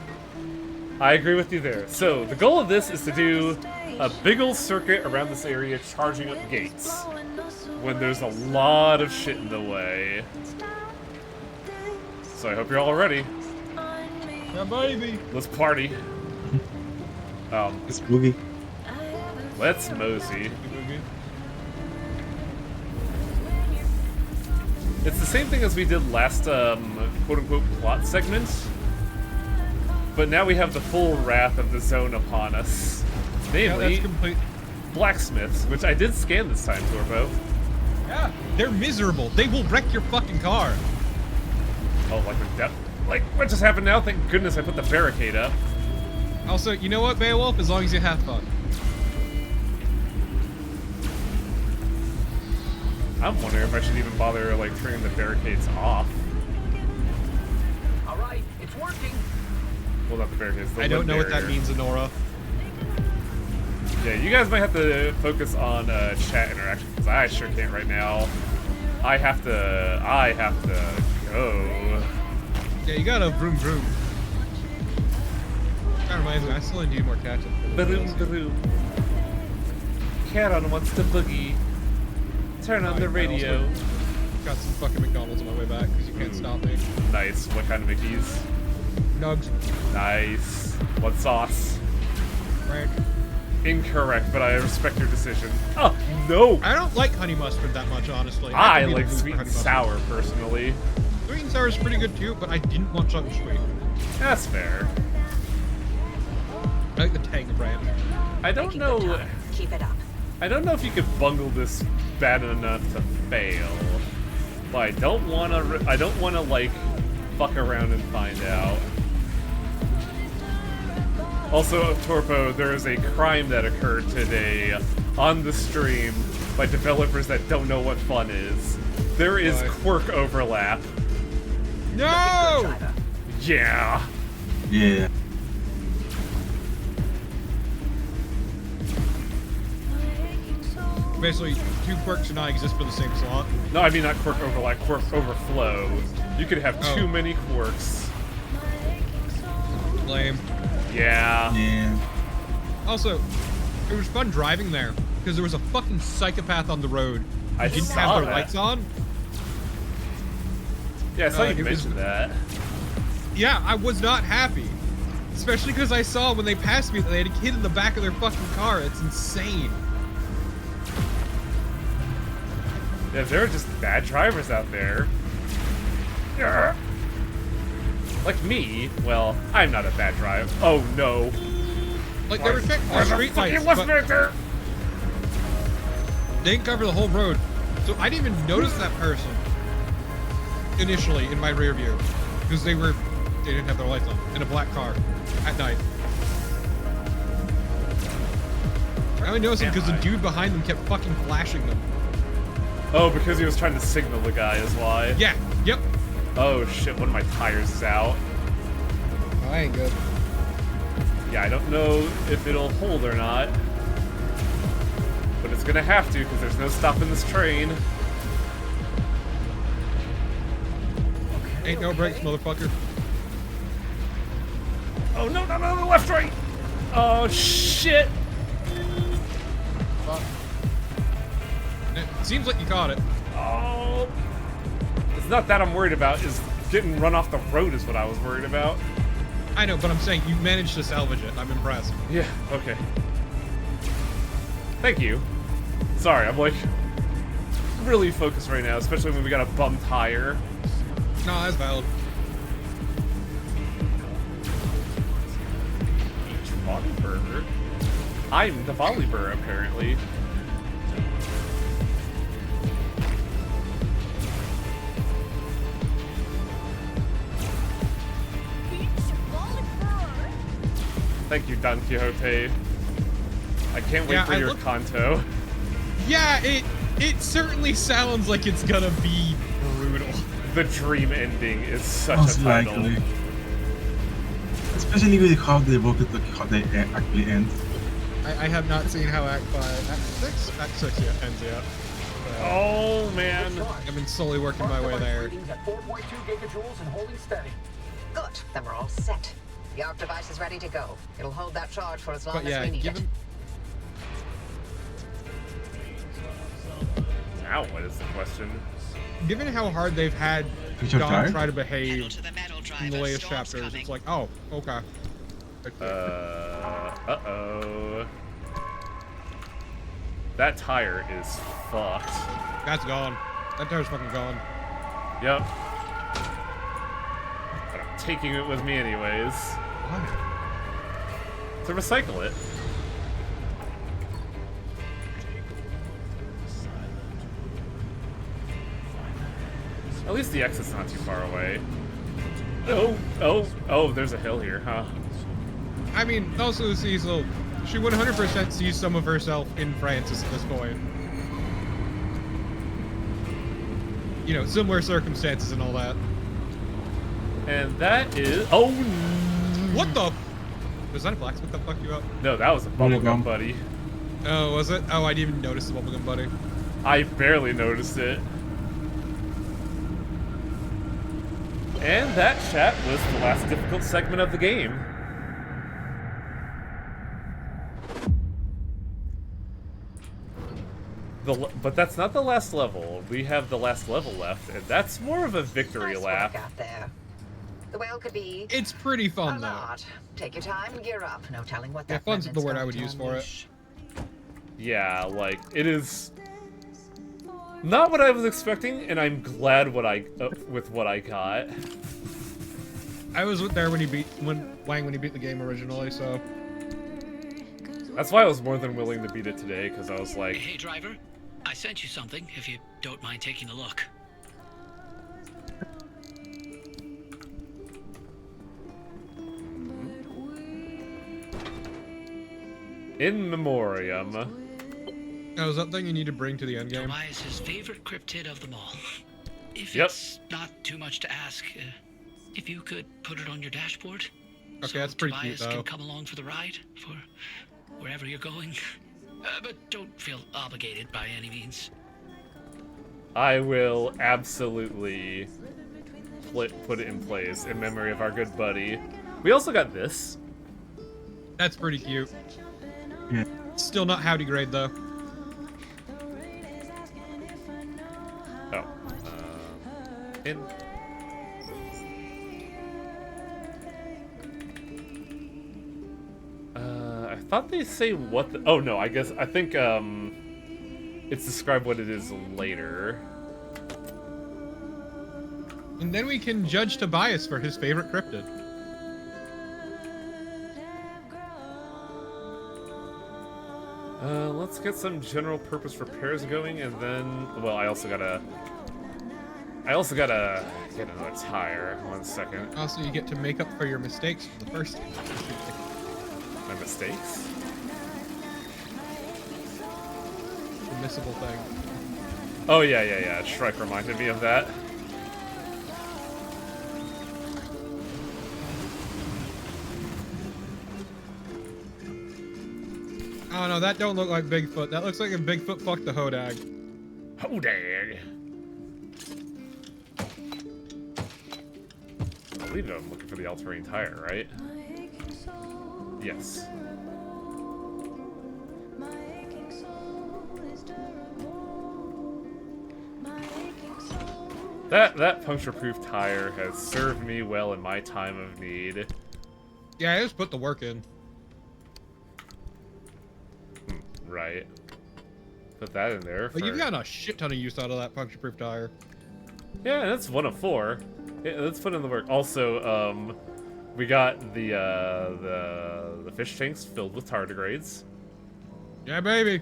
[SPEAKER 1] I agree with you there. So, the goal of this is to do a big old circuit around this area charging up gates. When there's a lot of shit in the way. So I hope you're all ready.
[SPEAKER 10] Yeah, baby.
[SPEAKER 1] Let's party.
[SPEAKER 2] It's boogie.
[SPEAKER 1] Let's mosey. It's the same thing as we did last, quote-unquote plot segment. But now we have the full wrath of the zone upon us.
[SPEAKER 10] Yeah,
[SPEAKER 1] Namely,
[SPEAKER 10] that's complete.
[SPEAKER 1] blacksmiths, which I did scan this time, Torpo.
[SPEAKER 10] Yeah, they're miserable. They will wreck your fucking car.
[SPEAKER 1] Oh, like what just happened now? Thank goodness I put the barricade up.
[SPEAKER 10] Also, you know what, Beowulf? As long as you have fun.
[SPEAKER 1] I'm wondering if I should even bother like turning the barricades off.
[SPEAKER 6] All right, it's working.
[SPEAKER 1] Well, not the barricades. The
[SPEAKER 10] I don't
[SPEAKER 1] limb
[SPEAKER 10] know what that
[SPEAKER 1] barrier.
[SPEAKER 10] means, Honora.
[SPEAKER 1] Yeah, you guys might have to focus on chat interaction because I sure can't right now. I have to go.
[SPEAKER 10] Yeah, you gotta vroom vroom. That reminds me, I still need to do more catch up.
[SPEAKER 1] Broom, broom. Karen wants to boogie. Turn on the radio.
[SPEAKER 10] Got some fucking McDonald's on my way back because you can't stop me.
[SPEAKER 1] Nice. What kind of Mickey's?
[SPEAKER 10] Nugs.
[SPEAKER 1] Nice. What sauce?
[SPEAKER 10] Ranch.
[SPEAKER 1] Incorrect, but I respect your decision. Oh, no!
[SPEAKER 10] I don't like honey mustard that much, hononestly.
[SPEAKER 1] I
[SPEAKER 10] could be in
[SPEAKER 1] like
[SPEAKER 10] the mood
[SPEAKER 1] sweet
[SPEAKER 10] for
[SPEAKER 1] and
[SPEAKER 10] honey
[SPEAKER 1] sour,
[SPEAKER 10] mustard.
[SPEAKER 1] personally.
[SPEAKER 10] Sweet and sour is pretty good too, but I didn't want something sweet.
[SPEAKER 1] That's fair.
[SPEAKER 10] I like the tang of ranch.
[SPEAKER 1] I don't
[SPEAKER 3] Making
[SPEAKER 1] know...
[SPEAKER 3] good time. Keep it up.
[SPEAKER 1] I don't know if you could bungle this bad enough to fail. But I don't wanna, like, fuck around and find out. Also, Torpo, there is a crime that occurred today on the stream by developers that don't know what fun is. There is
[SPEAKER 10] Why?
[SPEAKER 1] quirk overlap.
[SPEAKER 10] No!
[SPEAKER 1] Yeah.
[SPEAKER 2] Yeah.
[SPEAKER 10] Basically, two quirks do not exist for the same slot.
[SPEAKER 1] No, I mean not quirk overlap, quirk overflow. You could have too
[SPEAKER 10] Oh.
[SPEAKER 1] many quirks.
[SPEAKER 10] Lame.
[SPEAKER 1] Yeah.
[SPEAKER 2] Yeah.
[SPEAKER 10] Also, it was fun driving there because there was a fucking psychopath on the road.
[SPEAKER 1] I
[SPEAKER 10] Didn't
[SPEAKER 1] saw
[SPEAKER 10] have their
[SPEAKER 1] that.
[SPEAKER 10] lights on.
[SPEAKER 1] Yeah, I saw you
[SPEAKER 10] it was-
[SPEAKER 1] mention that.
[SPEAKER 10] Yeah, I was not happy. Especially because I saw when they passed me that they had a kid in the back of their fucking car. It's insane.
[SPEAKER 1] Yeah, there are just bad drivers out there. Yeah. Like me. Well, I'm not a bad driver. Oh no.
[SPEAKER 10] Like, they were checking
[SPEAKER 1] Why
[SPEAKER 10] the
[SPEAKER 1] the
[SPEAKER 10] street
[SPEAKER 1] fucking
[SPEAKER 10] lights,
[SPEAKER 1] left
[SPEAKER 10] but
[SPEAKER 1] back there?
[SPEAKER 10] they didn't cover the whole road. So I didn't even notice that person initially in my rear view because they didn't have their lights on in a black car at night. I only noticed them because the dude behind them kept fucking flashing them.
[SPEAKER 1] Oh, because he was trying to signal the guy is why.
[SPEAKER 10] Yeah, yep.
[SPEAKER 1] Oh shit, one of my tires is out.
[SPEAKER 10] Oh, I ain't good.
[SPEAKER 1] Yeah, I don't know if it'll hold or not. But it's gonna have to, because there's no stopping this train.
[SPEAKER 10] Ain't no brakes, motherfucker.
[SPEAKER 1] Oh no, no, no, no, left, right! Oh shit!
[SPEAKER 10] It seems like you caught it.
[SPEAKER 1] Oh. It's not that I'm worried about, is getting run off the road is what I was worried about.
[SPEAKER 10] I know, but I'm saying you managed to salvage it. I'm impressed.
[SPEAKER 1] Yeah, okay. Thank you. Sorry, I'm like really focused right now, especially when we got a bum tire.
[SPEAKER 10] No, that's valid.
[SPEAKER 1] Volleybur. I'm the Volleybur, apparently. Thank you, Don Quixote. I can't wait
[SPEAKER 10] Yeah,
[SPEAKER 1] for
[SPEAKER 10] I
[SPEAKER 1] your
[SPEAKER 10] looked-
[SPEAKER 1] Kanto.
[SPEAKER 10] Yeah, it certainly sounds like it's gonna be brutal.
[SPEAKER 1] The dream ending is such
[SPEAKER 2] Most
[SPEAKER 1] a title.
[SPEAKER 2] likely. Especially with how they work it, like how they actually end.
[SPEAKER 10] I have not seen how Act 6 yet ends yet.
[SPEAKER 1] Oh man.
[SPEAKER 10] I've been slowly working my way there.
[SPEAKER 6] Readings at 4.2 gigajoules and holding steady.
[SPEAKER 3] Good. Then we're all set. The arc device is ready to go. It'll hold that charge for as long
[SPEAKER 10] But yeah,
[SPEAKER 3] as we need it.
[SPEAKER 10] given
[SPEAKER 1] Now what is the question?
[SPEAKER 10] given how hard they've had
[SPEAKER 2] Future
[SPEAKER 10] Don
[SPEAKER 2] Drive?
[SPEAKER 10] try to behave
[SPEAKER 8] Pedal to the metal,
[SPEAKER 10] in the
[SPEAKER 8] driver.
[SPEAKER 10] latest
[SPEAKER 8] Storm's
[SPEAKER 10] chapters,
[SPEAKER 8] coming.
[SPEAKER 10] it's like, oh, okay.
[SPEAKER 1] Uh-oh. That tire is fucked.
[SPEAKER 10] That's gone. That tire's fucking gone.
[SPEAKER 1] Yep. But I'm taking it with me anyways.
[SPEAKER 10] Why?
[SPEAKER 1] To recycle it. At least the exit's not too far away. Oh, there's a hill here, huh?
[SPEAKER 10] I mean, also Cecil, she 100% sees some of herself in Francis at this point. You know, similar circumstances and all that.
[SPEAKER 1] And that is... Oh!
[SPEAKER 10] What the... Was that a blacksmith that fucked you up?
[SPEAKER 1] No, that was a bubblegum buddy.
[SPEAKER 10] Oh, was it? Oh, I didn't even notice the bubblegum buddy.
[SPEAKER 1] I barely noticed it. And that, chat, was the last difficult segment of the game. But that's not the last level. We have the last level left, and that's more of a victory lap.
[SPEAKER 3] Got there. The whale could be.
[SPEAKER 10] It's pretty fun,
[SPEAKER 3] a
[SPEAKER 10] though.
[SPEAKER 3] lot. Take your time and gear up. No telling what
[SPEAKER 10] Yeah,
[SPEAKER 3] that
[SPEAKER 10] fun's the
[SPEAKER 3] remnant's
[SPEAKER 10] word I
[SPEAKER 3] going
[SPEAKER 10] would
[SPEAKER 3] to
[SPEAKER 10] use for it.
[SPEAKER 3] unleash.
[SPEAKER 1] Yeah, like, it is not what I was expecting, and I'm glad with what I got.
[SPEAKER 10] I was there when he beat when he beat the game originally, so
[SPEAKER 1] that's why I was more than willing to beat it today, because I was like,
[SPEAKER 4] Hey, driver, I sent you something, if you don't mind taking a look.
[SPEAKER 1] in memoriam.
[SPEAKER 10] Oh, is that thing you need to bring to the end game?
[SPEAKER 4] Tobias' favorite cryptid of them all. If
[SPEAKER 1] Yep.
[SPEAKER 4] it's not too much to ask, if you could put it on your dashboard.
[SPEAKER 10] Okay,
[SPEAKER 4] so
[SPEAKER 10] that's pretty cute,
[SPEAKER 4] Tobias
[SPEAKER 10] though.
[SPEAKER 4] can come along for the ride, for wherever you're going. But don't feel obligated by any means.
[SPEAKER 1] I will absolutely put it in place in memory of our good buddy. We also got this.
[SPEAKER 10] That's pretty cute.
[SPEAKER 2] Yeah.
[SPEAKER 10] Still not howdy grade though.
[SPEAKER 1] Oh. In. I thought they say what the... Oh, no, I think, it's described what it is later.
[SPEAKER 10] And then we can judge Tobias for his favorite cryptid.
[SPEAKER 1] Let's get some general purpose repairs going, and then... Well, I also gotta get another tire. 1 second.
[SPEAKER 10] Also, you get to make up for your mistakes from the first game.
[SPEAKER 1] My mistakes?
[SPEAKER 10] Permissible thing.
[SPEAKER 1] Oh, yeah. Shrek reminded me of that.
[SPEAKER 10] Oh no, that don't look like Bigfoot. That looks like if Bigfoot fucked the Hodag.
[SPEAKER 1] Hodag! I believe I'm looking for the all-terrain tire, right? Yes. That puncture-proof tire has served me well in my time of need.
[SPEAKER 10] Yeah, I just put the work in.
[SPEAKER 1] Right. Put that in there.
[SPEAKER 10] But you've gotten a shit ton of use out of that puncture-proof tire.
[SPEAKER 1] Yeah, that's 1 of 4. Yeah, let's put in the work. Also, we got the fish tanks filled with tardigrades.
[SPEAKER 10] Yeah, baby.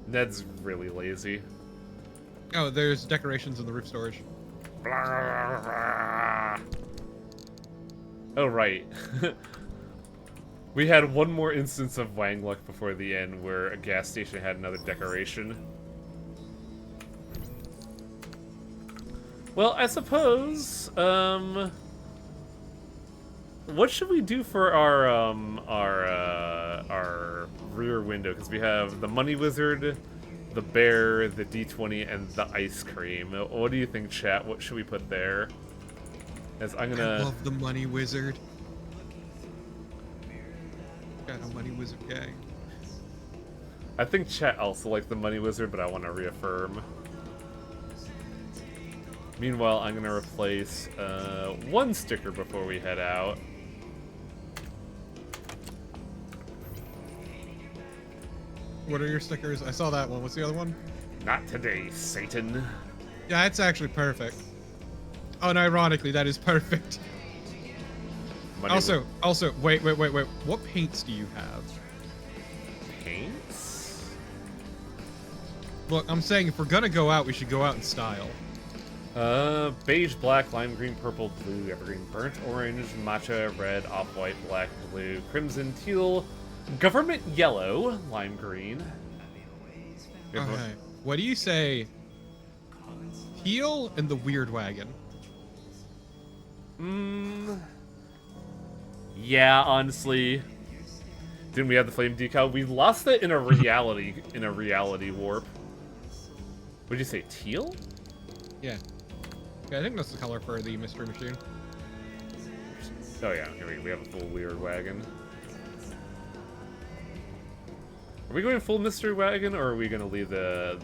[SPEAKER 1] Ned's really lazy.
[SPEAKER 10] Oh, there's decorations in the roof storage.
[SPEAKER 1] Oh, right. We had one more instance of Wang luck before the end where a gas station had another decoration. Well, I suppose, what should we do for our rear window? Because we have the Money Wizard, the bear, the D20, and the ice cream. What do you think, chat? What should we put there? As I'm gonna...
[SPEAKER 10] I love the Money Wizard. Got a Money Wizard gang.
[SPEAKER 1] I think chat also likes the Money Wizard, but I want to reaffirm. Meanwhile, I'm gonna replace one sticker before we head out.
[SPEAKER 10] What are your stickers? I saw that one. What's the other one?
[SPEAKER 1] Not today, Satan.
[SPEAKER 10] Yeah, it's actually perfect. Unironically, that is perfect.
[SPEAKER 1] Money
[SPEAKER 10] Also, wait. What paints do you have?
[SPEAKER 1] Paints?
[SPEAKER 10] Look, I'm saying if we're gonna go out, we should go out in style.
[SPEAKER 1] Beige, black, lime green, purple, blue, evergreen, burnt orange, matcha, red, off-white, black, blue, crimson, teal, government yellow, lime green.
[SPEAKER 10] Okay. What do you say? Teal and the weird wagon.
[SPEAKER 1] Yeah, honestly. Didn't we have the flame decal? We lost it in a reality warp. Would you say teal?
[SPEAKER 10] Yeah. Yeah, I think that's the color for the mystery machine.
[SPEAKER 1] Oh yeah, here we have a full weird wagon. Are we going full mystery wagon, or are we gonna leave the...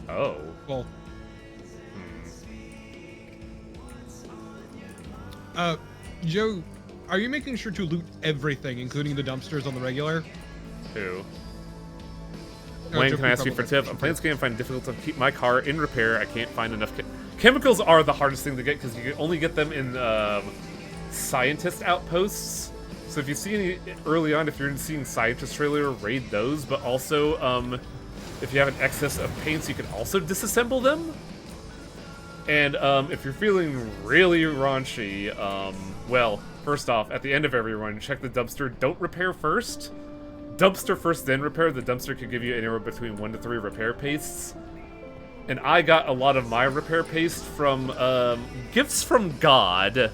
[SPEAKER 1] Oh.
[SPEAKER 10] Well. Joe, are you making sure to loot everything, including the dumpsters on the regular?
[SPEAKER 1] Who?
[SPEAKER 10] Oh,
[SPEAKER 1] Wayne,
[SPEAKER 10] Joe,
[SPEAKER 1] can I ask you for a tip? I'm playing this game and find it difficult to keep my car in repair. I can't find enough... Chemicals are the hardest thing to get, because you can only get them in scientist outposts. So if you see any early on, if you're seeing scientist trailer, raid those. But also, if you have an excess of paints, you can also disassemble them. And if you're feeling really raunchy, well, first off, at the end of every run, check the dumpster. Don't repair first. Dumpster first, then repair. The dumpster can give you anywhere between 1 to 3 repair pastes. And I got a lot of my repair paste from gifts from God.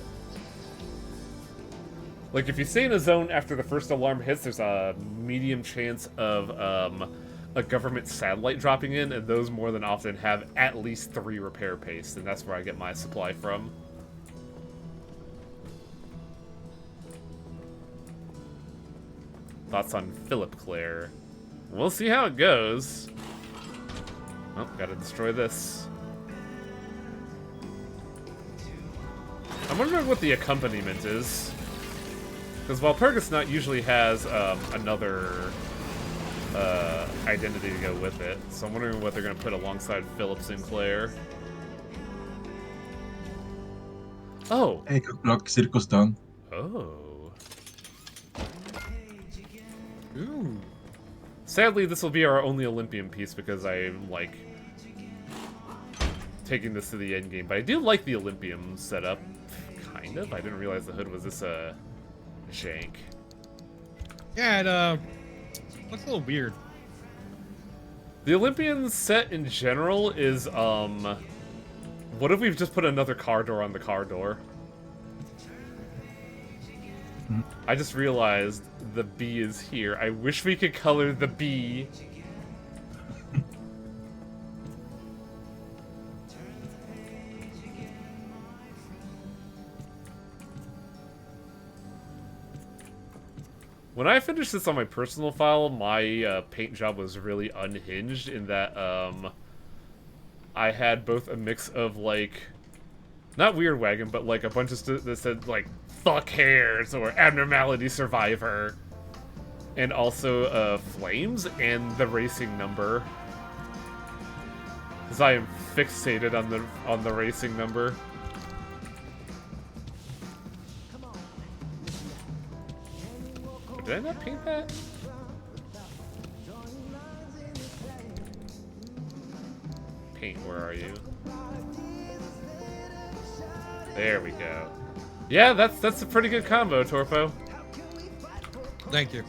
[SPEAKER 1] Like, if you stay in a zone after the first alarm hits, there's a medium chance of a government satellite dropping in, and those more than often have at least 3 repair pastes, and that's where I get my supply from. Thoughts on Philip Claire? We'll see how it goes. Oh, gotta destroy this. I'm wondering what the accompaniment is. Because Walpurgis Nut usually has another identity to go with it. So I'm wondering what they're going to put alongside Philip Sinclair. Oh!
[SPEAKER 2] Hey, clock, circus done.
[SPEAKER 1] Oh.
[SPEAKER 10] Ooh.
[SPEAKER 1] Sadly, this will be our only Olympian piece because I'm, like, taking this to the end game. But I do like the Olympium setup. Kind of. I didn't realize the hood was this, jank.
[SPEAKER 10] Yeah, it, looks a little weird.
[SPEAKER 1] The Olympian set in general is, what if we've just put another car door on the car door? I just realized the B is here. I wish we could color the B. When I finished this on my personal file, my paint job was really unhinged in that I had both a mix of, like, not Weird Wagon, but like a bunch of stuff that said, like, fuck hairs or abnormality survivor, and also flames and the racing number, because I am fixated on the racing number. Did I not paint that? Paint, where are you? There we go. Yeah, that's a pretty good combo, Torpo.
[SPEAKER 10] Thank you.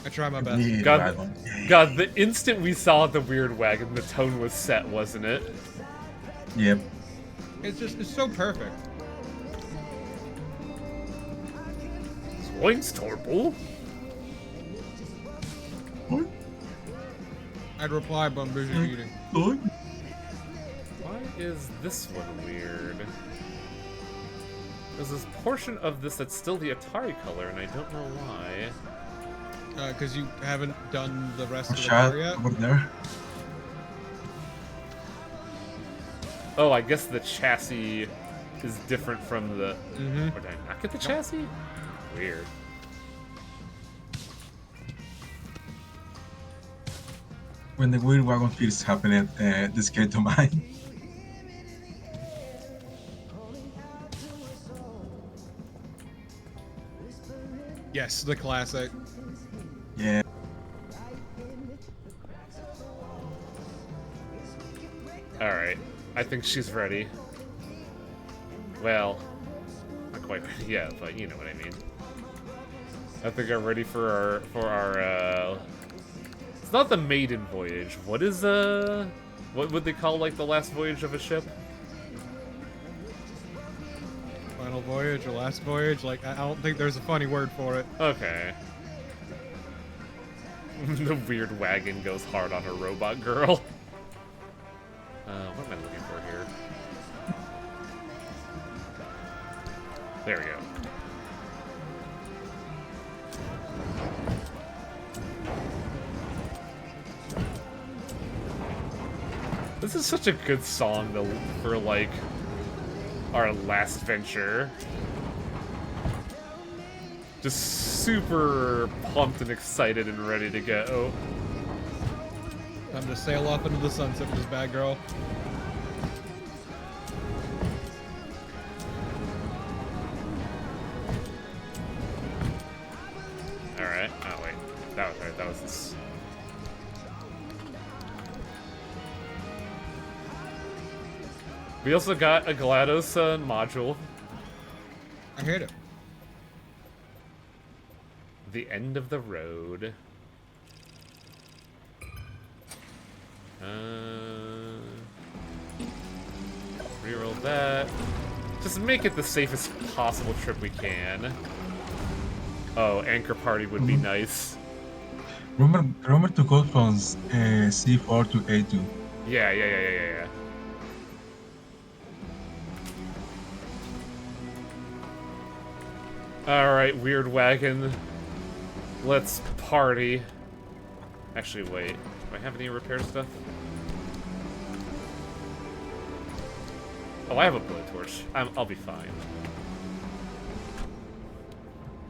[SPEAKER 10] I try my best.
[SPEAKER 1] God, the instant we saw the Weird Wagon, the tone was set, wasn't it?
[SPEAKER 2] Yep.
[SPEAKER 10] It's so perfect.
[SPEAKER 1] Points, Torpo.
[SPEAKER 2] What?
[SPEAKER 10] I'd reply, but I'm busy eating.
[SPEAKER 2] What?
[SPEAKER 1] Why is this one weird? There's this portion of this that's still the Atari color, and I don't know why.
[SPEAKER 10] Because you haven't done the rest of the
[SPEAKER 2] Shot
[SPEAKER 10] car yet?
[SPEAKER 2] over there.
[SPEAKER 1] Oh, I guess the chassis is different from the...
[SPEAKER 10] Mm-hmm.
[SPEAKER 1] Or did I not get the chassis? Weird.
[SPEAKER 2] When the Weird Wagon feels happening, this came to mind.
[SPEAKER 10] Yes, the classic.
[SPEAKER 2] Yeah.
[SPEAKER 1] Alright. I think she's ready. Well, not quite ready yet, but you know what I mean. I think I'm ready for our it's not the maiden voyage. What is what would they call like the last voyage of a ship?
[SPEAKER 10] Final voyage or last voyage? Like, I don't think there's a funny word for it.
[SPEAKER 1] Okay. The weird wagon goes hard on a robot girl. What am I looking for here? There we go. This is such a good song for like our last venture. Just super pumped and excited and ready to go.
[SPEAKER 10] Time to sail off into the sunset with this bad girl.
[SPEAKER 1] Alright. Oh, wait. That was right. That was this. We also got a GLaDOS module.
[SPEAKER 10] I heard it.
[SPEAKER 1] The end of the road. Reroll that. Just make it the safest possible trip we can. Oh, anchor party would be nice.
[SPEAKER 2] Remember to go from C4 to A2.
[SPEAKER 1] Yeah. Alright, weird wagon. Let's party. Actually, wait. Do I have any repair stuff? Oh, I have a blowtorch. I'll be fine.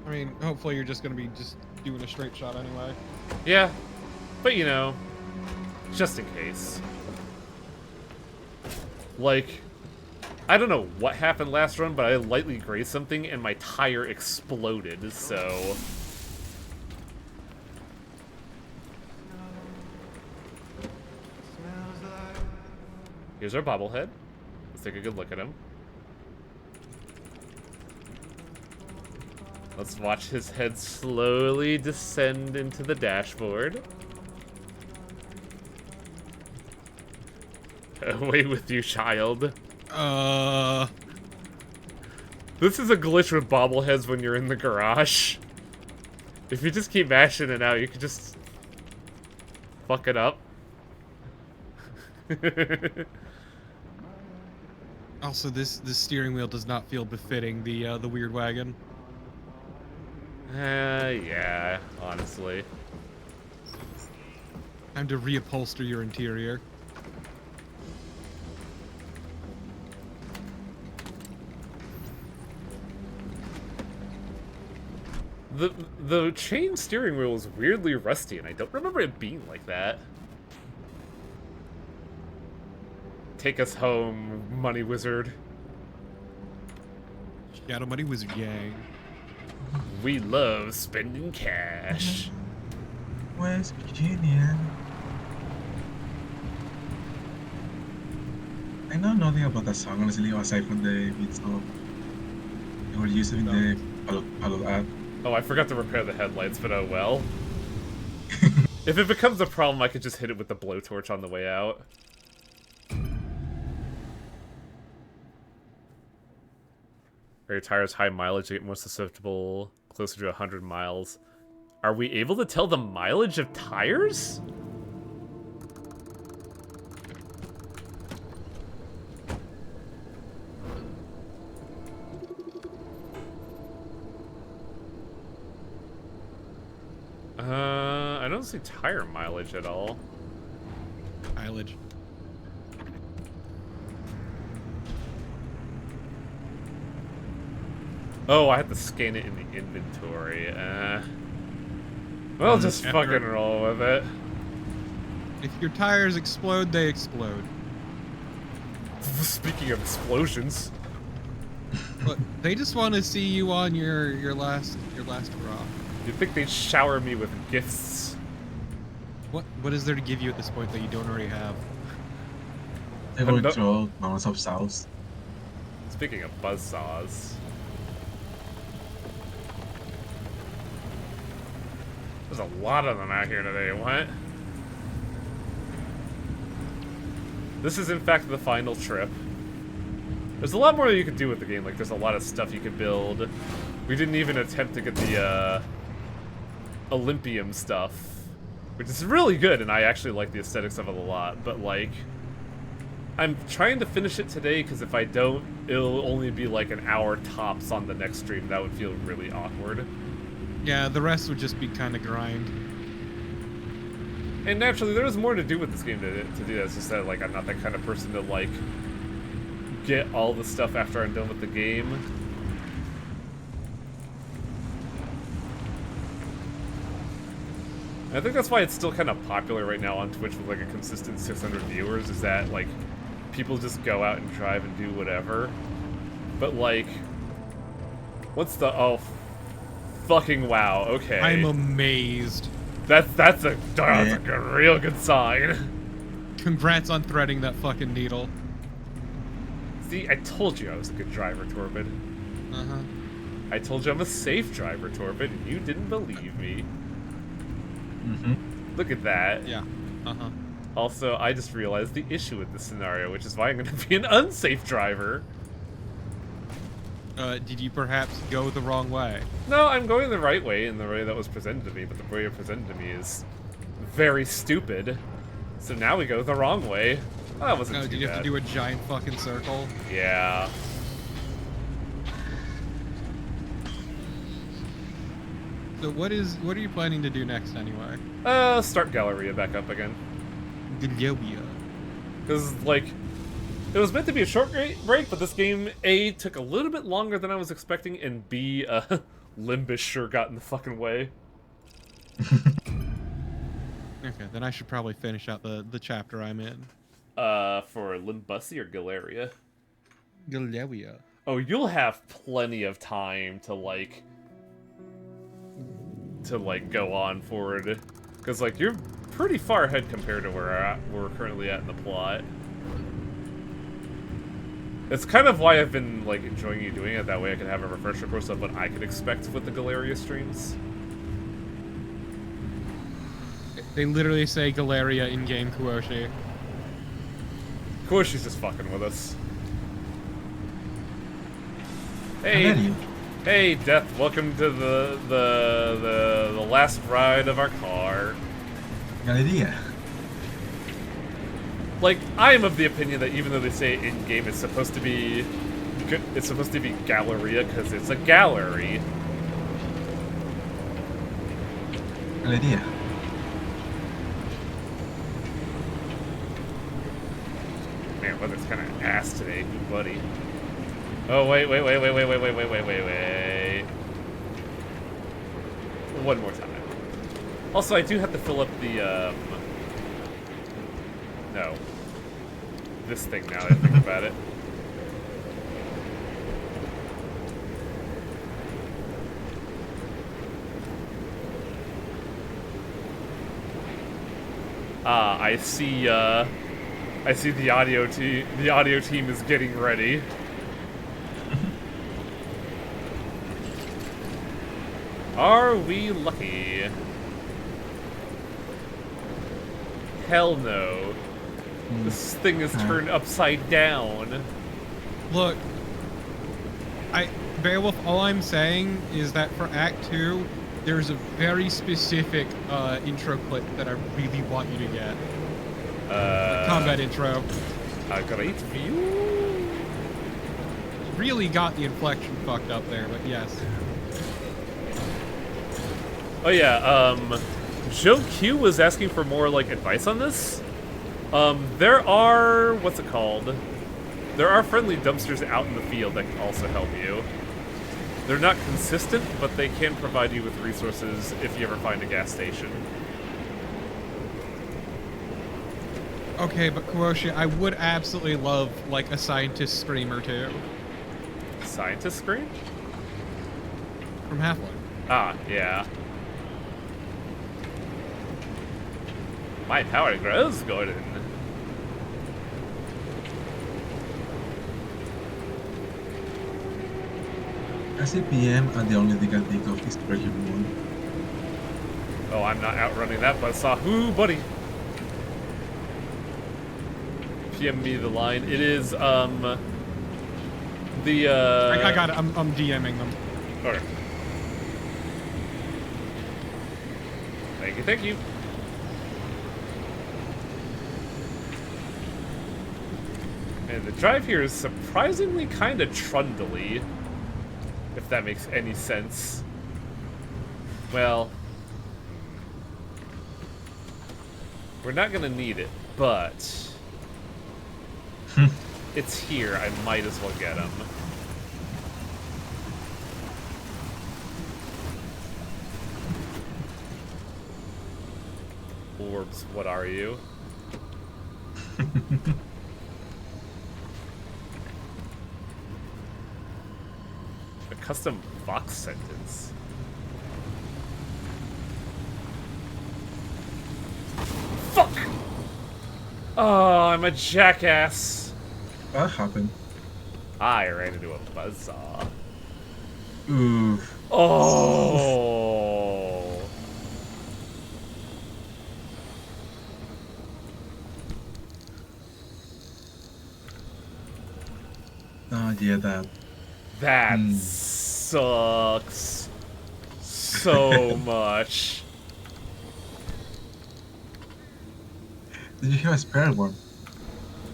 [SPEAKER 10] I mean, hopefully you're just gonna be just doing a straight shot anyway.
[SPEAKER 1] Yeah, but you know, just in case. Like, I don't know what happened last run, but I lightly grazed something and my tire exploded, so... Here's our bobblehead. Let's take a good look at him. Let's watch his head slowly descend into the dashboard. Away with you, child. This is a glitch with bobbleheads when you're in the garage. If you just keep mashing it out, you could just fuck it up.
[SPEAKER 10] Also, this steering wheel does not feel befitting the weird wagon.
[SPEAKER 1] Yeah, honestly.
[SPEAKER 10] Time to reupholster your interior.
[SPEAKER 1] The chain steering wheel is weirdly rusty, and I don't remember it being like that. Take us home, money wizard.
[SPEAKER 10] Shadow Money Wizard Gang.
[SPEAKER 1] We love spending cash.
[SPEAKER 2] West Virginia. I know nothing about that song, honestly, aside from the beat song. They were used in the Palo ad.
[SPEAKER 1] Oh, I forgot to repair the headlights, but oh well. If it becomes a problem, I could just hit it with the blowtorch on the way out. Are your tires high mileage to get more susceptible, closer to 100 miles? Are we able to tell the mileage of tires? I don't see tire mileage at all.
[SPEAKER 10] Mileage.
[SPEAKER 1] Oh, I have to scan it in the inventory. Well, just fucking roll with it.
[SPEAKER 10] If your tires explode, they explode.
[SPEAKER 1] Speaking of explosions.
[SPEAKER 10] Look, they just want to see you on your last hurrah.
[SPEAKER 1] You'd think they'd shower me with gifts.
[SPEAKER 10] What is there to give you at this point that you don't already have?
[SPEAKER 2] Favorite
[SPEAKER 1] no-
[SPEAKER 2] truck, mounds of sauce.
[SPEAKER 1] Speaking of buzzsaws, there's a lot of them out here today. What? This is in fact the final trip. There's a lot more you could do with the game. Like, there's a lot of stuff you could build. We didn't even attempt to get the Olympium stuff, which is really good, and I actually like the aesthetics of it a lot. But like, I'm trying to finish it today because if I don't, it'll only be like an hour tops on the next stream. That would feel really awkward.
[SPEAKER 10] Yeah, the rest would just be kind of grind.
[SPEAKER 1] And naturally, there is more to do with this game to do that. It's just that like I'm not that kind of person to like get all the stuff after I'm done with the game. And I think that's why it's still kind of popular right now on Twitch with like a consistent 600 viewers, is that like people just go out and drive and do whatever. But like, what's the fucking wow? Okay,
[SPEAKER 10] I'm amazed.
[SPEAKER 1] That's a real good sign.
[SPEAKER 10] Congrats on threading that fucking needle.
[SPEAKER 1] See, I told you I was a good driver, Torben.
[SPEAKER 10] Uh-huh.
[SPEAKER 1] I told you I'm a safe driver, Torben, and you didn't believe me.
[SPEAKER 2] Mm-hmm.
[SPEAKER 1] Look at that.
[SPEAKER 10] Yeah. Uh-huh.
[SPEAKER 1] Also, I just realized the issue with this scenario, which is why I'm going to be an unsafe driver.
[SPEAKER 10] Did you perhaps go the wrong way?
[SPEAKER 1] No, I'm going the right way in the way that was presented to me, but the way it presented to me is very stupid. So now we go the wrong way. Oh, that wasn't too
[SPEAKER 10] did you
[SPEAKER 1] bad.
[SPEAKER 10] have to do a giant fucking circle?
[SPEAKER 1] Yeah.
[SPEAKER 10] So what are you planning to do next anyway?
[SPEAKER 1] Start Galleria back up again.
[SPEAKER 10] Galleria.
[SPEAKER 1] Because, like, it was meant to be a short break, but this game, A, took a little bit longer than I was expecting, and B, Limbus sure got in the fucking way.
[SPEAKER 10] Okay, then I should probably finish out the chapter I'm in.
[SPEAKER 1] For Limbussy or Galeria?
[SPEAKER 10] Galleria.
[SPEAKER 1] Oh, you'll have plenty of time to, like, go on forward. Because, like, you're pretty far ahead compared to where we're currently at in the plot. It's kind of why I've been, like, enjoying you doing it. That way I can have a refresher course of what I could expect with the Galeria streams.
[SPEAKER 10] They literally say Galeria in-game Kuoshi.
[SPEAKER 1] Kuoshi's just fucking with us. Hey, hey, Death! Welcome to the last ride of our car.
[SPEAKER 2] Galeria.
[SPEAKER 1] Like, I am of the opinion that even though they say in-game, it's supposed to be Galleria because it's a gallery.
[SPEAKER 2] Galeria.
[SPEAKER 1] Man, weather's kind of ass today, buddy. Oh, wait. One more time. Also, I do have to fill up the, no. This thing now that I think about it. I see the audio team. The audio team is getting ready. Are we lucky? Hell no. This thing is turned upside down.
[SPEAKER 10] Look, Beowulf, all I'm saying is that for Act 2, there's a very specific intro clip that I really want you to get. Combat intro.
[SPEAKER 1] A great view.
[SPEAKER 10] Really got the inflection fucked up there, but yes.
[SPEAKER 1] Oh yeah, Joe Q was asking for more, like, advice on this. There are, what's it called? There are friendly dumpsters out in the field that can also help you. They're not consistent, but they can provide you with resources if you ever find a gas station.
[SPEAKER 10] Okay, but Kuoshi, I would absolutely love, like, a scientist scream or two.
[SPEAKER 1] Scientist scream?
[SPEAKER 10] From Half-Life.
[SPEAKER 1] Ah, yeah. My power grows, Gordon.
[SPEAKER 2] I say PM, and the only thing I think of is Treasure 1.
[SPEAKER 1] Oh, I'm not outrunning that buzzsaw. Ooh, buddy. PM me the line. It is, the,
[SPEAKER 10] I got it. I'm DMing them.
[SPEAKER 1] Alright. Thank you, thank you. And the drive here is surprisingly kind of trundly, if that makes any sense. Well, we're not gonna need it, but it's here. I might as well get him. Orbs, what are you? A custom Vox sentence. Fuck! Oh, I'm a jackass.
[SPEAKER 2] What happened?
[SPEAKER 1] I ran into a buzzsaw.
[SPEAKER 2] Ooh.
[SPEAKER 1] Oh.
[SPEAKER 2] Oh, yeah, that.
[SPEAKER 1] That sucks so much.
[SPEAKER 2] Did you have a spare one?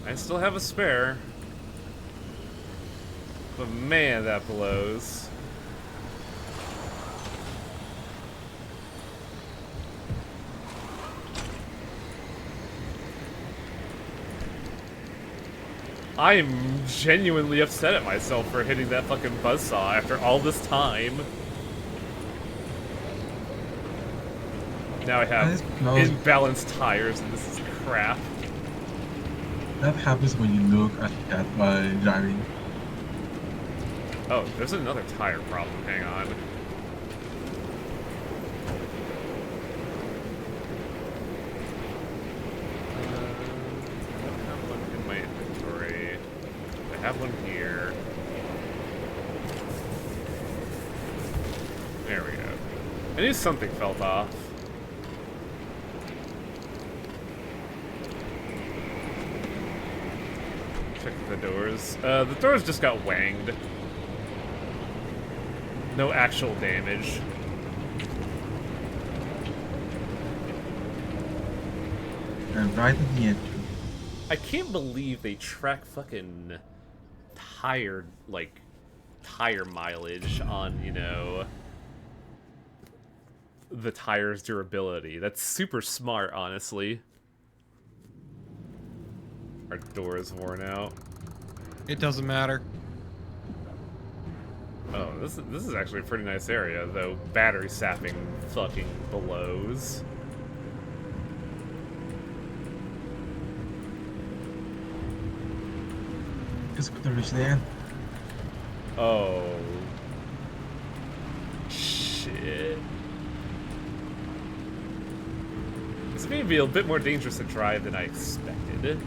[SPEAKER 1] I still have a spare. But man, that blows. I am genuinely upset at myself for hitting that fucking buzzsaw after all this time. Now I have imbalanced tires and this is crap.
[SPEAKER 2] That happens when you look at that while driving.
[SPEAKER 1] Oh, there's another tire problem. Hang on. I don't have one in my inventory. I have one here. There we go. I knew something felt off. Check the doors. The doors just got wanged. No actual damage.
[SPEAKER 2] And right at the end.
[SPEAKER 1] I can't believe they track fucking tire mileage on, you know, the tire's durability. That's super smart, honestly. Our door is worn out.
[SPEAKER 10] It doesn't matter.
[SPEAKER 1] Oh, this is actually a pretty nice area, though battery sapping fucking blows.
[SPEAKER 2] Just got to reach the end.
[SPEAKER 1] Oh. Shit. This may be a bit more dangerous to drive than I expected.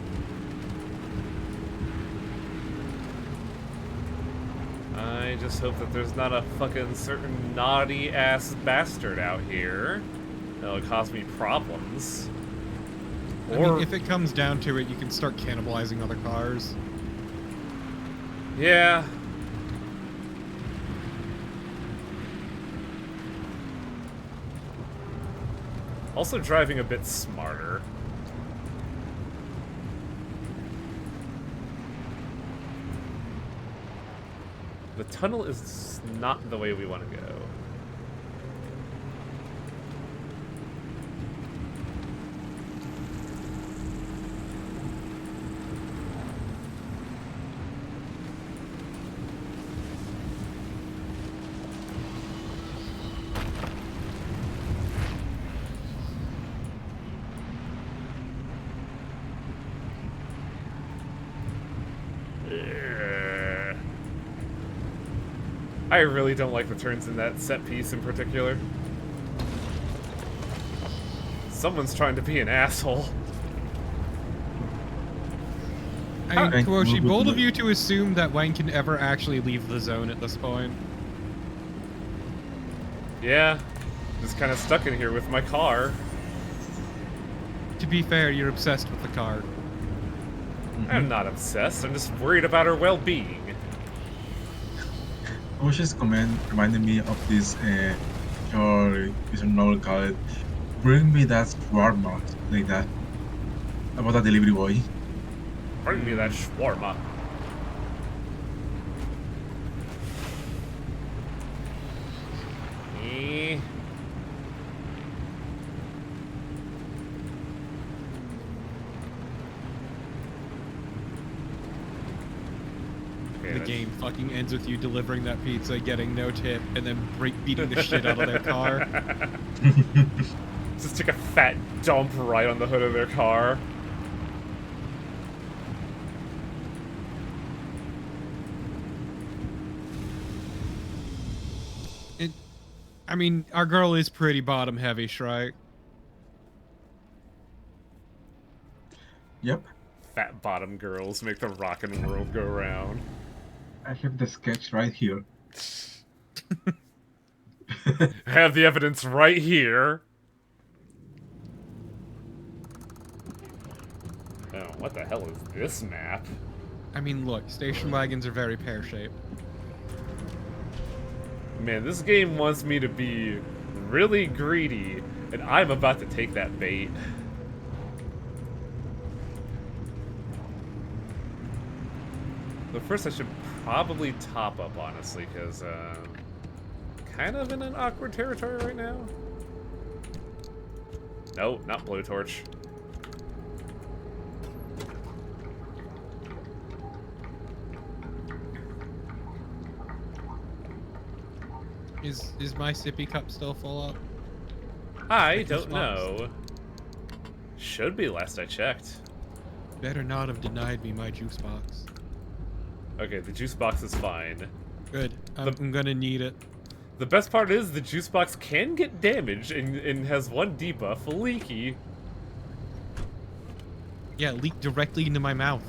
[SPEAKER 1] I just hope that there's not a fucking certain naughty-ass bastard out here that'll cause me problems.
[SPEAKER 10] I mean, if it comes down to it, you can start cannibalizing other cars.
[SPEAKER 1] Yeah. Also driving a bit smarter. The tunnel is not the way we want to go. I really don't like the turns in that set piece in particular. Someone's trying to be an asshole.
[SPEAKER 10] I mean, Kawoshi, bold of you to assume that Wang can ever actually leave the zone at this point.
[SPEAKER 1] Yeah, just kind of stuck in here with my car.
[SPEAKER 10] To be fair, you're obsessed with the car.
[SPEAKER 1] I'm not obsessed. I'm just worried about her well-being.
[SPEAKER 2] Bush's comment reminded me of this your novel called "Bring Me That Shawarma," like that, about a delivery boy.
[SPEAKER 1] Bring me that shawarma. Eh. Okay,
[SPEAKER 10] The
[SPEAKER 1] that's-
[SPEAKER 10] game fucking ends with you delivering that pizza, getting no tip, and then beating the shit out of their car.
[SPEAKER 1] Just took a fat dump right on the hood of their car.
[SPEAKER 10] I mean, our girl is pretty bottom heavy, Shrike.
[SPEAKER 2] Yep.
[SPEAKER 1] Fat bottom girls make the rockin' world go round.
[SPEAKER 2] I have the sketch right here.
[SPEAKER 1] I have the evidence right here. Oh, what the hell is this map?
[SPEAKER 10] I mean, look, station wagons are very pear-shaped.
[SPEAKER 1] Man, this game wants me to be really greedy, and I'm about to take that bait. But first I should probably top up, honestly, because kind of in an awkward territory right now. No, not blowtorch.
[SPEAKER 10] Is my sippy cup still full up?
[SPEAKER 1] I
[SPEAKER 10] Like this
[SPEAKER 1] don't
[SPEAKER 10] box?
[SPEAKER 1] know. Should be, last I checked.
[SPEAKER 10] Better not have denied me my juice box.
[SPEAKER 1] Okay, the juice box is fine.
[SPEAKER 10] Good. I'm gonna need it.
[SPEAKER 1] The best part is the juice box can get damaged and has one debuff, Leaky.
[SPEAKER 10] Yeah, leak directly into my mouth.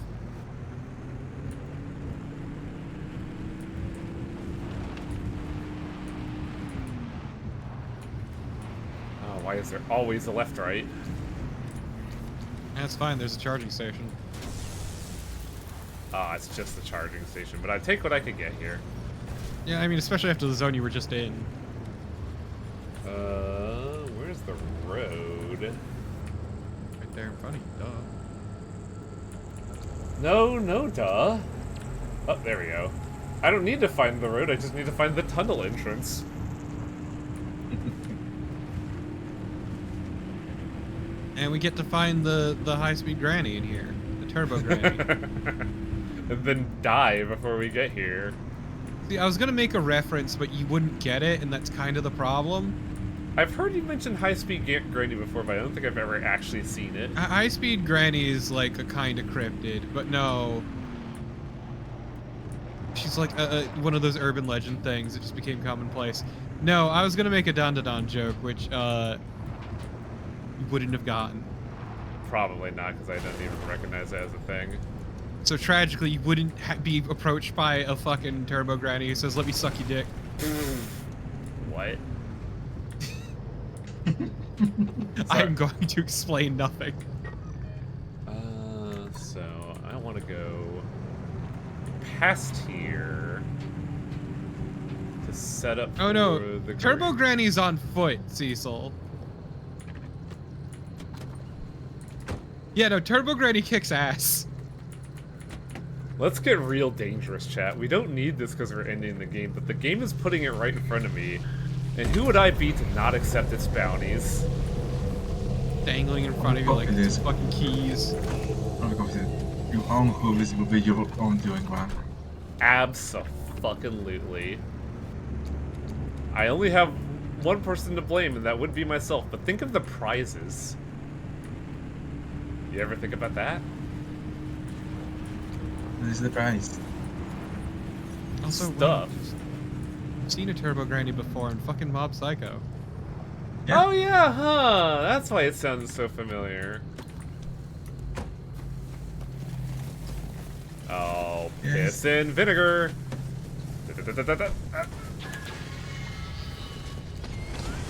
[SPEAKER 1] Oh, why is there always a left-right?
[SPEAKER 10] That's fine, there's a charging station.
[SPEAKER 1] Ah, it's just the charging station, but I take what I could get here.
[SPEAKER 10] Yeah, I mean, especially after the zone you were just in.
[SPEAKER 1] Where's the road?
[SPEAKER 10] Right there in front of you, duh.
[SPEAKER 1] No, duh. Oh, there we go. I don't need to find the road, I just need to find the tunnel entrance.
[SPEAKER 10] And we get to find the high-speed granny in here. The turbo granny.
[SPEAKER 1] And then die before we get here.
[SPEAKER 10] See, I was gonna make a reference, but you wouldn't get it, and that's kind of the problem.
[SPEAKER 1] I've heard you mention high-speed Granny before, but I don't think I've ever actually seen it.
[SPEAKER 10] High-speed granny is like a kind of cryptid, but no. She's like one of those urban legend things that just became commonplace. No, I was gonna make a Don joke, which you wouldn't have gotten.
[SPEAKER 1] Probably not, because I don't even recognize it as a thing.
[SPEAKER 10] So tragically, you wouldn't be approached by a fucking turbo granny who says, "Let me suck your dick."
[SPEAKER 1] What?
[SPEAKER 10] I'm going to explain nothing.
[SPEAKER 1] So I want to go past here to set up.
[SPEAKER 10] Oh
[SPEAKER 1] for
[SPEAKER 10] no,
[SPEAKER 1] the
[SPEAKER 10] Turbo Granny's on foot, Cecil. Yeah, no, Turbo Granny kicks ass.
[SPEAKER 1] Let's get real dangerous, chat. We don't need this because we're ending the game, but the game is putting it right in front of me. And who would I be to not accept its bounties?
[SPEAKER 10] Dangling in front of you like it's fucking keys.
[SPEAKER 2] Your own hobbies will be your own doing, man.
[SPEAKER 1] Abso-fucking-lutely. I only have one person to blame, and that would be myself. But think of the prizes. You ever think about that?
[SPEAKER 2] What is the price?
[SPEAKER 10] Also,
[SPEAKER 1] Stuff.
[SPEAKER 10] I've seen a Turbo Granny before in fucking Mob Psycho.
[SPEAKER 1] Yeah. Oh yeah, huh? That's why it sounds so familiar. Oh, piss and vinegar.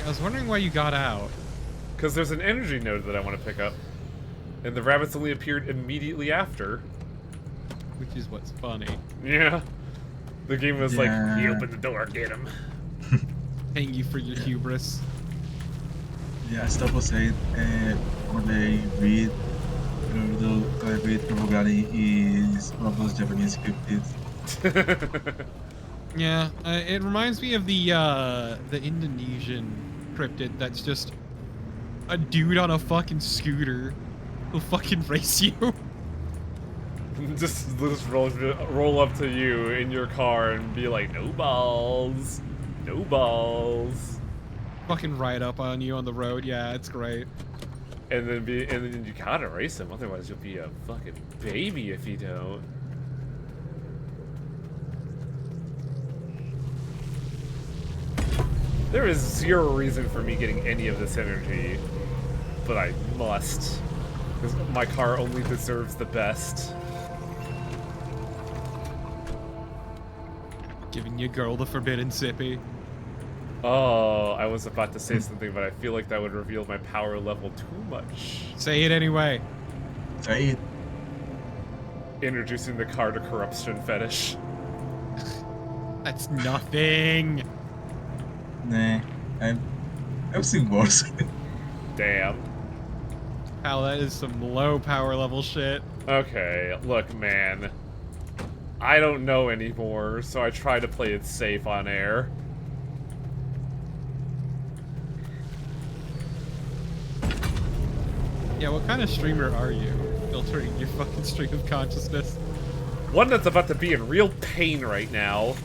[SPEAKER 10] I was wondering why you got out.
[SPEAKER 1] Because there's an energy node that I want to pick up. And the rabbits only appeared immediately after.
[SPEAKER 10] Which is what's funny.
[SPEAKER 1] Yeah. The game was like,
[SPEAKER 2] Yeah.
[SPEAKER 1] he opened the door, get him.
[SPEAKER 10] Thank you for your hubris.
[SPEAKER 2] Yeah, as Topo said, when they read Robogani is one of those Japanese cryptids.
[SPEAKER 10] Yeah, it reminds me of the Indonesian cryptid that's just a dude on a fucking scooter who'll fucking race you.
[SPEAKER 1] just roll up to you in your car and be like, no balls. No balls.
[SPEAKER 10] Fucking ride up on you on the road. Yeah, it's great.
[SPEAKER 1] And then you gotta race him, otherwise you'll be a fucking baby if you don't. There is zero reason for me getting any of this energy, but I must. Because my car only deserves the best.
[SPEAKER 10] Giving your girl the forbidden sippy.
[SPEAKER 1] Oh, I was about to say something, but I feel like that would reveal my power level too much.
[SPEAKER 10] Say it anyway.
[SPEAKER 2] Say it.
[SPEAKER 1] Introducing the car to corruption fetish.
[SPEAKER 10] That's nothing.
[SPEAKER 2] Nah, I've seen worse.
[SPEAKER 1] Damn.
[SPEAKER 10] Pal, that is some low power level shit.
[SPEAKER 1] Okay, look, man. I don't know anymore, so I try to play it safe on air.
[SPEAKER 10] Yeah, what kind of streamer are you? Filtering your fucking stream of consciousness.
[SPEAKER 1] One that's about to be in real pain right now.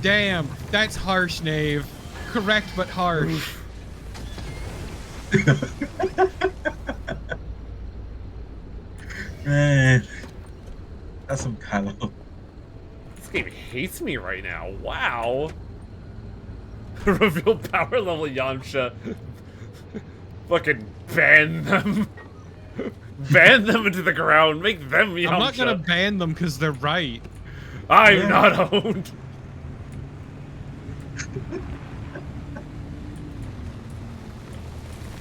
[SPEAKER 10] Damn, that's harsh, Knave. Correct, but harsh.
[SPEAKER 2] Man, that's some callow.
[SPEAKER 1] This game hates me right now. Wow. Reveal power level Yamcha. Fucking ban them. Ban them into the ground. Make them Yamcha.
[SPEAKER 10] I'm not gonna ban them because they're right.
[SPEAKER 1] I'm not owned.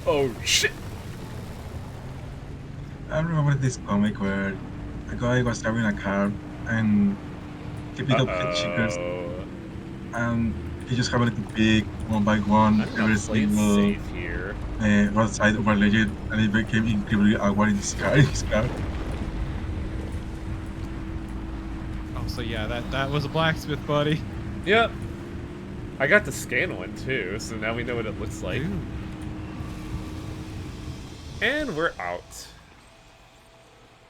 [SPEAKER 1] Oh shit.
[SPEAKER 2] I remember this comic where a guy was driving a car and he picked up hitchhikers and he just happened to pick one by one every single
[SPEAKER 1] safe here.
[SPEAKER 2] roadside overlaid, and it became incredibly awkward in his car.
[SPEAKER 10] Oh, so yeah, that was a blacksmith, buddy.
[SPEAKER 1] Yep. I got the scan one too, so now we know what it looks like.
[SPEAKER 10] Ooh.
[SPEAKER 1] And we're out.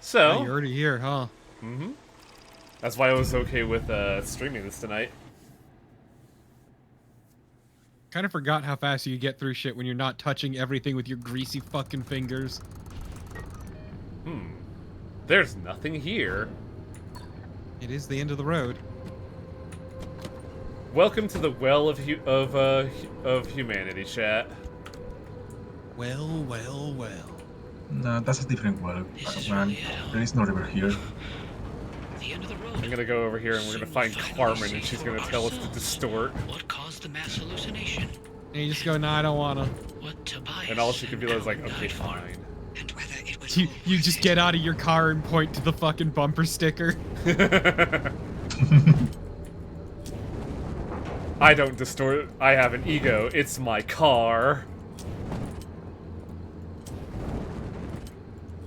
[SPEAKER 1] So.
[SPEAKER 10] Oh, you're already here, huh?
[SPEAKER 1] Mm-hmm. That's why I was okay with streaming this tonight.
[SPEAKER 10] Kind of forgot how fast you get through shit when you're not touching everything with your greasy fucking fingers.
[SPEAKER 1] There's nothing here.
[SPEAKER 10] It is the end of the road.
[SPEAKER 1] Welcome to the well of humanity, chat.
[SPEAKER 10] Well, well, well.
[SPEAKER 2] No, that's a different world, man. There is no river here.
[SPEAKER 4] The end of the road.
[SPEAKER 1] I'm gonna go over here and we're gonna find Carmen and she's gonna tell us to distort.
[SPEAKER 4] What caused the mass hallucination?
[SPEAKER 10] And you just go, nah, I don't wanna.
[SPEAKER 4] What Tobias
[SPEAKER 1] And all she could be like,
[SPEAKER 4] Allen
[SPEAKER 1] okay,
[SPEAKER 4] died for.
[SPEAKER 1] fine.
[SPEAKER 8] And whether it was
[SPEAKER 10] You just get out of your car and point to the fucking bumper sticker.
[SPEAKER 1] I don't distort. I have an ego. It's my car.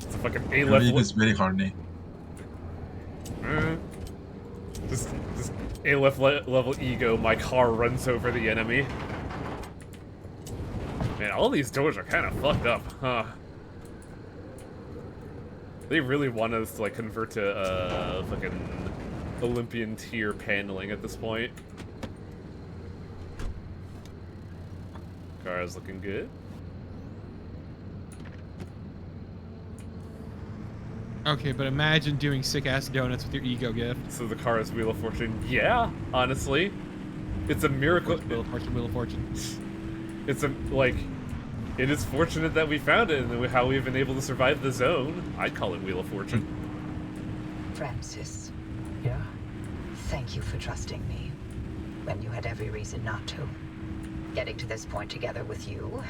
[SPEAKER 1] It's a fucking A
[SPEAKER 2] Your
[SPEAKER 1] level.
[SPEAKER 2] ego is very horny.
[SPEAKER 1] Just A level ego. My car runs over the enemy. Man, all these doors are kind of fucked up, huh? They really want us to like convert to fucking Olympian tier paneling at this point. Car is looking good.
[SPEAKER 10] Okay, but imagine doing sick-ass donuts with your ego gift.
[SPEAKER 1] So the car is Wheel of Fortune. Yeah, honestly. It's a miracle.
[SPEAKER 10] Wheel of Fortune, Wheel of Fortune.
[SPEAKER 1] It's a, like, it is fortunate that we found it and how we've been able to survive the zone. I'd call it Wheel of Fortune.
[SPEAKER 3] Francis. Yeah? Thank you for trusting me when you had every reason not to. Getting to this point together with you,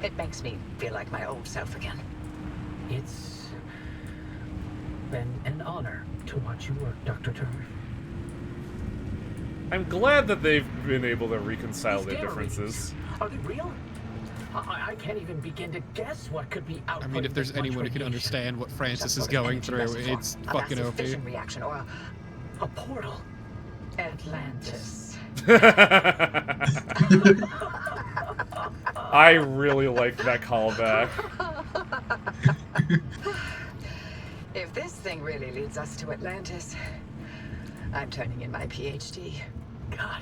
[SPEAKER 3] it makes me feel like my old self again.
[SPEAKER 6] It's been an honor to watch you work, Dr. Turner.
[SPEAKER 1] I'm glad that they've been able to reconcile
[SPEAKER 6] These
[SPEAKER 1] their
[SPEAKER 6] gamma
[SPEAKER 1] differences.
[SPEAKER 6] readings, are they real? I can't even begin to guess what could be out.
[SPEAKER 10] I mean, if there's anyone who can understand what Francis is going through, it's fucking
[SPEAKER 3] a
[SPEAKER 10] OP.
[SPEAKER 3] fission reaction or
[SPEAKER 6] A portal.
[SPEAKER 3] Atlantis.
[SPEAKER 1] I really liked that callback.
[SPEAKER 3] If this thing really leads us to Atlantis, I'm turning in my PhD.
[SPEAKER 6] God,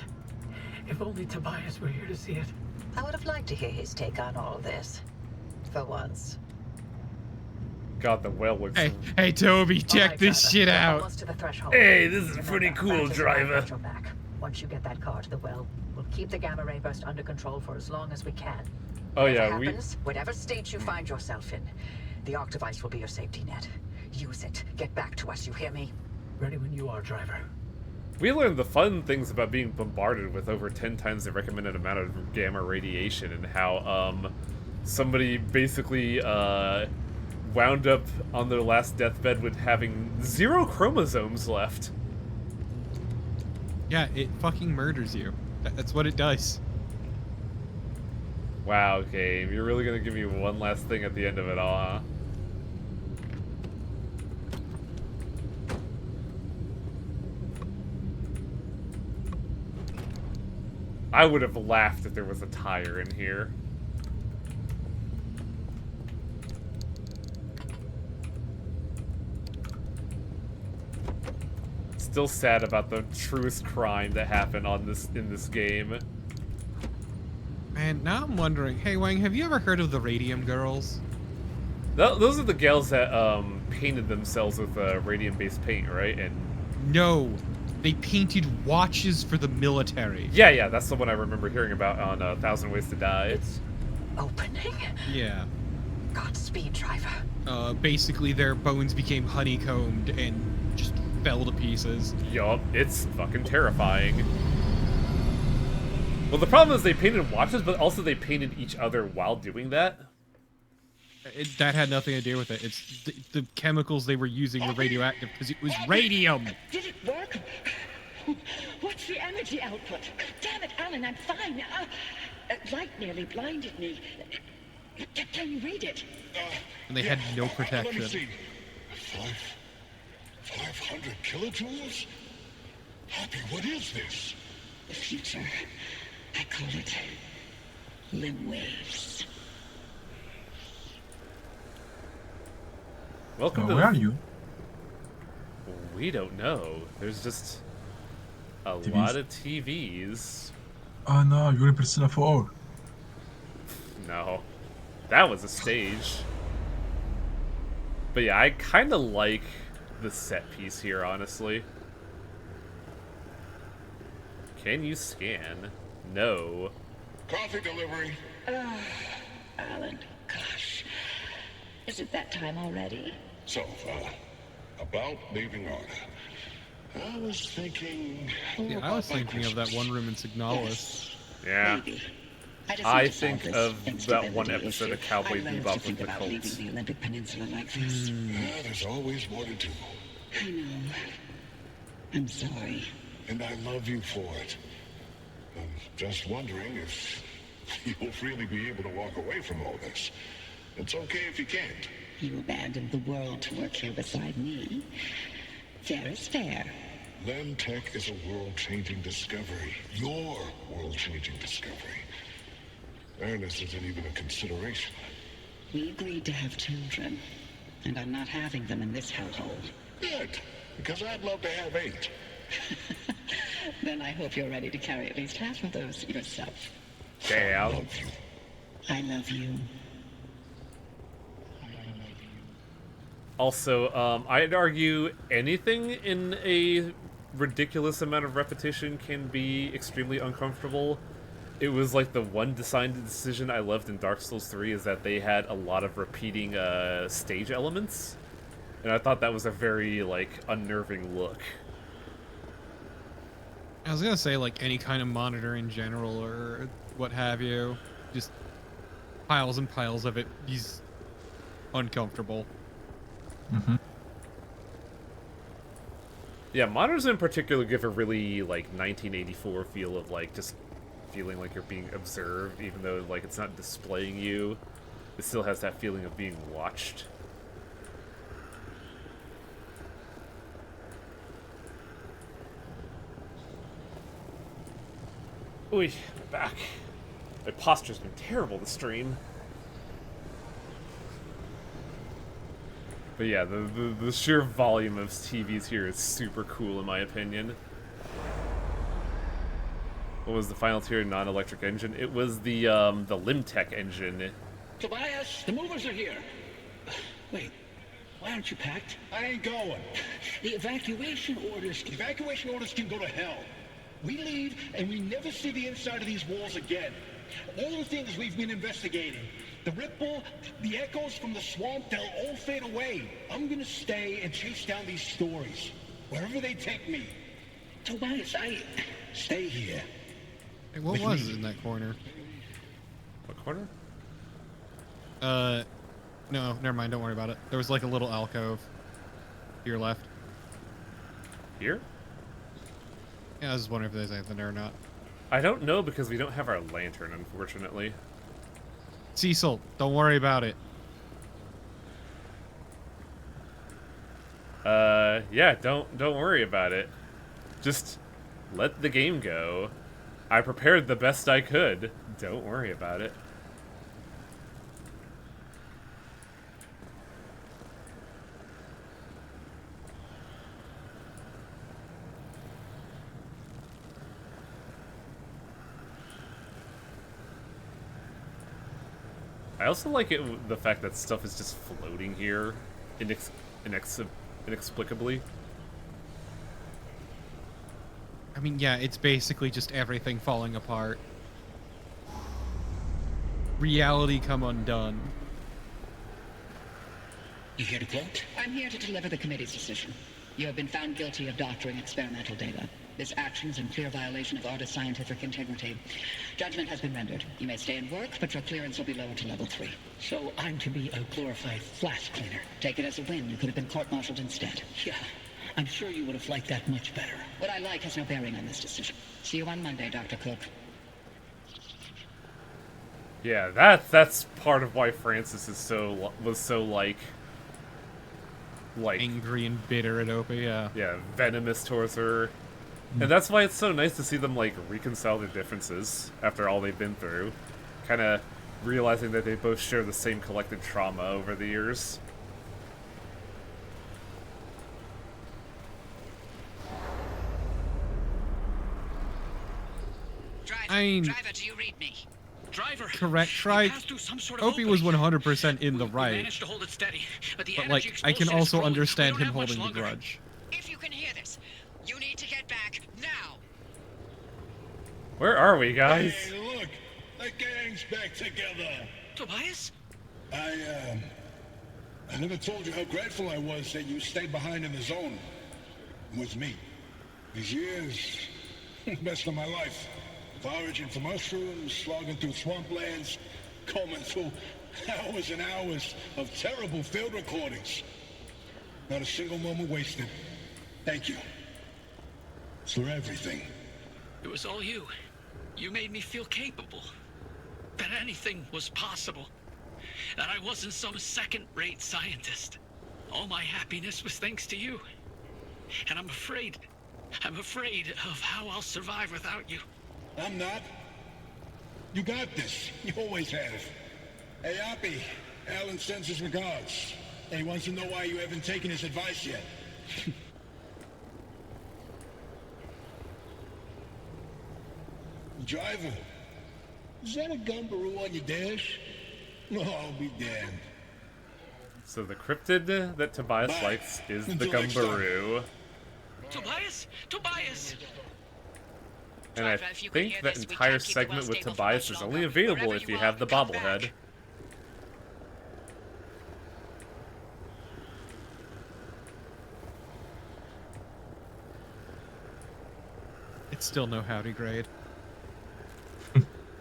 [SPEAKER 6] if only Tobias were here to see it.
[SPEAKER 3] I would have liked to hear his take on all of this. For once.
[SPEAKER 1] God, the well looks.
[SPEAKER 10] Hey, Toby, check this shit out.
[SPEAKER 3] Almost to the threshold.
[SPEAKER 1] Hey, this is
[SPEAKER 3] Remember,
[SPEAKER 1] pretty cool,
[SPEAKER 3] Francis and I
[SPEAKER 1] driver.
[SPEAKER 3] got your back. Once you get that car to the well, we'll keep the gamma ray burst under control for as long as we can.
[SPEAKER 1] Oh yeah,
[SPEAKER 3] Whatever happens, whatever state you find yourself in, the Arc device will be your safety net. Use it. Get back to us, you hear me?
[SPEAKER 6] Ready when you are, driver.
[SPEAKER 1] we learned the fun things about being bombarded with over 10 times the recommended amount of gamma radiation, and how somebody basically wound up on their last deathbed with having 0 chromosomes left.
[SPEAKER 10] Yeah, it fucking murders you. That's what it does.
[SPEAKER 1] Wow, game, you're really gonna give me one last thing at the end of it all, huh? I would have laughed if there was a tire in here. Still sad about the truest crime that happened in this game.
[SPEAKER 10] Man, now I'm wondering, hey Wang, have you ever heard of the Radium Girls?
[SPEAKER 1] Those are the gals that painted themselves with radium-based paint, right? And
[SPEAKER 10] No, they painted watches for the military.
[SPEAKER 1] yeah, that's the one I remember hearing about on 1,000 Ways to Die.
[SPEAKER 3] It's opening?
[SPEAKER 10] Yeah.
[SPEAKER 3] Godspeed, driver.
[SPEAKER 10] Basically their bones became honeycombed and just fell to pieces.
[SPEAKER 1] Yup, it's fucking terrifying. Well, the problem is they painted watches, but also they painted each other while doing that.
[SPEAKER 10] That had nothing to do with it. It's the chemicals they were using were radioactive because it was radium.
[SPEAKER 11] Did it work? What's the energy output? Damn it, Alan, I'm fine. Light nearly blinded me. Can you read it?
[SPEAKER 10] And they had no
[SPEAKER 12] Let me
[SPEAKER 10] protection.
[SPEAKER 12] see. 500 kilojoules? Happy, what is this?
[SPEAKER 11] The future. I call it limb waves.
[SPEAKER 1] Welcome to
[SPEAKER 2] where are you?
[SPEAKER 1] We don't know. There's just a
[SPEAKER 2] TVs.
[SPEAKER 1] lot of TVs.
[SPEAKER 2] Oh no, you're in Persona 4.
[SPEAKER 1] No, that was a stage. But yeah, I kind of like the set piece here, honestly. Can you scan? No.
[SPEAKER 12] Coffee delivery.
[SPEAKER 11] Alan, gosh. Is it that time already?
[SPEAKER 12] So, about leaving Arda. I was thinking...
[SPEAKER 10] Yeah, I was thinking of that one room in Signalis.
[SPEAKER 1] Yeah.
[SPEAKER 11] Maybe. just
[SPEAKER 1] I
[SPEAKER 11] need to solve
[SPEAKER 1] think
[SPEAKER 11] this
[SPEAKER 1] of that one
[SPEAKER 11] instability
[SPEAKER 1] episode
[SPEAKER 11] issue.
[SPEAKER 1] of Cowboy
[SPEAKER 11] I love to
[SPEAKER 1] Bebop with
[SPEAKER 11] think
[SPEAKER 1] the
[SPEAKER 11] about
[SPEAKER 1] cults.
[SPEAKER 11] leaving the Olympic Peninsula like this.
[SPEAKER 12] Yeah, there's always more to do.
[SPEAKER 11] I know. I'm sorry.
[SPEAKER 12] And I love you for it. I'm just wondering if you'll really be able to walk away from all this. It's okay if you can't.
[SPEAKER 11] You abandoned the world to work here beside me. Fair is fair.
[SPEAKER 12] Lem Tech is a world-changing discovery. Your world-changing discovery. Fairness isn't even a consideration.
[SPEAKER 11] We agreed to have children, and I'm not having them in this hellhole.
[SPEAKER 12] Good, because I'd love to have 8.
[SPEAKER 11] Then I hope you're ready to carry at least half of those yourself.
[SPEAKER 1] Damn.
[SPEAKER 12] I love you.
[SPEAKER 11] I love you.
[SPEAKER 1] Also, I'd argue anything in a ridiculous amount of repetition can be extremely uncomfortable. It was like the one design decision I loved in Dark Souls 3 is that they had a lot of repeating stage elements. And I thought that was a very, like, unnerving look.
[SPEAKER 10] I was gonna say, like, any kind of monitor in general, or what have you. Just piles and piles of it. He's uncomfortable.
[SPEAKER 2] Mm-hmm.
[SPEAKER 1] Yeah, monitors in particular give a really, like, 1984 feel of, like, just feeling like you're being observed, even though, like, it's not displaying you. It still has that feeling of being watched. Oy, my back. My posture's been terrible to stream. But yeah, the sheer volume of TVs here is super cool in my opinion. What was the final tier non-electric engine? It was the Limtech engine.
[SPEAKER 4] Tobias, the movers are here. Wait, why aren't you packed?
[SPEAKER 13] I ain't going.
[SPEAKER 4] The evacuation orders...
[SPEAKER 13] Evacuation orders can go to hell. We leave, and we never see the inside of these walls again. All the things we've been investigating, the ripple, the echoes from the swamp, they'll all fade away. I'm gonna stay and chase down these stories, wherever they take me.
[SPEAKER 4] Tobias,
[SPEAKER 13] Stay here.
[SPEAKER 10] Hey, what was in that corner?
[SPEAKER 1] What corner?
[SPEAKER 10] No, never mind, don't worry about it. There was like a little alcove to your left.
[SPEAKER 1] Here?
[SPEAKER 10] Yeah, I was just wondering if there's anything there or not.
[SPEAKER 1] I don't know because we don't have our lantern, unfortunately.
[SPEAKER 10] Cecil, don't worry about it.
[SPEAKER 1] Yeah, don't worry about it. Just let the game go. I prepared the best I could. Don't worry about it. I also like the fact that stuff is just floating here inexplicably.
[SPEAKER 10] I mean, yeah, it's basically just everything falling apart. Reality come undone.
[SPEAKER 4] You here to quote?
[SPEAKER 8] I'm here to deliver the committee's decision. You have been found guilty of doctoring experimental data. This action is in clear violation of Artist scientific integrity. Judgment has been rendered. You may stay and work, but your clearance will be lowered to level 3.
[SPEAKER 4] So I'm to be a glorified flash cleaner.
[SPEAKER 8] Take it as a win. You could have been court-martialed instead.
[SPEAKER 4] Yeah, I'm sure you would have liked that much better.
[SPEAKER 8] What I like has no bearing on this decision. See you on Monday, Dr. Cook.
[SPEAKER 1] Yeah, that's part of why Francis was so like
[SPEAKER 10] angry and bitter at Opie, yeah.
[SPEAKER 1] Yeah, venomous towards her. And that's why it's so nice to see them, like, reconcile their differences after all they've been through. Kind of realizing that they both share the same collected trauma over the years.
[SPEAKER 8] Driver, do you read me?
[SPEAKER 4] Driver,
[SPEAKER 10] correct. Try. Opie was 100% in the right.
[SPEAKER 4] Managed to hold it steady, but
[SPEAKER 10] like, I can also understand him holding the grudge.
[SPEAKER 8] If you can hear this, you need to get back now.
[SPEAKER 1] Where are we, guys?
[SPEAKER 12] Hey, look, the gang's back together.
[SPEAKER 4] Tobias?
[SPEAKER 12] I never told you how grateful I was that you stayed behind in the zone with me. These years, best of my life. Foraging for mushrooms, slogging through swamplands, combing through hours and hours of terrible field recordings. Not a single moment wasted. Thank you. For everything.
[SPEAKER 4] It was all you. You made me feel capable. That anything was possible. That I wasn't some second-rate scientist. All my happiness was thanks to you. And I'm afraid of how I'll survive without you.
[SPEAKER 12] I'm not. You got this. You always have. Hey, Oppie, Alan sends his regards. And he wants to know why you haven't taken his advice yet. Driver, is that a gumbaroo on your dash? No, I'll be damned.
[SPEAKER 1] So the cryptid that Tobias likes is the Gumbaroo.
[SPEAKER 4] Tobias? Tobias!
[SPEAKER 1] And I think that entire segment with Tobias is only available if you have the bobblehead.
[SPEAKER 10] It's still no howdy grade.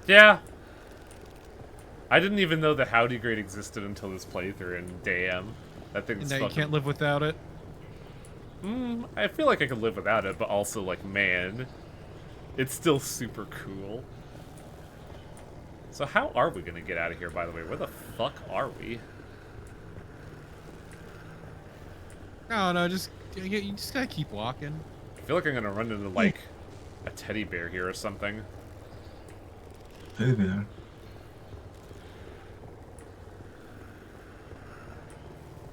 [SPEAKER 1] Yeah. I didn't even know the Howdy Grade existed until this playthrough, and damn. That thing's
[SPEAKER 10] And now you
[SPEAKER 1] fucking...
[SPEAKER 10] can't live without it.
[SPEAKER 1] I feel like I could live without it, but also, like, man, it's still super cool. So how are we gonna get out of here, by the way? Where the fuck are we?
[SPEAKER 10] No, you just gotta keep walking.
[SPEAKER 1] I feel like I'm gonna run into, like, a teddy bear here or something.
[SPEAKER 2] Teddy bear.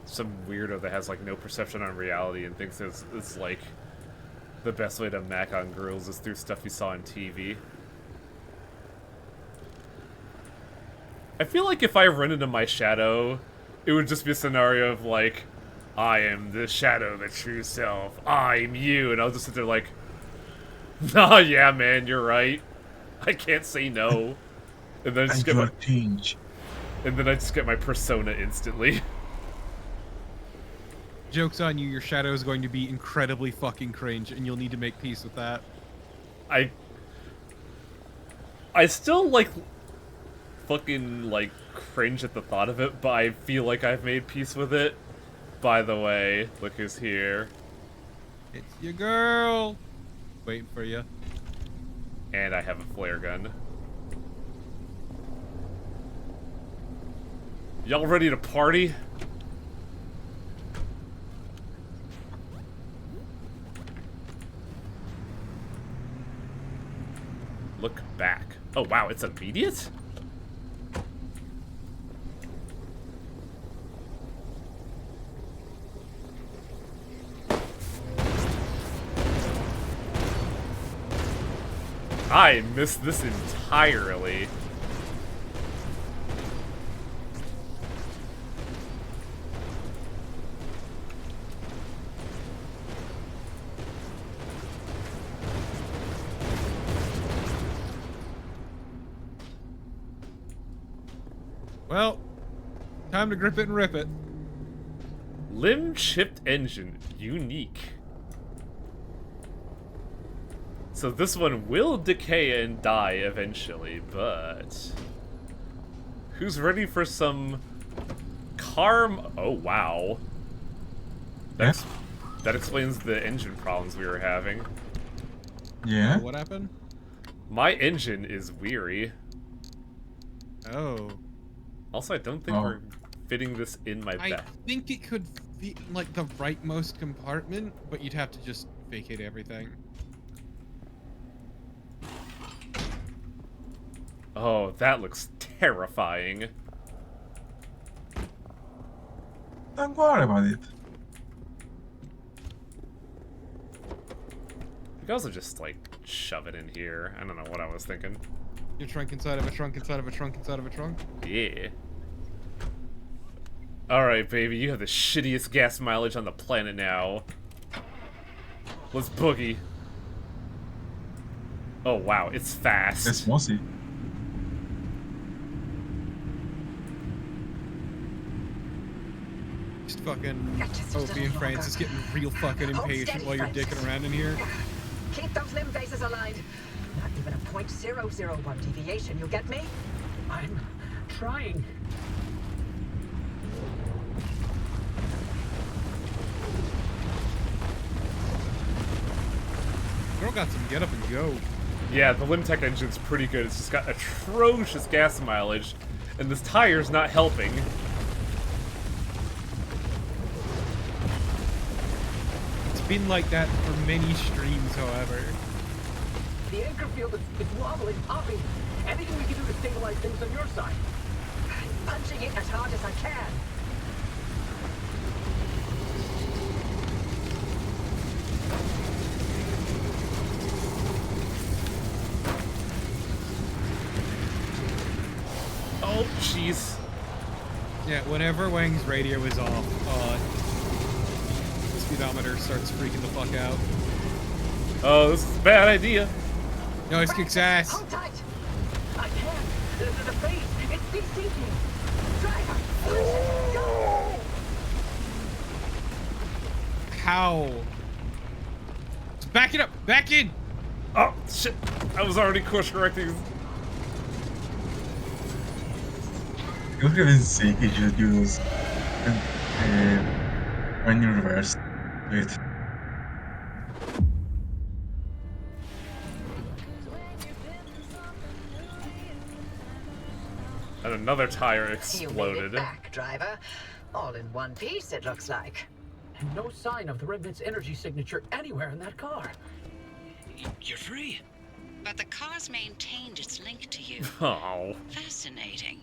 [SPEAKER 1] Some weirdo that has, like, no perception on reality and thinks it's like, the best way to mac on girls is through stuff he saw on TV. I feel like if I run into my shadow, it would just be a scenario of, like, I am the shadow, the true self. I'm you. And I'll just sit there like, nah, yeah, man, you're right. I can't say no. And then I just get my
[SPEAKER 2] change.
[SPEAKER 1] And then I just get my persona instantly.
[SPEAKER 10] Joke's on you, your shadow is going to be incredibly fucking cringe, and you'll need to make peace with that.
[SPEAKER 1] I still, like, fucking, like, cringe at the thought of it, but I feel like I've made peace with it. By the way, look who's here.
[SPEAKER 10] It's your girl! Waiting for you.
[SPEAKER 1] And I have a flare gun. Y'all ready to party? Look back. Oh wow, it's immediate? I missed this entirely.
[SPEAKER 10] Well, time to grip it and rip it.
[SPEAKER 1] Limb-chipped engine. Unique. So this one will decay and die eventually, but... who's ready for some... Oh, wow. That explains the engine problems we were having.
[SPEAKER 2] Yeah?
[SPEAKER 10] What happened?
[SPEAKER 1] My engine is weary.
[SPEAKER 10] Oh.
[SPEAKER 1] Also, I don't think we're fitting this in my
[SPEAKER 10] I
[SPEAKER 1] back.
[SPEAKER 10] think it could fit in, like, the rightmost compartment, but you'd have to just vacate everything.
[SPEAKER 1] Oh, that looks terrifying.
[SPEAKER 2] Don't worry about it.
[SPEAKER 1] You guys will just, like, shove it in here. I don't know what I was thinking.
[SPEAKER 10] Your trunk inside of a trunk inside of a trunk inside of a trunk?
[SPEAKER 1] Yeah. Alright, baby, you have the shittiest gas mileage on the planet now. Let's boogie. Oh, wow, it's fast.
[SPEAKER 2] It's mossy.
[SPEAKER 10] Just fucking Opie and Francis getting real fucking impatient while you're dicking around in here.
[SPEAKER 3] Keep those limb bases aligned. Not even a 0.001 deviation, you get me?
[SPEAKER 6] I'm trying.
[SPEAKER 10] Girl got some get up and go.
[SPEAKER 1] Yeah, the Limtech engine's pretty good. It's just got atrocious gas mileage, and this tire's not helping.
[SPEAKER 10] It's been like that for many streams, however.
[SPEAKER 6] The anchor field is wobbling, popping. Anything we can do to stabilize things on your side?
[SPEAKER 3] Punching it as hard as I can.
[SPEAKER 1] Oh, jeez.
[SPEAKER 10] Yeah, whenever Wang's radio is off, the speedometer starts freaking the fuck out.
[SPEAKER 1] Oh, this is a bad idea.
[SPEAKER 10] No, it's kicks ass.
[SPEAKER 6] Hold tight. I can't. The base, it's de-sinking. Driver, push it, go!
[SPEAKER 10] How? Just back it up. Back in.
[SPEAKER 1] Oh, shit. I was already course correcting.
[SPEAKER 2] You could even see he should use when you reverse it.
[SPEAKER 1] And another tire
[SPEAKER 3] You made it
[SPEAKER 1] exploded.
[SPEAKER 3] back, driver. All in one piece, it looks like.
[SPEAKER 14] And no sign of the Remnant's energy signature anywhere in that car.
[SPEAKER 4] You're free.
[SPEAKER 8] But the car's maintained its link to you.
[SPEAKER 1] Oh.
[SPEAKER 8] Fascinating.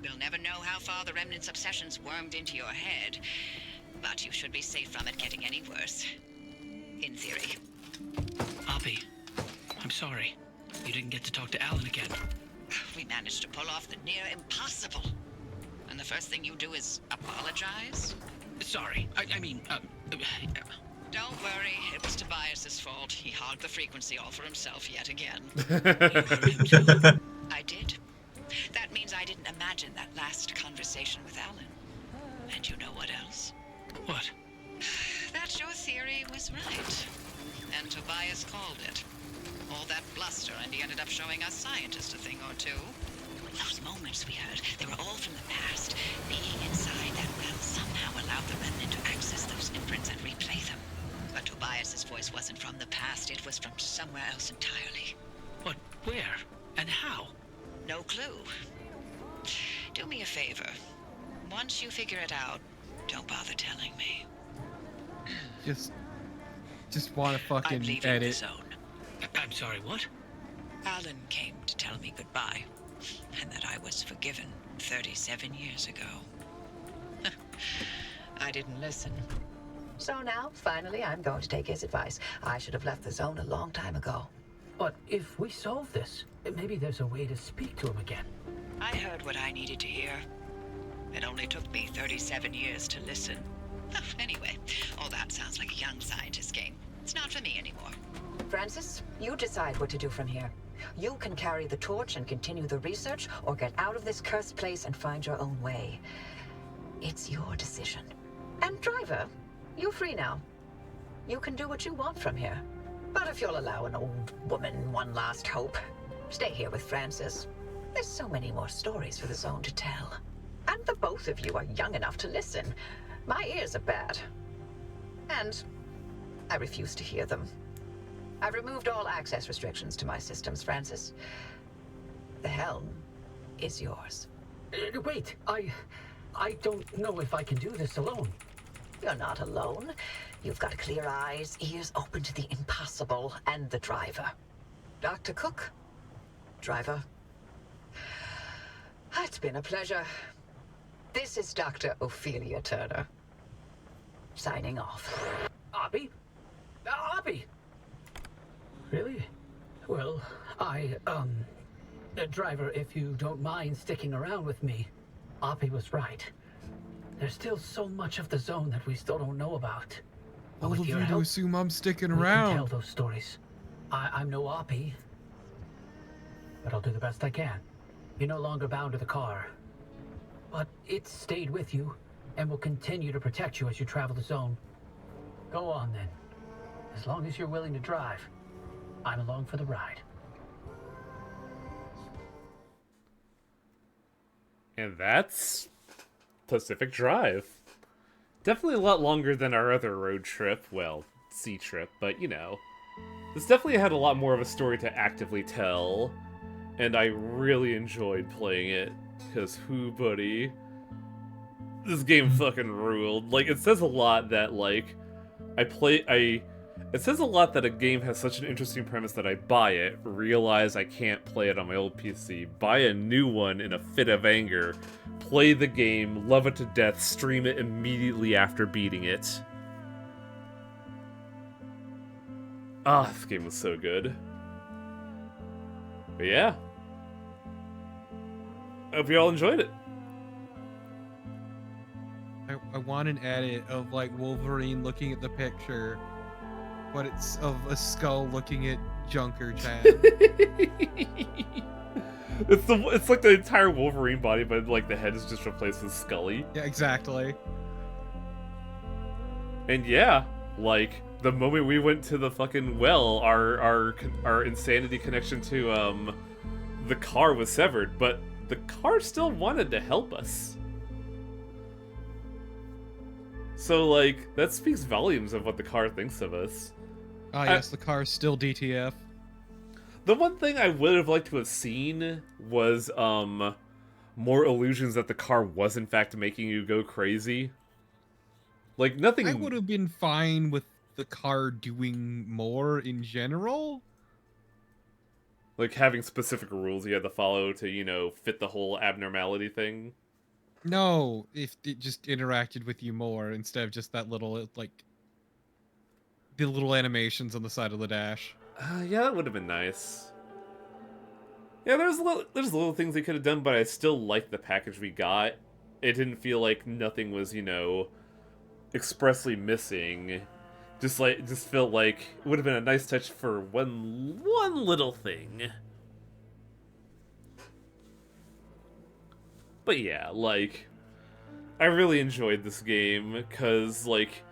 [SPEAKER 8] We'll never know how far the Remnant's obsessions wormed into your head, but you should be safe from it getting any worse. In theory.
[SPEAKER 4] Oppie, I'm sorry. You didn't get to talk to Alan again.
[SPEAKER 8] We managed to pull off the near impossible. And the first thing you do is apologize?
[SPEAKER 4] Sorry. I mean,
[SPEAKER 8] Don't worry, it was Tobias's fault. He hogged the frequency all for himself yet again. I did. That means I didn't imagine that last conversation with Alan. And you know what else?
[SPEAKER 4] What?
[SPEAKER 8] That your theory was right. And Tobias called it. All that bluster, and he ended up showing us scientists a thing or two. Those moments we heard, they were all from the past. Being inside that well somehow allowed the Remnant to access those imprints and replay them. But Tobias's voice wasn't from the past, it was from somewhere else entirely.
[SPEAKER 4] But where? And how?
[SPEAKER 8] No clue. Do me a favor. Once you figure it out, don't bother telling me.
[SPEAKER 10] Just want to fucking
[SPEAKER 8] I'm leaving the
[SPEAKER 10] edit.
[SPEAKER 8] zone.
[SPEAKER 4] I'm sorry, what?
[SPEAKER 8] Alan came to tell me goodbye, and that I was forgiven 37 years ago.
[SPEAKER 3] I didn't listen. So now, finally, I'm going to take his advice. I should have left the zone a long time ago.
[SPEAKER 14] But if we solve this, maybe there's a way to speak to him again.
[SPEAKER 8] I heard what I needed to hear. It only took me 37 years to listen. Anyway, all that sounds like a young scientist game. It's not for me anymore.
[SPEAKER 3] Francis, you decide what to do from here. You can carry the torch and continue the research, or get out of this cursed place and find your own way. It's your decision. And driver, you're free now. You can do what you want from here. But if you'll allow an old woman one last hope, stay here with Francis. There's so many more stories for the zone to tell. And the both of you are young enough to listen. My ears are bad. And I refuse to hear them. I've removed all access restrictions to my systems, Francis. The helm is yours.
[SPEAKER 14] Wait, I don't know if I can do this alone.
[SPEAKER 3] You're not alone. You've got clear eyes, ears open to the impossible, and the driver. Dr. Cook, driver. It's been a pleasure. This is Dr. Ophelia Turner. Signing off.
[SPEAKER 14] Oppie? Oppie! Really? Well, driver, if you don't mind sticking around with me, Oppie was right. There's still so much of the zone that we still don't know about. But
[SPEAKER 10] All
[SPEAKER 14] with
[SPEAKER 10] of
[SPEAKER 14] your
[SPEAKER 10] you to
[SPEAKER 14] help,
[SPEAKER 10] assume I'm sticking
[SPEAKER 14] we can
[SPEAKER 10] around.
[SPEAKER 14] tell those stories. I'm no Oppie, but I'll do the best I can. You're no longer bound to the car, but it stayed with you and will continue to protect you as you travel the zone. Go on then. As long as you're willing to drive, I'm along for the ride.
[SPEAKER 1] And that's Pacific Drive. Definitely a lot longer than our other road trip. Well, sea trip, but you know. This definitely had a lot more of a story to actively tell. And I really enjoyed playing it. Because who, buddy? This game fucking ruled. Like, it says a lot that, like, it says a lot that a game has such an interesting premise that I buy it, realize I can't play it on my old PC, buy a new one in a fit of anger, play the game, love it to death, stream it immediately after beating it. Ah, this game was so good. But yeah. I hope you all enjoyed it.
[SPEAKER 10] I want an edit of like Wolverine looking at the picture, but it's of a skull looking at Junker Chad.
[SPEAKER 1] It's like the entire Wolverine body, but like the head is just replaced with Scully.
[SPEAKER 10] Yeah, exactly.
[SPEAKER 1] And yeah, like the moment we went to the fucking well, our insanity connection to the car was severed, but the car still wanted to help us. So, like, that speaks volumes of what the car thinks of us.
[SPEAKER 10] Ah, yes, the car is still DTF.
[SPEAKER 1] The one thing I would have liked to have seen was, more illusions that the car was in fact making you go crazy. Like, nothing...
[SPEAKER 10] I would have been fine with the car doing more in general.
[SPEAKER 1] Like, having specific rules you had to follow to, you know, fit the whole abnormality thing.
[SPEAKER 10] No, if it just interacted with you more instead of just that little, like, the little animations on the side of the dash.
[SPEAKER 1] Yeah, that would have been nice. Yeah, there's little things they could have done, but I still like the package we got. It didn't feel like nothing was, you know, expressly missing. Just felt like it would have been a nice touch for one little thing. But yeah, like, I really enjoyed this game because, like,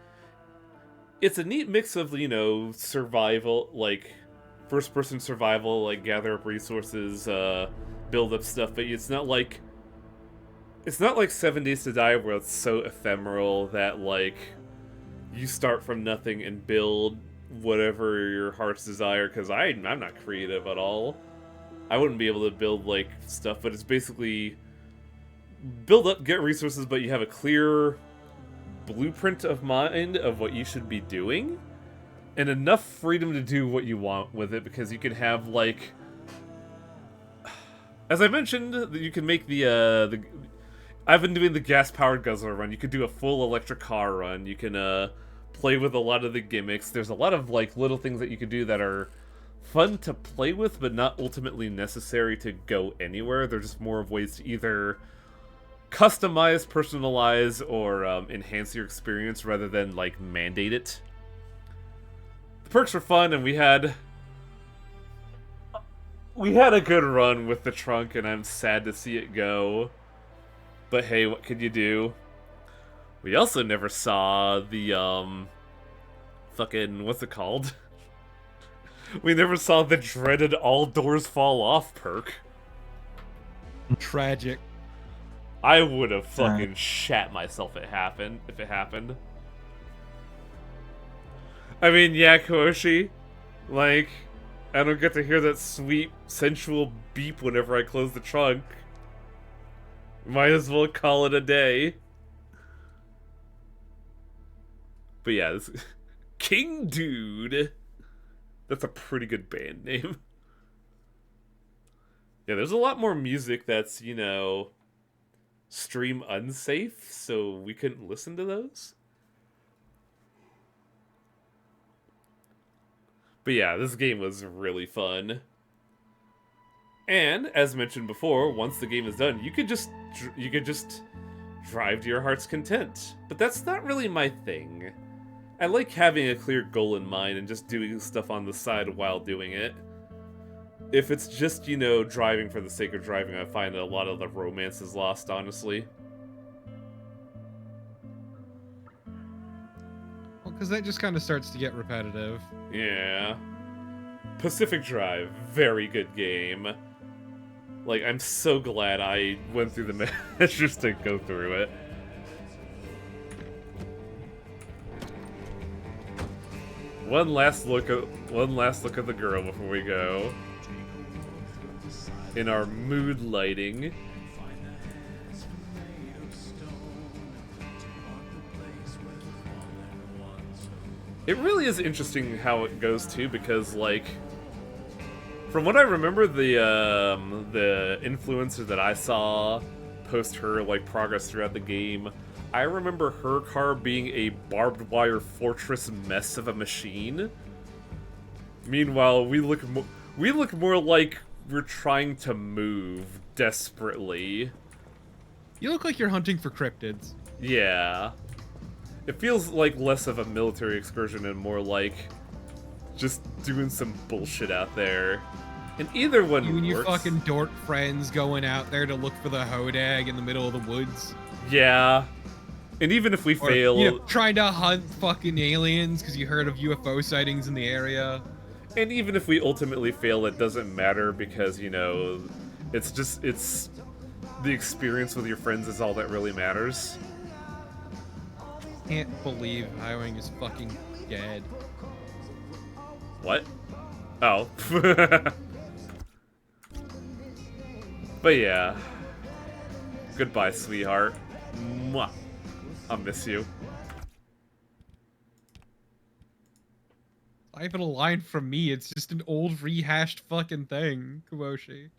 [SPEAKER 1] it's a neat mix of, you know, survival, like, first-person survival, like, gather up resources, build up stuff, but it's not like 7 Days to Die where it's so ephemeral that, like, you start from nothing and build whatever your heart's desire, because I'm not creative at all. I wouldn't be able to build, like, stuff, but it's basically build up, get resources, but you have a clear blueprint of mind of what you should be doing, and enough freedom to do what you want with it, because you can have, like, as I mentioned, you can make the I've been doing the gas-powered guzzler run. You could do a full electric car run. You can play with a lot of the gimmicks. There's a lot of, like, little things that you can do that are fun to play with, but not ultimately necessary to go anywhere. They're just more of ways to either customize, personalize, or enhance your experience rather than, like, mandate it. The perks were fun, and we had a good run with the trunk, and I'm sad to see it go. But hey, what could you do? We also never saw the, fucking, what's it called? We never saw the dreaded all doors fall off perk.
[SPEAKER 10] Tragic.
[SPEAKER 1] I would have fucking shat myself if it happened. I mean, yeah, Koshi, like, I don't get to hear that sweet, sensual beep whenever I close the trunk. Might as well call it a day. But yeah, this King Dude. That's a pretty good band name. Yeah, there's a lot more music that's, you know, stream unsafe, so we couldn't listen to those. But yeah, this game was really fun. And, as mentioned before, once the game is done, you could just drive to your heart's content. But that's not really my thing. I like having a clear goal in mind and just doing stuff on the side while doing it. If it's just, you know, driving for the sake of driving, I find that a lot of the romance is lost, honestly.
[SPEAKER 10] Well, because that just kind of starts to get repetitive.
[SPEAKER 1] Yeah. Pacific Drive, very good game. Like, I'm so glad I went through the measures to go through it. One last look at the girl before we go. In our mood lighting. It really is interesting how it goes too, because, like, from what I remember, the influencer that I saw post her, like, progress throughout the game, I remember her car being a barbed wire fortress mess of a machine. Meanwhile, we look more like we're trying to move desperately.
[SPEAKER 10] You look like you're hunting for cryptids.
[SPEAKER 1] Yeah. It feels like less of a military excursion and more like just doing some bullshit out there. And either one
[SPEAKER 10] You and your
[SPEAKER 1] works.
[SPEAKER 10] fucking dork friends going out there to look for the hodag in the middle of the woods.
[SPEAKER 1] Yeah. And even if we
[SPEAKER 10] Or,
[SPEAKER 1] fail...
[SPEAKER 10] you know, trying to hunt fucking aliens because you heard of UFO sightings in the area.
[SPEAKER 1] And even if we ultimately fail, it doesn't matter because, you know, it's the experience with your friends is all that really matters.
[SPEAKER 10] Can't believe Highwing is fucking dead.
[SPEAKER 1] What? Oh. But yeah. Goodbye, sweetheart. Mwah. I'll miss you.
[SPEAKER 10] Not even a line from me, it's just an old rehashed fucking thing, Kumoshi.